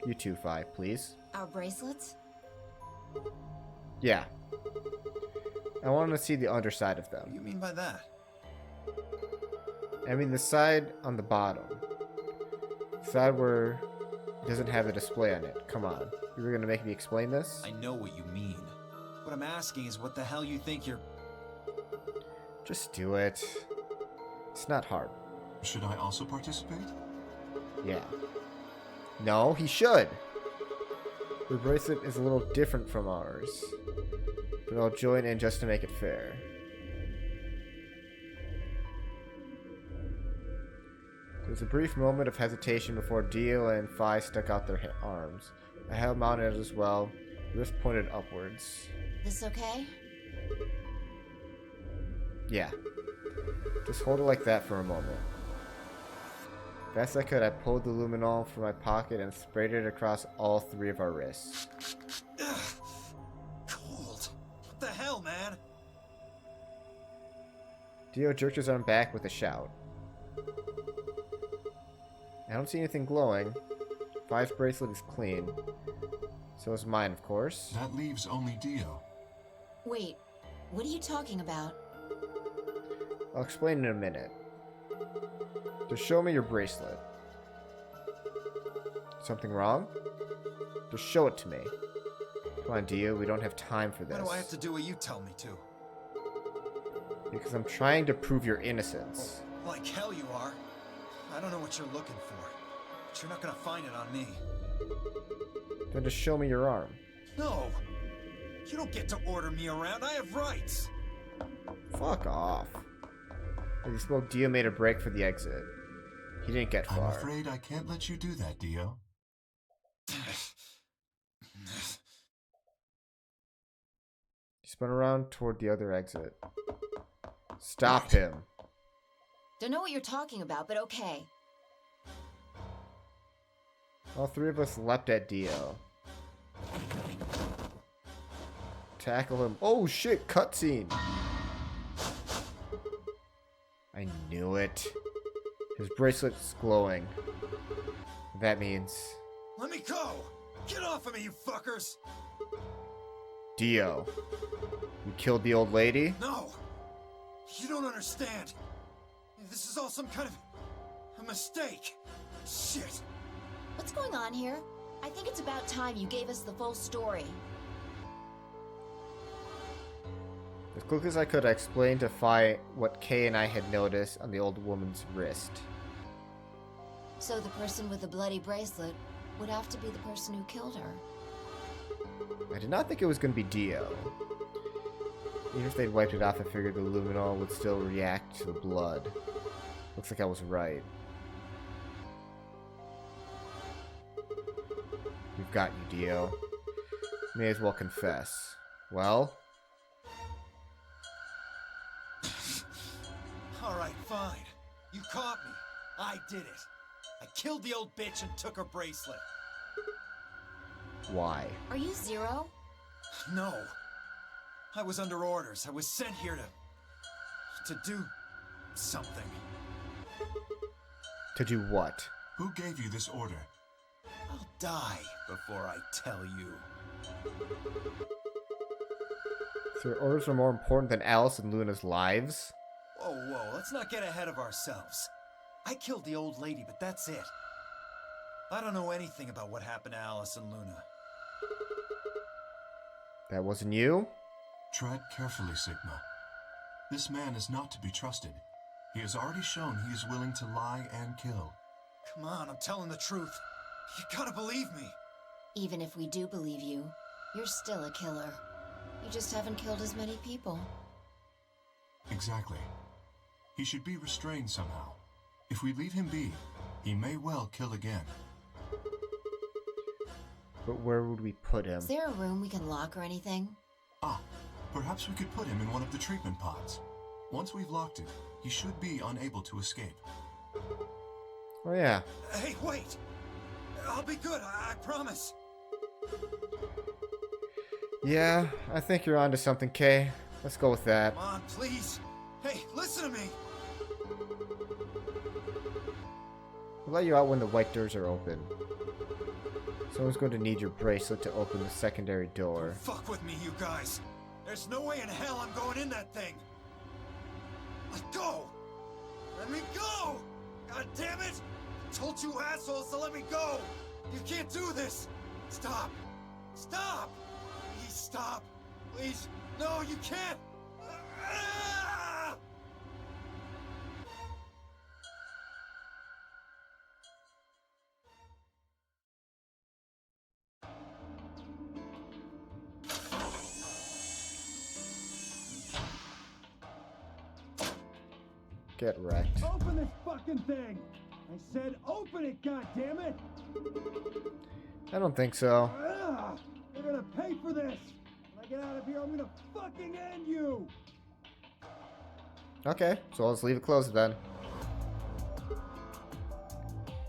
You too, Fi, please. Our bracelets? Yeah. I want to see the underside of What do them. you mean by that? I mean the side on the bottom. The side where it doesn't have the display on it. Come on. You were gonna make me explain this? I know what you mean. What I'm asking is what the hell you think you're... Just do it. It's not hard. Should I also participate? Yeah. No, he should. The bracelet is a little different from ours. But I'll join in just to make it fair. There was a brief moment of hesitation before Dio and Fi stuck out their arms. I held mounted as well, wrist pointed upwards. This okay? Yeah. Just hold it like that for a moment. Best I could, I pulled the luminol from my pocket and sprayed it across all 3 of our wrists. Ugh. Cold. What the hell, man? Dio jerked his arm back with a shout. I don't see anything glowing. Fi's bracelet is clean. So is mine, of course. That leaves only Dio. Wait, what are you talking about? I'll explain in a minute. Just show me your bracelet. Something wrong? Just show it to me. Come on, Dio, we don't have time for this. Why do I have to do what you tell me to? Because I'm trying to prove your innocence. Like hell you are. I don't know what you're looking for, but you're not gonna find it on me. Then just show me your arm. No! You don't get to order me around, I have rights! Fuck off. As he spoke, Dio made a break for the exit. He didn't get I'm far. afraid I can't let you do that, Dio. He spun around toward the other exit. Stop him. Don't know what you're talking about, but okay. All 3 of us leapt at Dio. Tackle him. Oh shit, cutscene. I knew it. His bracelet's glowing. That means... Let me go! Get off of me, you fuckers! Dio. You killed the old lady? No! You don't understand. This is all some kind of a mistake. Shit. What's going on here? I think it's about time you gave us the full story. As quick as I could, I explained to Fi what Kay and I had noticed on the old woman's wrist. So the person with the bloody bracelet would have to be the person who killed her. I did not think it was going to be Dio. Even if they'd wiped it off, I figured the luminol would still react to the blood. Looks like I was right. We've got you, Dio. May as well confess. Well? Alright, fine. You caught me. I did it. I killed the old bitch and took her bracelet. Why? Are you Zero? No. I was under orders. I was sent here to do something. To do what? Who gave you this order? I'll die before I tell you. So your orders are more important than Alice and Luna's lives? Whoa, let's not get ahead of ourselves. I killed the old lady, but that's it. I don't know anything about what happened to Alice and Luna. That wasn't you? Tread carefully, Sigma. This man is not to be trusted. He has already shown he is willing to lie and kill. Come on, I'm telling the truth. You gotta believe me. Even if we do believe you, you're still a killer. You just haven't killed as many people. Exactly. He should be restrained somehow. If we leave him be, he may well kill again. But where would we put him? Is there a room we can lock or anything? Ah, perhaps we could put him in one of the treatment pods. Once we've locked it, he should be unable to escape. Oh yeah. Hey, wait! I'll be good, I promise. Yeah, I think you're onto something, Kay. Let's go with that. Come on, please. Hey, listen to me. We'll let you out when the white doors are open. Someone's going to need your bracelet to open the secondary door. Fuck with me, you guys. There's no way in hell I'm going in that thing. Let go! Let me go! God damn it! I told you assholes to let me go! You can't do this! Stop! Stop! Please stop! Please! No, you can't! Ah! Get wrecked. Open this fucking thing! I said open it, goddammit! I don't think so. Ah, you're gonna pay for this! When I get out of here, I'm gonna fucking end you! Okay, so I'll just leave it closed then.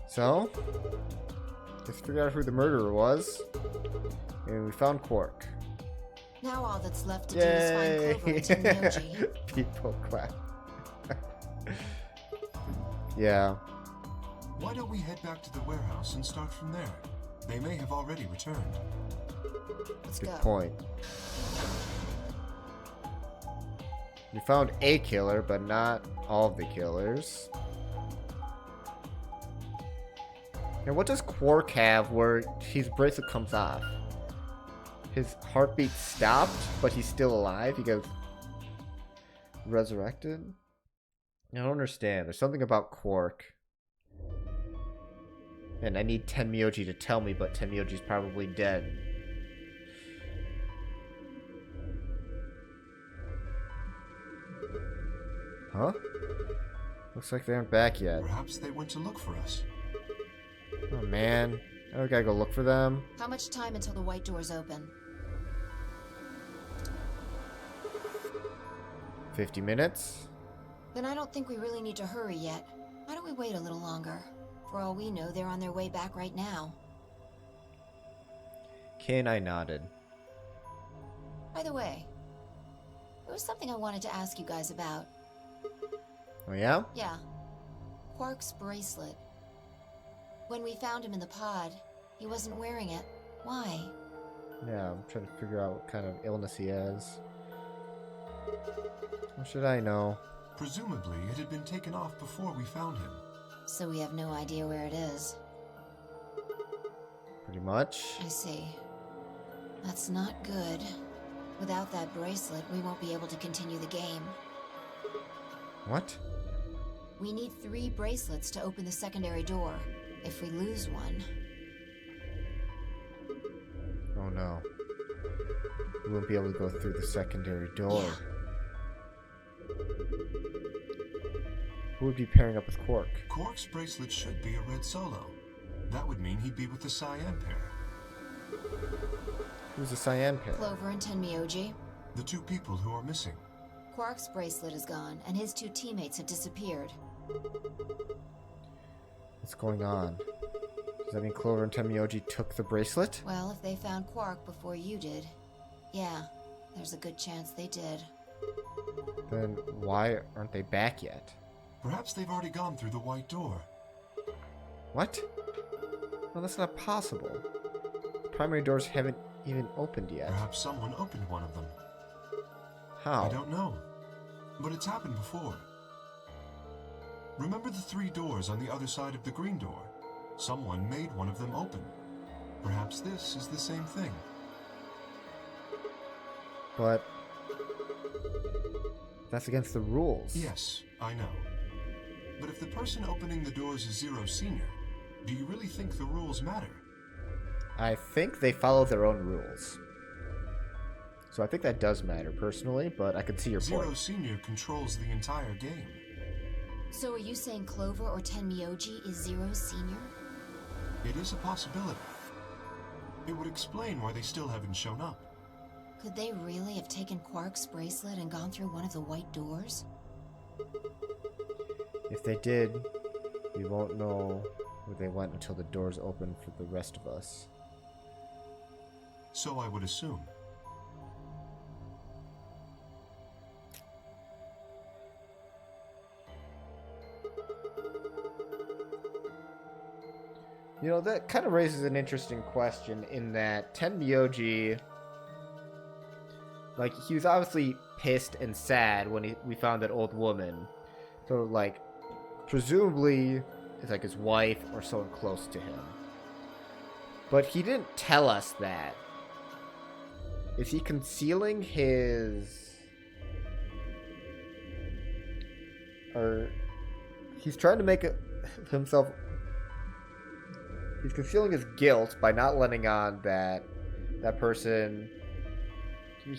So, just figure out who the murderer was. And we found Quark. Now all that's left to Yay! do is find Clover and Tenmyoji. People clap. Yeah. Why don't we head back to the warehouse and start from there? They may have already returned. Let's Good go. point. You found a killer, but not all of the killers. Now, what does Quark have where his bracelet comes off? His heartbeat stopped, but he's still alive? He goes resurrected? I don't understand. There's something about Quark. And I need Tenmyoji to tell me, but Tenmyoji's probably dead. Huh? Looks like they aren't back yet. Perhaps they went to look for us. Oh man. Now we gotta go look for them. How much time until the white doors open? 50 minutes? Then I don't think we really need to hurry yet. Why don't we wait a little longer? For all we know, they're on their way back right now. Kay and I nodded. By the way, there was something I wanted to ask you guys about. Oh yeah? Yeah. Quark's bracelet. When we found him in the pod, he wasn't wearing it. Why? Yeah, I'm trying to figure out what kind of illness he has. How should I know? Presumably, it had been taken off before we found him. So we have no idea where it is. Pretty much. I see. That's not good. Without that bracelet, we won't be able to continue the game. What? We need 3 bracelets to open the secondary door. If we lose one, Oh no. We won't be able to go through the secondary door. Yeah. Who would be pairing up with Quark? Quark's bracelet should be a red solo. That would mean he'd be with the cyan pair. Who's the cyan pair? Clover and Tenmyoji. The two people who are missing. Quark's bracelet is gone, and his two teammates have disappeared. What's going on? Does that mean Clover and Tenmyoji took the bracelet? Well, if they found Quark before you did, yeah, there's a good chance they did. Then why aren't they back yet? Perhaps they've already gone through the white door. What? No, that's not possible. The primary doors haven't even opened yet. Perhaps someone opened one of them. How? I don't know. But it's happened before. Remember the 3 doors on the other side of the green door? Someone made one of them open. Perhaps this is the same thing. But that's against the rules. Yes, I know. But if the person opening the doors is Zero Senior, do you really think the rules matter? I think they follow their own rules. So I think that does matter personally, but I can see your Zero point. Senior controls the entire game. So are you saying Clover or Tenmyoji is Zero Senior? It is a possibility. It would explain why they still haven't shown up. Could they really have taken Quark's bracelet and gone through one of the white doors? If they did, we won't know where they went until the doors open for the rest of us. So I would assume. You know, that kind of raises an interesting question in that Tenmyoji, like, he was obviously pissed and sad when we found that old woman. So, like, presumably it's like his wife or someone close to him. But he didn't tell us that. Is he concealing his... Or... He's trying to make himself... He's concealing his guilt by not letting on that that person...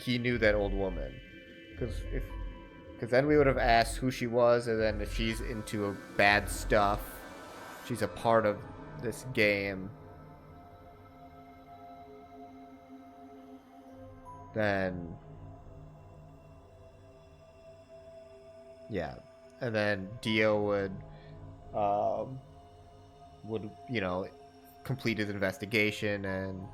He knew that old woman. Because then we would have asked who she was, and then if she's into bad stuff, she's a part of this game, then yeah, and then Dio would you know, complete his investigation and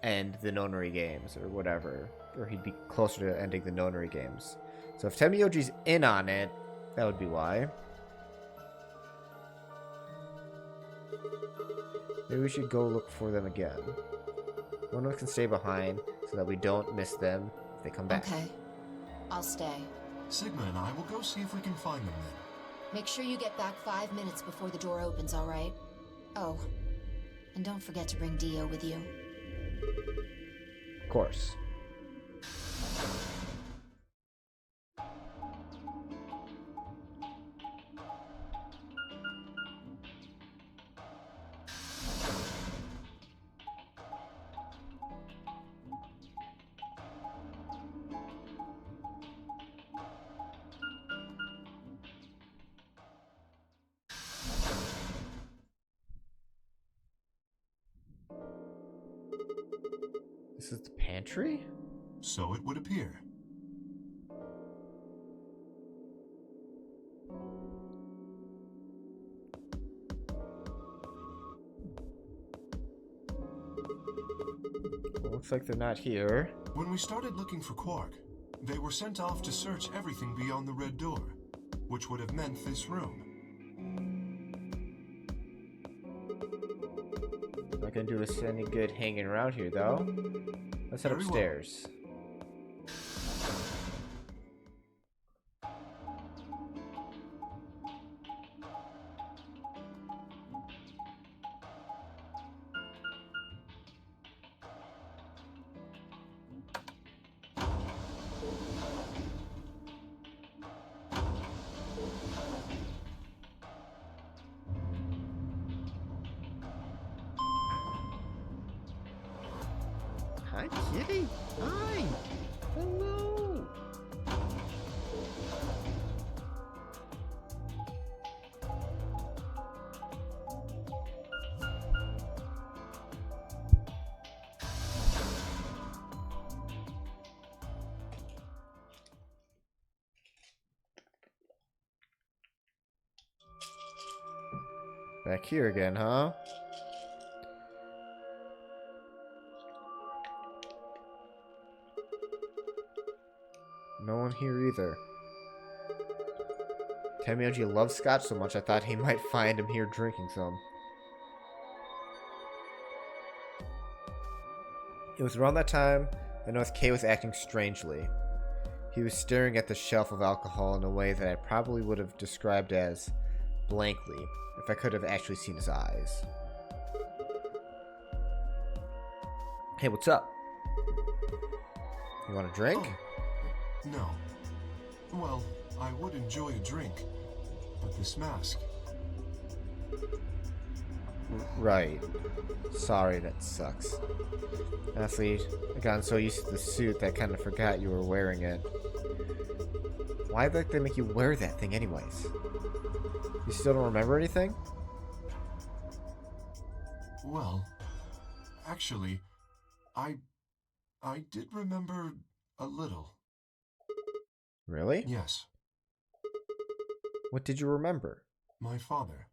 end the Nonary games or whatever, or he'd be closer to ending the Nonary games. So if Tenmyoji's in on it, that would be why. Maybe we should go look for them again. One of us can stay behind so that we don't miss them if they come back. Okay, I'll stay. Sigma and I will go see if we can find them then. Make sure you get back 5 minutes before the door opens, all right? Oh, and don't forget to bring Dio with you. Of course. This is the pantry? So it would appear. Well, looks like they're not here. When we started looking for Quark, they were sent off to search everything beyond the red door, which would have meant this room. Not gonna do us any good hanging around here, though. Let's head Very well. upstairs. Kitty? Hi! Hello! Back here again, huh? No one here either. Tamiyoji loves scotch so much I thought he might find him here drinking some. It was around that time that North K was acting strangely. He was staring at the shelf of alcohol in a way that I probably would have described as blankly if I could have actually seen his eyes. Hey, what's up? You want a drink? Oh, no. Well, I would enjoy a drink, but this mask. Right. Sorry, that sucks. Honestly, I gotten so used to the suit that I kind of forgot you were wearing it. Why did they make you wear that thing anyways? You still don't remember anything? Well, actually, I did remember a little. Really? Yes, What did you remember? my father.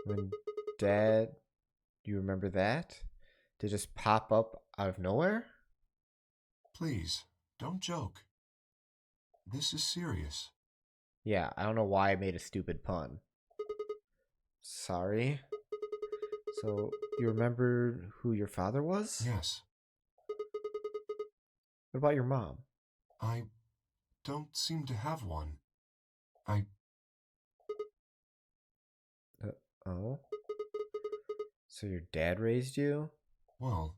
When Dad... You remember that? Did it just pop up out of nowhere? Please, don't joke. This is serious. Yeah, I don't know why I made a stupid pun. Sorry. So, you remember who your father was? Yes, What about your mom? I don't seem to have one. Oh? So your dad raised you? Well,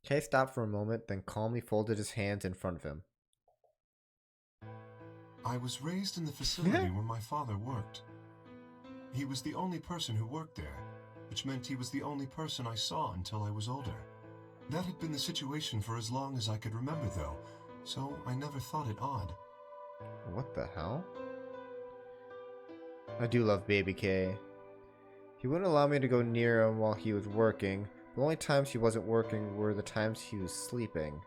Kay stopped for a moment, then calmly folded his hands in front of him. I was raised in the facility where my father worked. He was the only person who worked there, which meant he was the only person I saw until I was older. That had been the situation for as long as I could remember, though, so I never thought it odd. What the hell? I do love Baby K. He wouldn't allow me to go near him while he was working. The only times he wasn't working were the times he was sleeping.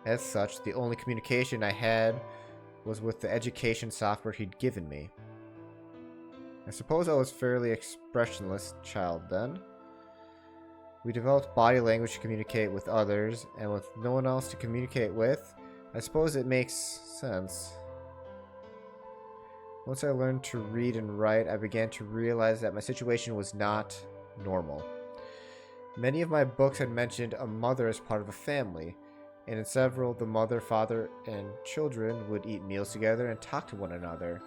As such, the only communication I had was with the education software he'd given me. I suppose I was a fairly expressionless child then. We developed body language to communicate with others, and with no one else to communicate with, I suppose it makes sense. Once I learned to read and write, I began to realize that my situation was not normal. Many of my books had mentioned a mother as part of a family, and in several, the mother, father, and children would eat meals together and talk to one another.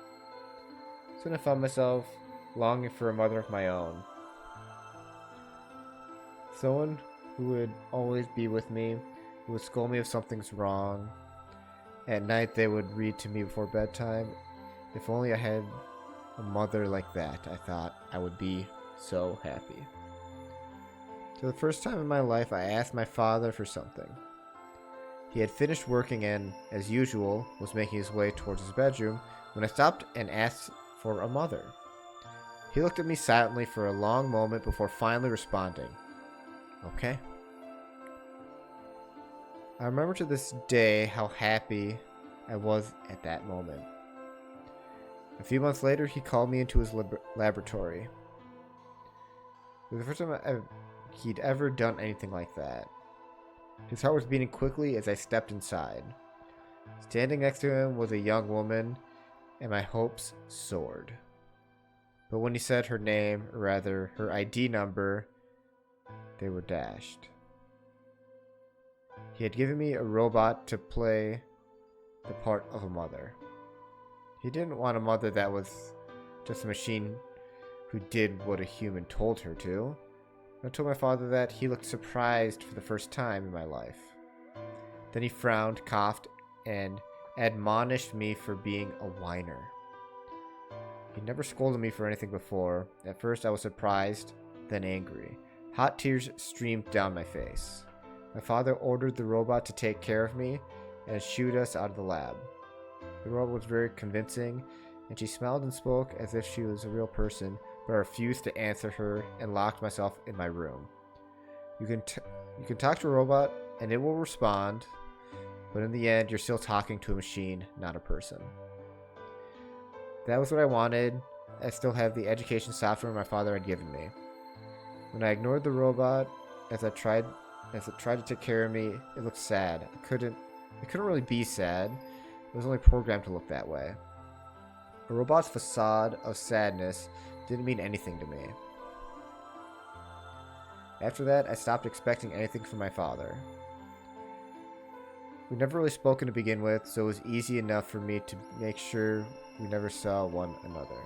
Soon I found myself longing for a mother of my own. Someone who would always be with me, who would scold me if something's wrong. At night they would read to me before bedtime. If only I had a mother like that, I thought I would be so happy. For the first time in my life, I asked my father for something. He had finished working and, as usual, was making his way towards his bedroom when I stopped and asked for a mother. He looked at me silently for a long moment before finally responding. Okay. I remember to this day how happy I was at that moment. A few months later, he called me into his laboratory. It was the first time he'd ever done anything like that. His heart was beating quickly as I stepped inside. Standing next to him was a young woman, and my hopes soared. But when he said her name, or rather her ID number, they were dashed. He had given me a robot to play the part of a mother. He didn't want a mother that was just a machine who did what a human told her to. I told my father that he looked surprised for the first time in my life. Then he frowned, coughed, and admonished me for being a whiner. He never scolded me for anything before. At first I was surprised, then angry. Hot tears streamed down my face. My father ordered the robot to take care of me and shooed us out of the lab. The robot was very convincing, and she smiled and spoke as if she was a real person, but I refused to answer her and locked myself in my room. You can talk to a robot and it will respond, but in the end you're still talking to a machine, not a person. That was what I wanted. I still have the education software my father had given me. When I ignored the robot as it tried to take care of me, it looked sad. It couldn't really be sad. It was only programmed to look that way. A robot's facade of sadness didn't mean anything to me. After that, I stopped expecting anything from my father. We never really spoken to begin with, so it was easy enough for me to make sure we never saw one another.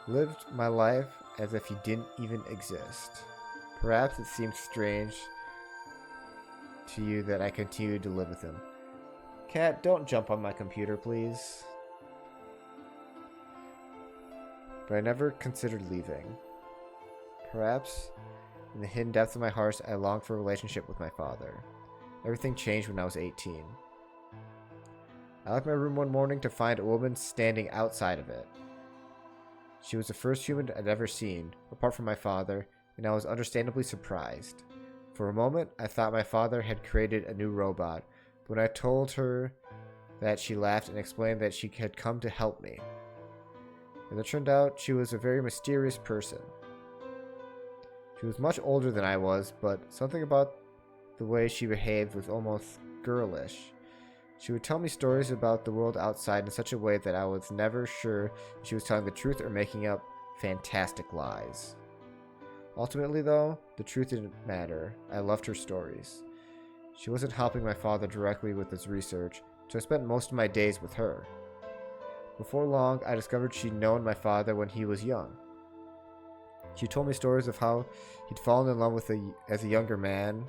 Lived my life as if he didn't even exist. Perhaps it seems strange to you that I continued to live with him. Cat, don't jump on my computer, please. But I never considered leaving. Perhaps, in the hidden depths of my heart, I longed for a relationship with my father. Everything changed when I was 18. I left my room one morning to find a woman standing outside of it. She was the first human I'd ever seen, apart from my father, and I was understandably surprised. For a moment, I thought my father had created a new robot, but when I told her that, she laughed and explained that she had come to help me. As it turned out, she was a very mysterious person. She was much older than I was, but something about the way she behaved was almost girlish. She would tell me stories about the world outside in such a way that I was never sure if she was telling the truth or making up fantastic lies. Ultimately, though, the truth didn't matter. I loved her stories. She wasn't helping my father directly with his research, so I spent most of my days with her. Before long, I discovered she'd known my father when he was young. She told me stories of how he'd fallen in love with as a younger man,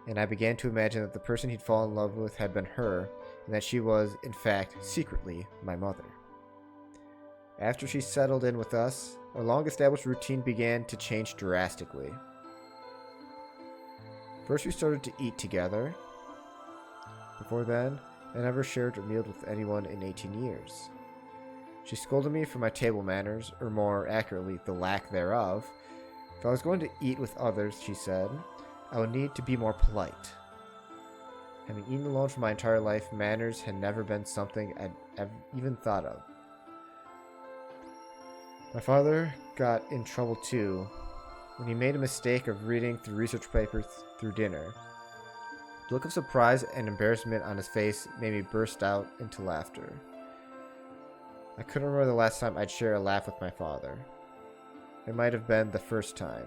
and I began to imagine that the person he'd fallen in love with had been her, and that she was, in fact, secretly my mother. After she settled in with us, our long-established routine began to change drastically. First, we started to eat together. Before then, I never shared a meal with anyone in 18 years. She scolded me for my table manners, or more accurately, the lack thereof. If I was going to eat with others, she said, I would need to be more polite. Having eaten alone for my entire life, manners had never been something I'd even thought of. My father got in trouble too when he made a mistake of reading through research papers through dinner. The look of surprise and embarrassment on his face made me burst out into laughter. I couldn't remember the last time I'd share a laugh with my father. It might have been the first time.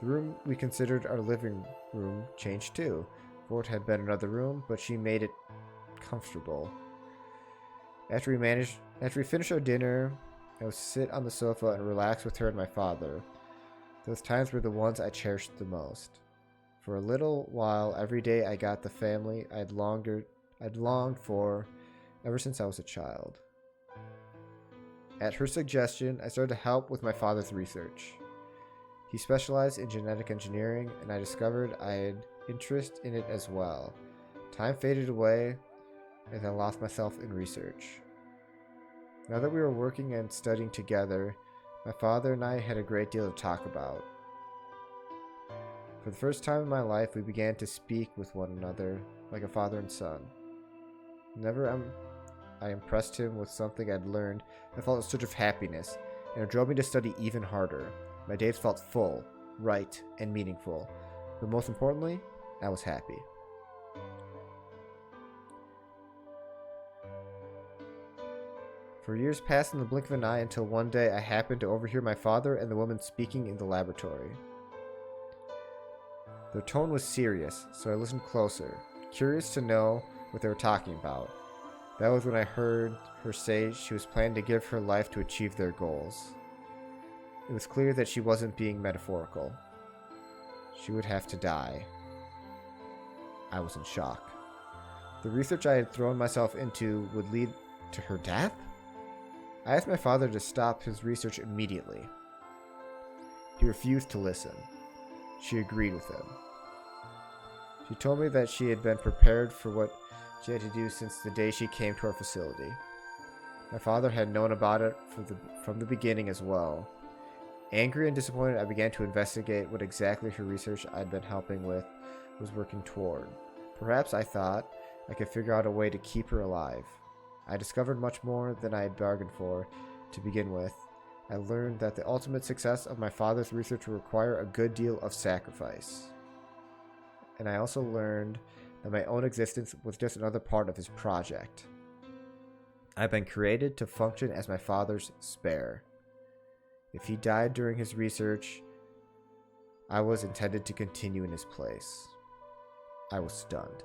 The room we considered our living room changed too. For it had been another room, but she made it comfortable. After we finished our dinner, I would sit on the sofa and relax with her and my father. Those times were the ones I cherished the most. For a little while, every day I got the family I'd longed for ever since I was a child. At her suggestion, I started to help with my father's research. He specialized in genetic engineering, and I discovered I had interest in it as well. Time faded away, and I lost myself in research. Now that we were working and studying together, my father and I had a great deal to talk about. For the first time in my life, we began to speak with one another like a father and son. I impressed him with something I'd learned. I felt a surge of happiness, and it drove me to study even harder. My days felt full, right, and meaningful. But most importantly, I was happy. For years passed in the blink of an eye until one day I happened to overhear my father and the woman speaking in the laboratory. Their tone was serious, so I listened closer, curious to know what they were talking about. That was when I heard her say she was planning to give her life to achieve their goals. It was clear that she wasn't being metaphorical. She would have to die. I was in shock. The research I had thrown myself into would lead to her death? I asked my father to stop his research immediately. He refused to listen. She agreed with him. She told me that she had been prepared for what she had to do since the day she came to our facility. My father had known about it from the beginning as well. Angry and disappointed, I began to investigate what exactly her research I'd been helping with was working toward. Perhaps, I thought, I could figure out a way to keep her alive. I discovered much more than I had bargained for to begin with. I learned that the ultimate success of my father's research would require a good deal of sacrifice. And I also learned that my own existence was just another part of his project. I've been created to function as my father's spare. If he died during his research, I was intended to continue in his place. I was stunned.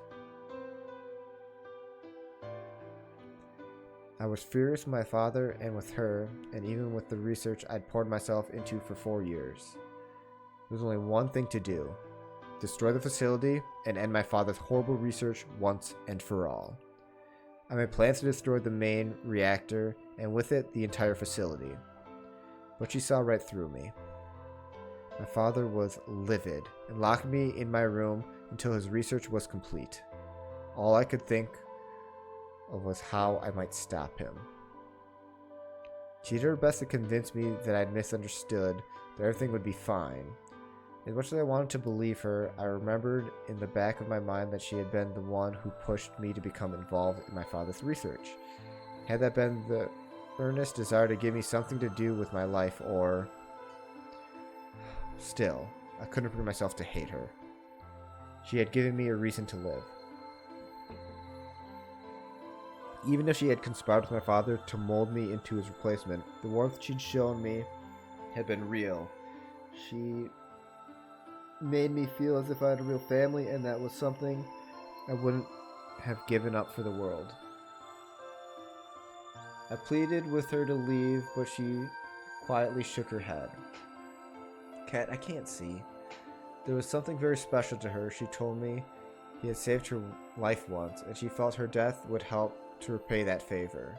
I was furious with my father and with her, and even with the research I'd poured myself into for 4 years. There was only one thing to do: destroy the facility and end my father's horrible research once and for all. I made plans to destroy the main reactor, and with it, the entire facility. But she saw right through me. My father was livid and locked me in my room until his research was complete. All I could think of was how I might stop him. She did her best to convince me that I'd misunderstood, that everything would be fine. As much as I wanted to believe her, I remembered in the back of my mind that she had been the one who pushed me to become involved in my father's research. Had that been the earnest desire to give me something to do with my life, or... Still, I couldn't bring myself to hate her. She had given me a reason to live. Even if she had conspired with my father to mold me into his replacement, the warmth she'd shown me had been real. She made me feel as if I had a real family, and that was something I wouldn't have given up for the world. I pleaded with her to leave, but she quietly shook her head. Kat, I can't see. There was something very special to her. She told me he had saved her life once, and she felt her death would help to repay that favor.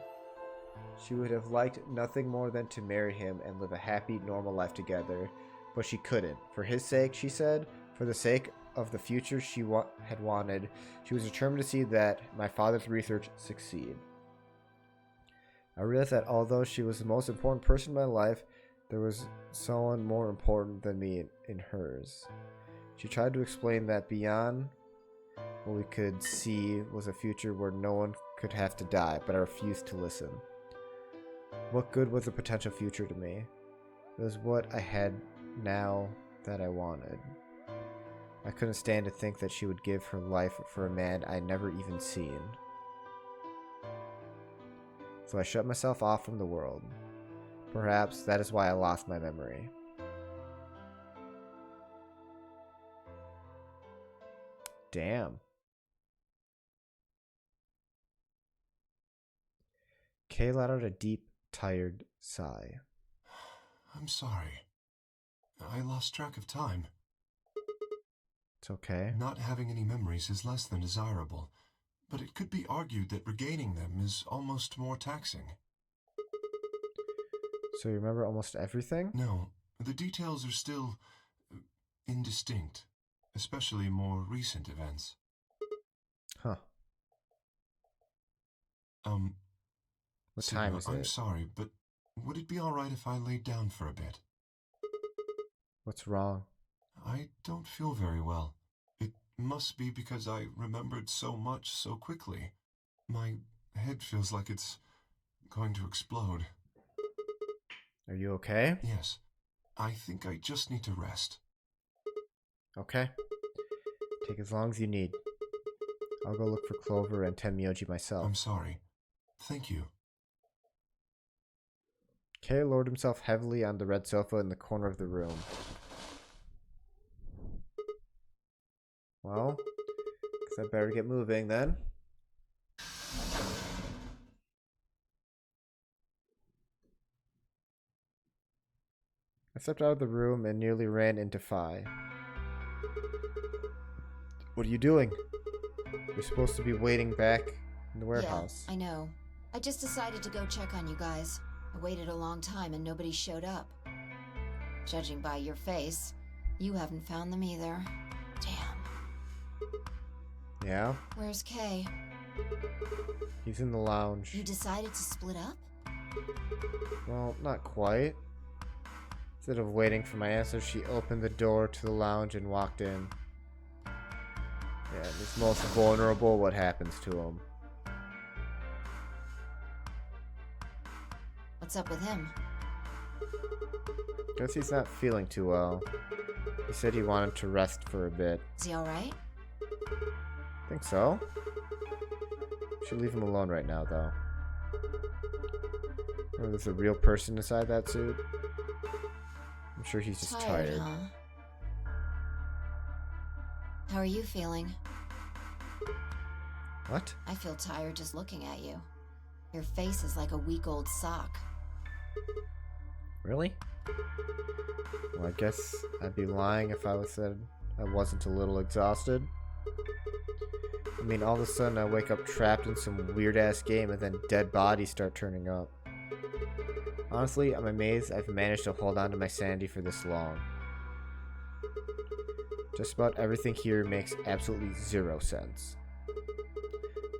She would have liked nothing more than to marry him and live a happy, normal life together, but she couldn't. For his sake, she said, for the sake of the future she had wanted, she was determined to see that my father's research succeed. I realized that although she was the most important person in my life, there was someone more important than me in hers. She tried to explain that beyond what we could see was a future where no one could have to die, but I refused to listen. What good was the potential future to me? It was what I had now that I wanted. I couldn't stand to think that she would give her life for a man I'd never even seen. So I shut myself off from the world. Perhaps that is why I lost my memory. Damn. Kay let out a deep, tired sigh. I'm sorry. I lost track of time. It's okay. Not having any memories is less than desirable, but it could be argued that regaining them is almost more taxing. So you remember almost everything? No, the details are still indistinct, especially more recent events. Huh. What time is it? I'm sorry, but would it be alright if I laid down for a bit? What's wrong? I don't feel very well. It must be because I remembered so much so quickly. My head feels like it's going to explode. Are you okay? Yes. I think I just need to rest. Okay. Take as long as you need. I'll go look for Clover and Tenmyoji myself. I'm sorry. Thank you. Kay lowered himself heavily on the red sofa in the corner of the room. Well, guess I better get moving then. I stepped out of the room and nearly ran into Phi. What are you doing? You're supposed to be waiting back in the warehouse. Yeah, I know. I just decided to go check on you guys. I waited a long time and nobody showed up. Judging by your face, you haven't found them either. Damn. Yeah? Where's Kay? He's in the lounge. You decided to split up? Well, not quite. Instead of waiting for my answer, she opened the door to the lounge and walked in. Yeah, he's most vulnerable. What happens to him? What's up with him? Guess he's not feeling too well. He said he wanted to rest for a bit. Is he alright? Think so. Should leave him alone right now, though. Oh, there's a real person inside that suit. I'm sure he's just tired. Huh? How are you feeling? What? I feel tired just looking at you. Your face is like a week-old sock. Really? Well, I guess I'd be lying if I said I wasn't a little exhausted. I mean, all of a sudden I wake up trapped in some weird-ass game and then dead bodies start turning up. Honestly, I'm amazed I've managed to hold on to my sanity for this long. Just about everything here makes absolutely zero sense.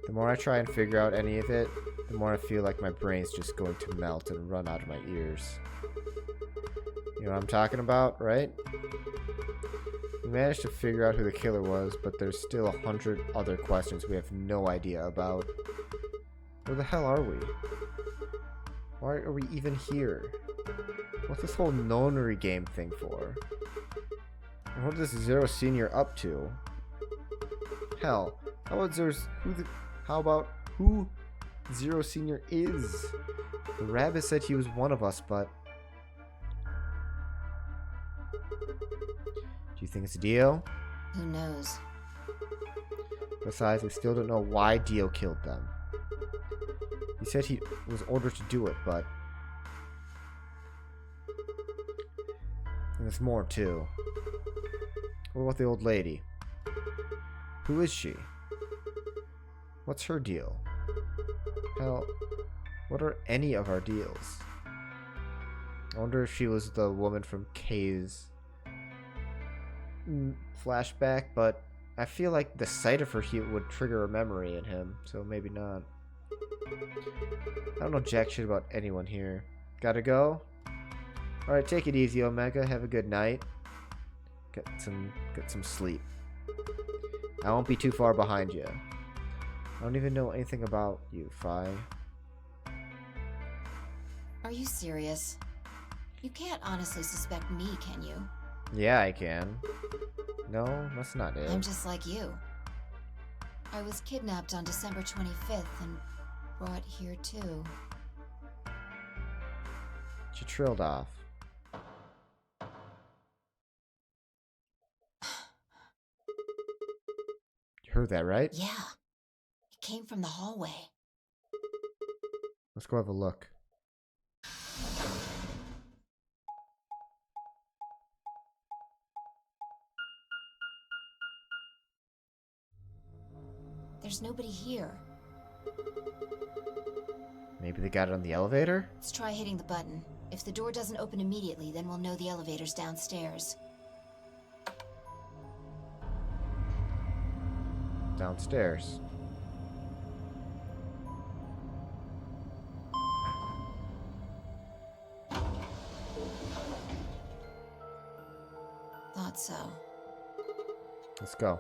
The more I try and figure out any of it, the more I feel like my brain's just going to melt and run out of my ears. You know what I'm talking about, right? We managed to figure out who the killer was, but there's still 100 other questions we have no idea about. Where the hell are we? Why are we even here? What's this whole nonary game thing for? And what is Zero Senior up to? Hell, how about who Zero Senior is? The rabbit said he was one of us, but do you think it's Dio? Who knows? Besides, we still don't know why Dio killed them. He said he was ordered to do it, but and there's more too. What about the old lady? Who is she? What's her deal? Hell, what are any of our deals? I wonder if she was the woman from Kay's flashback, but I feel like the sight of her would trigger a memory in him, so maybe not. I don't know jack shit about anyone here. Gotta go? Alright, take it easy, Omega. Have a good night. Get some sleep. I won't be too far behind you. I don't even know anything about you, Fi. Are you serious? You can't honestly suspect me, can you? Yeah, I can. No, that's not it. I'm just like you. I was kidnapped on December 25th and brought here too. She trailed off. You heard that, right? Yeah. It came from the hallway. Let's go have a look. There's nobody here. Maybe they got it on the elevator? Let's try hitting the button. If the door doesn't open immediately, then we'll know the elevator's downstairs. Downstairs. Thought so. Let's go.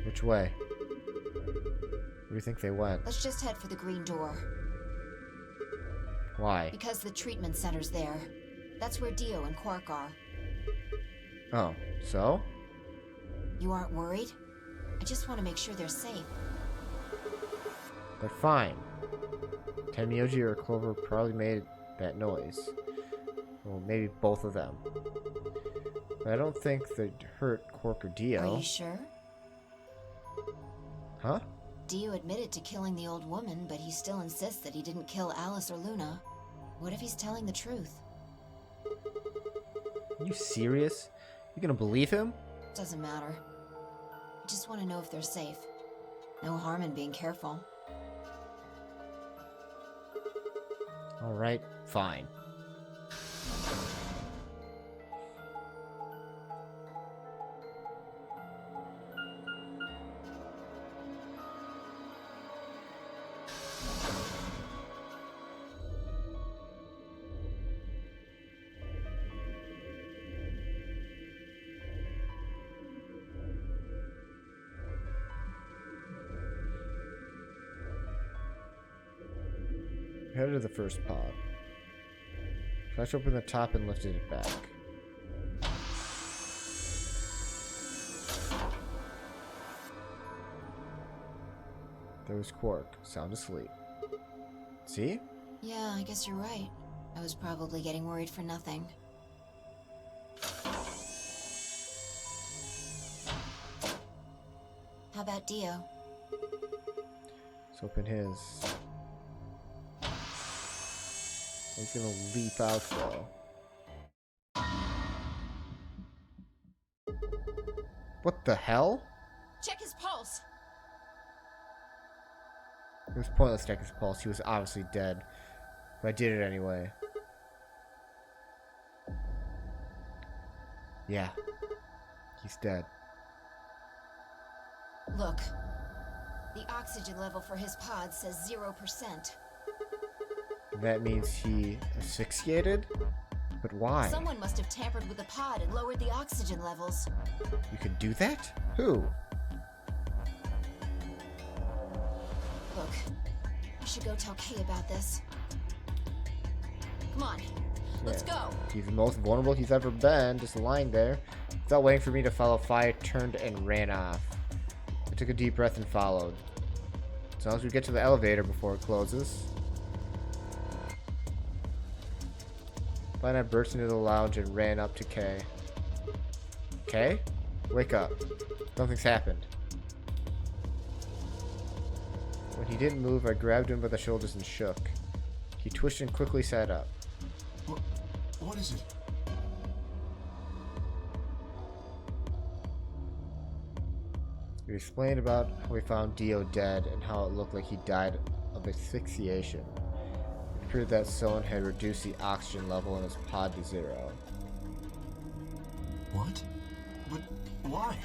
Which way? Where do you think they went? Let's just head for the green door. Why? Because the treatment center's there. That's where Dio and Quark are. Oh, so? You aren't worried? I just want to make sure they're safe. They're fine. Tenmyoji or Clover probably made that noise. Well, maybe both of them. But I don't think they'd hurt Quark or Dio. Are you sure? Huh? Dio admitted to killing the old woman, but he still insists that he didn't kill Alice or Luna. What if he's telling the truth? Are you serious? You gonna believe him? Doesn't matter. I just want to know if they're safe. No harm in being careful. Alright, fine. Headed to the first pod. Flash open the top and lifted it back. There was Quark, sound asleep. See? Yeah, I guess you're right. I was probably getting worried for nothing. How about Dio? Let's open his. He's gonna leap out though. What the hell? Check his pulse. It was pointless to check his pulse. He was obviously dead. But I did it anyway. Yeah. He's dead. Look. The oxygen level for his pod says 0%. That means he asphyxiated? But why? Someone must have tampered with the pod and lowered the oxygen levels. You could do that? Who? Look, I should go tell Kay about this. Come on, let's go. He's the most vulnerable he's ever been, just lying there. Without waiting for me to follow, Fire turned and ran off. I took a deep breath and followed. As long as we get to the elevator before it closes. Fire and I burst into the lounge and ran up to Kay. Kay? Wake up. Something's happened. When he didn't move, I grabbed him by the shoulders and shook. He twitched and quickly sat up. What is it? We explained about how we found Dio dead and how it looked like he died of asphyxiation. It appeared that someone had reduced the oxygen level in his pod to 0. What? But why?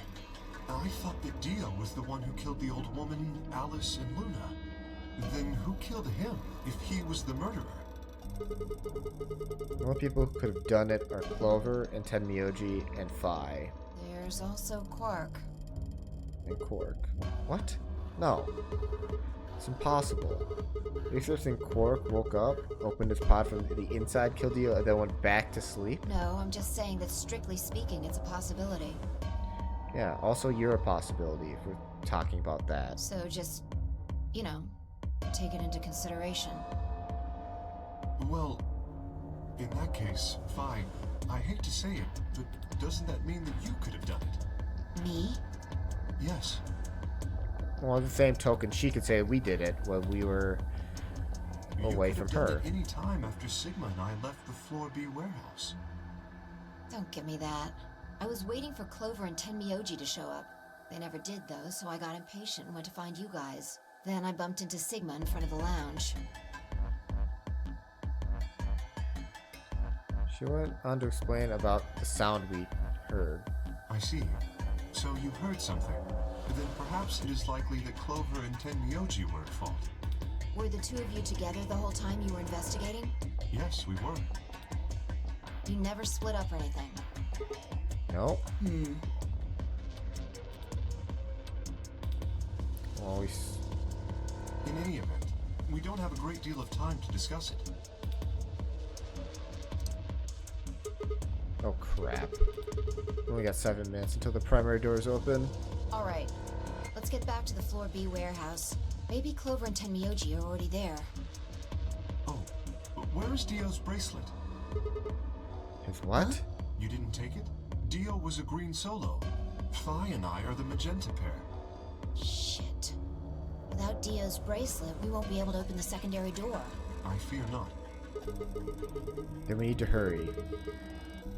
I thought that Dio was the one who killed the old woman, Alice, and Luna. Then who killed him, if he was the murderer? The only people who could have done it are Clover and Tenmyoji and Phi. There's also Quark. And Quark. What? No. It's impossible. Are you suggesting Quark woke up, opened his pod from the inside, killed Dio, and then went back to sleep? No, I'm just saying that strictly speaking, it's a possibility. Yeah, also you're a possibility if we're talking about that. So just, you know, take it into consideration. Well, in that case, fine. I hate to say it, but doesn't that mean that you could have done it? Me? Yes. Well, on the same token, she could say we did it when we were away from her. You could have done it any time after Sigma and I left the Floor B warehouse. Don't give me that. I was waiting for Clover and Tenmyoji to show up. They never did, though, so I got impatient and went to find you guys. Then I bumped into Sigma in front of the lounge. She went on to explain about the sound we heard. I see. So you heard something. Then perhaps it is likely that Clover and Tenmyoji were at fault. Were the two of you together the whole time you were investigating? Yes, we were. You never split up or anything? No. Hmm. Always. In any event, we don't have a great deal of time to discuss it. Oh crap. We only got 7 minutes until the primary doors open. Alright. Let's get back to the Floor B warehouse. Maybe Clover and Tenmyoji are already there. Oh, where is Dio's bracelet? His what? Huh? You didn't take it? Dio was a green solo. Phi and I are the magenta pair. Shit. Without Dio's bracelet, we won't be able to open the secondary door. I fear not. Then we need to hurry.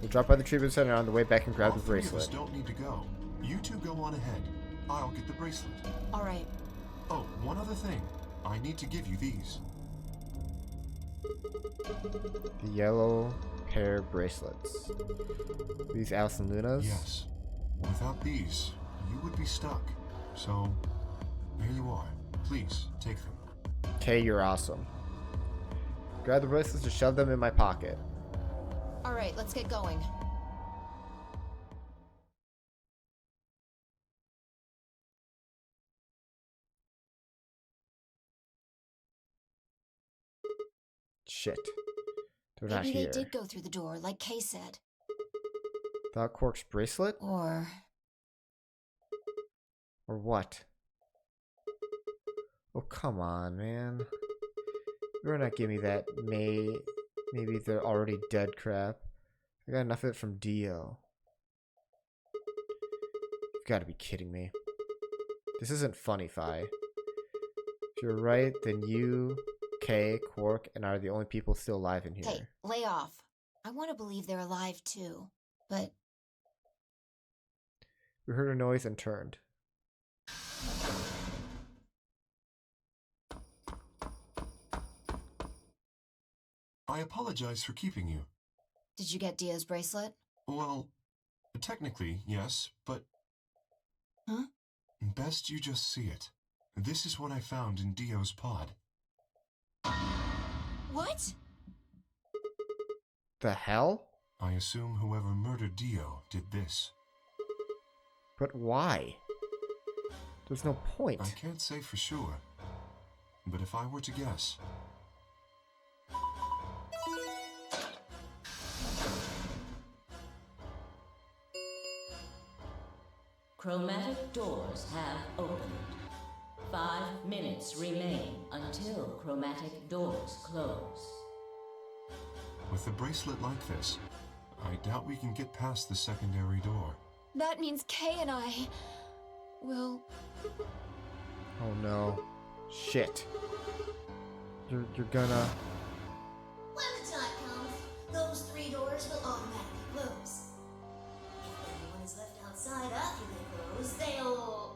We'll drop by the treatment center on the way back and grab All the three of us bracelet. don't need to go. You two go on ahead. I'll get the bracelet. All right. Oh, one other thing. I need to give you these. The yellow pair bracelets. These Alice and Luna's? Yes. Without these, you would be stuck. So, there you are. Please, take them. Okay, you're awesome. Grab the bracelets and shove them in my pocket. All right, let's get going. Shit. They're not Maybe here. they did go through the door, like Kay said. Without Quark's bracelet? Or what? Oh, come on, man. You're not giving me that maybe they're already dead crap. I got enough of it from Dio. You've got to be kidding me. This isn't funny, Phi. If you're right, then you, Kay, Quark, and I are the only people still alive in here. hey, lay off. I want to believe they're alive too, but We heard a noise and turned. I apologize for keeping you. did you get Dio's bracelet? Well, technically, yes, but... Huh? Best you just see it. This is what I found in Dio's pod. What? The hell? I assume whoever murdered Dio did this. But why? There's no point. I can't say for sure, but if I were to guess... Chromatic doors have opened. 5 minutes remain until chromatic doors close. With a bracelet like this, I doubt we can get past the secondary door. That means Kay and I will... Oh no. Shit. You're gonna... When the time comes, those 3 doors will automatically close. If anyone is left outside after they close,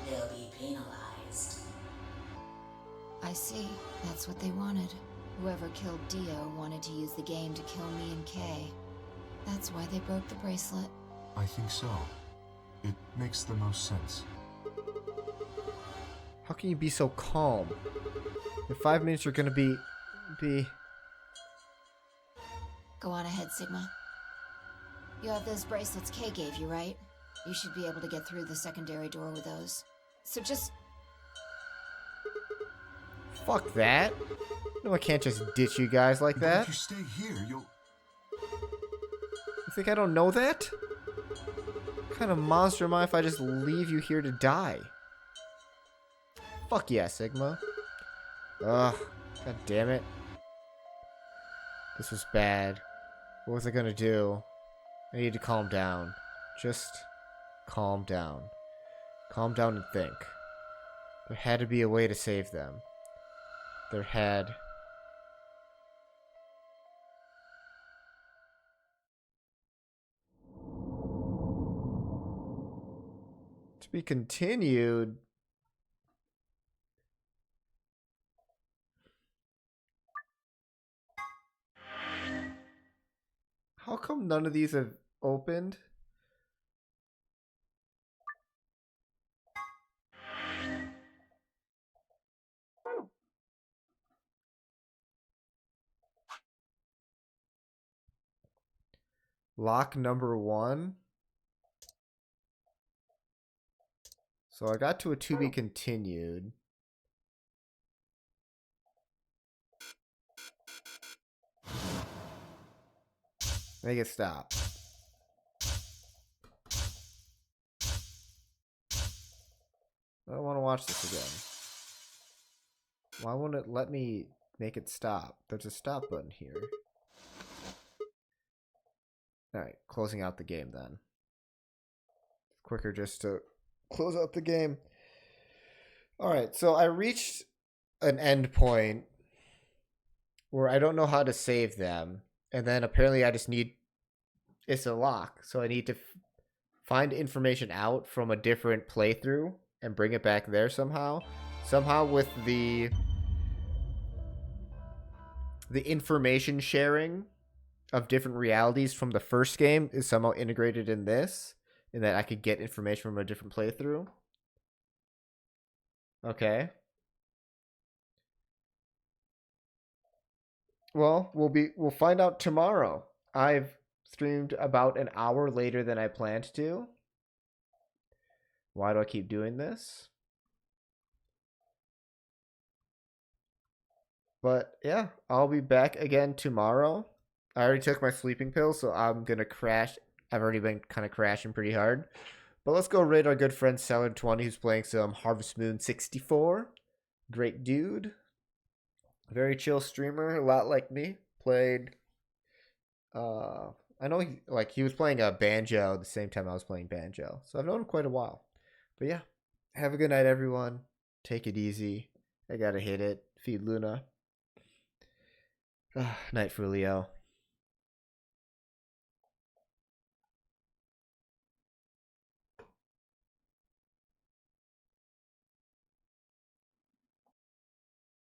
they'll be penalized. I see. That's what they wanted. Whoever killed Dio wanted to use the game to kill me and Kay. That's why they broke the bracelet. I think so. It makes the most sense. How can you be so calm? In 5 minutes you're gonna be... Go on ahead, Sigma. You have those bracelets Kay gave you, right? You should be able to get through the secondary door with those. So just... Fuck that. No, I can't just ditch you guys like But that. if you stay here, you'll... You think I don't know that? What kind of monster am I if I just leave you here to die? Fuck yeah, Sigma. Ugh. God damn it. This was bad. What was I gonna do? I need to calm down. Just calm down. Calm down and think. There had to be a way to save them. There had... To be continued. How come none of these have opened? Lock number 1. So I got to a to be continued. Make it stop. I don't want to watch this again. Why won't it let me make it stop? There's a stop button here. Alright, closing out the game then. Quicker just to close out the game. Alright, so I reached an end point where I don't know how to save them. And then apparently I just need... It's a lock. So I need to find information out from a different playthrough and bring it back there somehow. Somehow with the information sharing of different realities from the first game is somehow integrated in this, and that I could get information from a different playthrough. Okay. Well, we'll find out tomorrow. I've streamed about an hour later than I planned to. Why do I keep doing this? But yeah, I'll be back again tomorrow. I already took my sleeping pill, so I'm gonna crash. I've already been kind of crashing pretty hard. But let's go raid our good friend Seller20, who's playing some Harvest Moon 64. Great dude. Very chill streamer, a lot like me. Played I know he was playing a banjo at the same time I was playing banjo. So I've known him quite a while. But yeah. Have a good night, everyone. Take it easy. I gotta hit it. Feed Luna. Night, Fulio.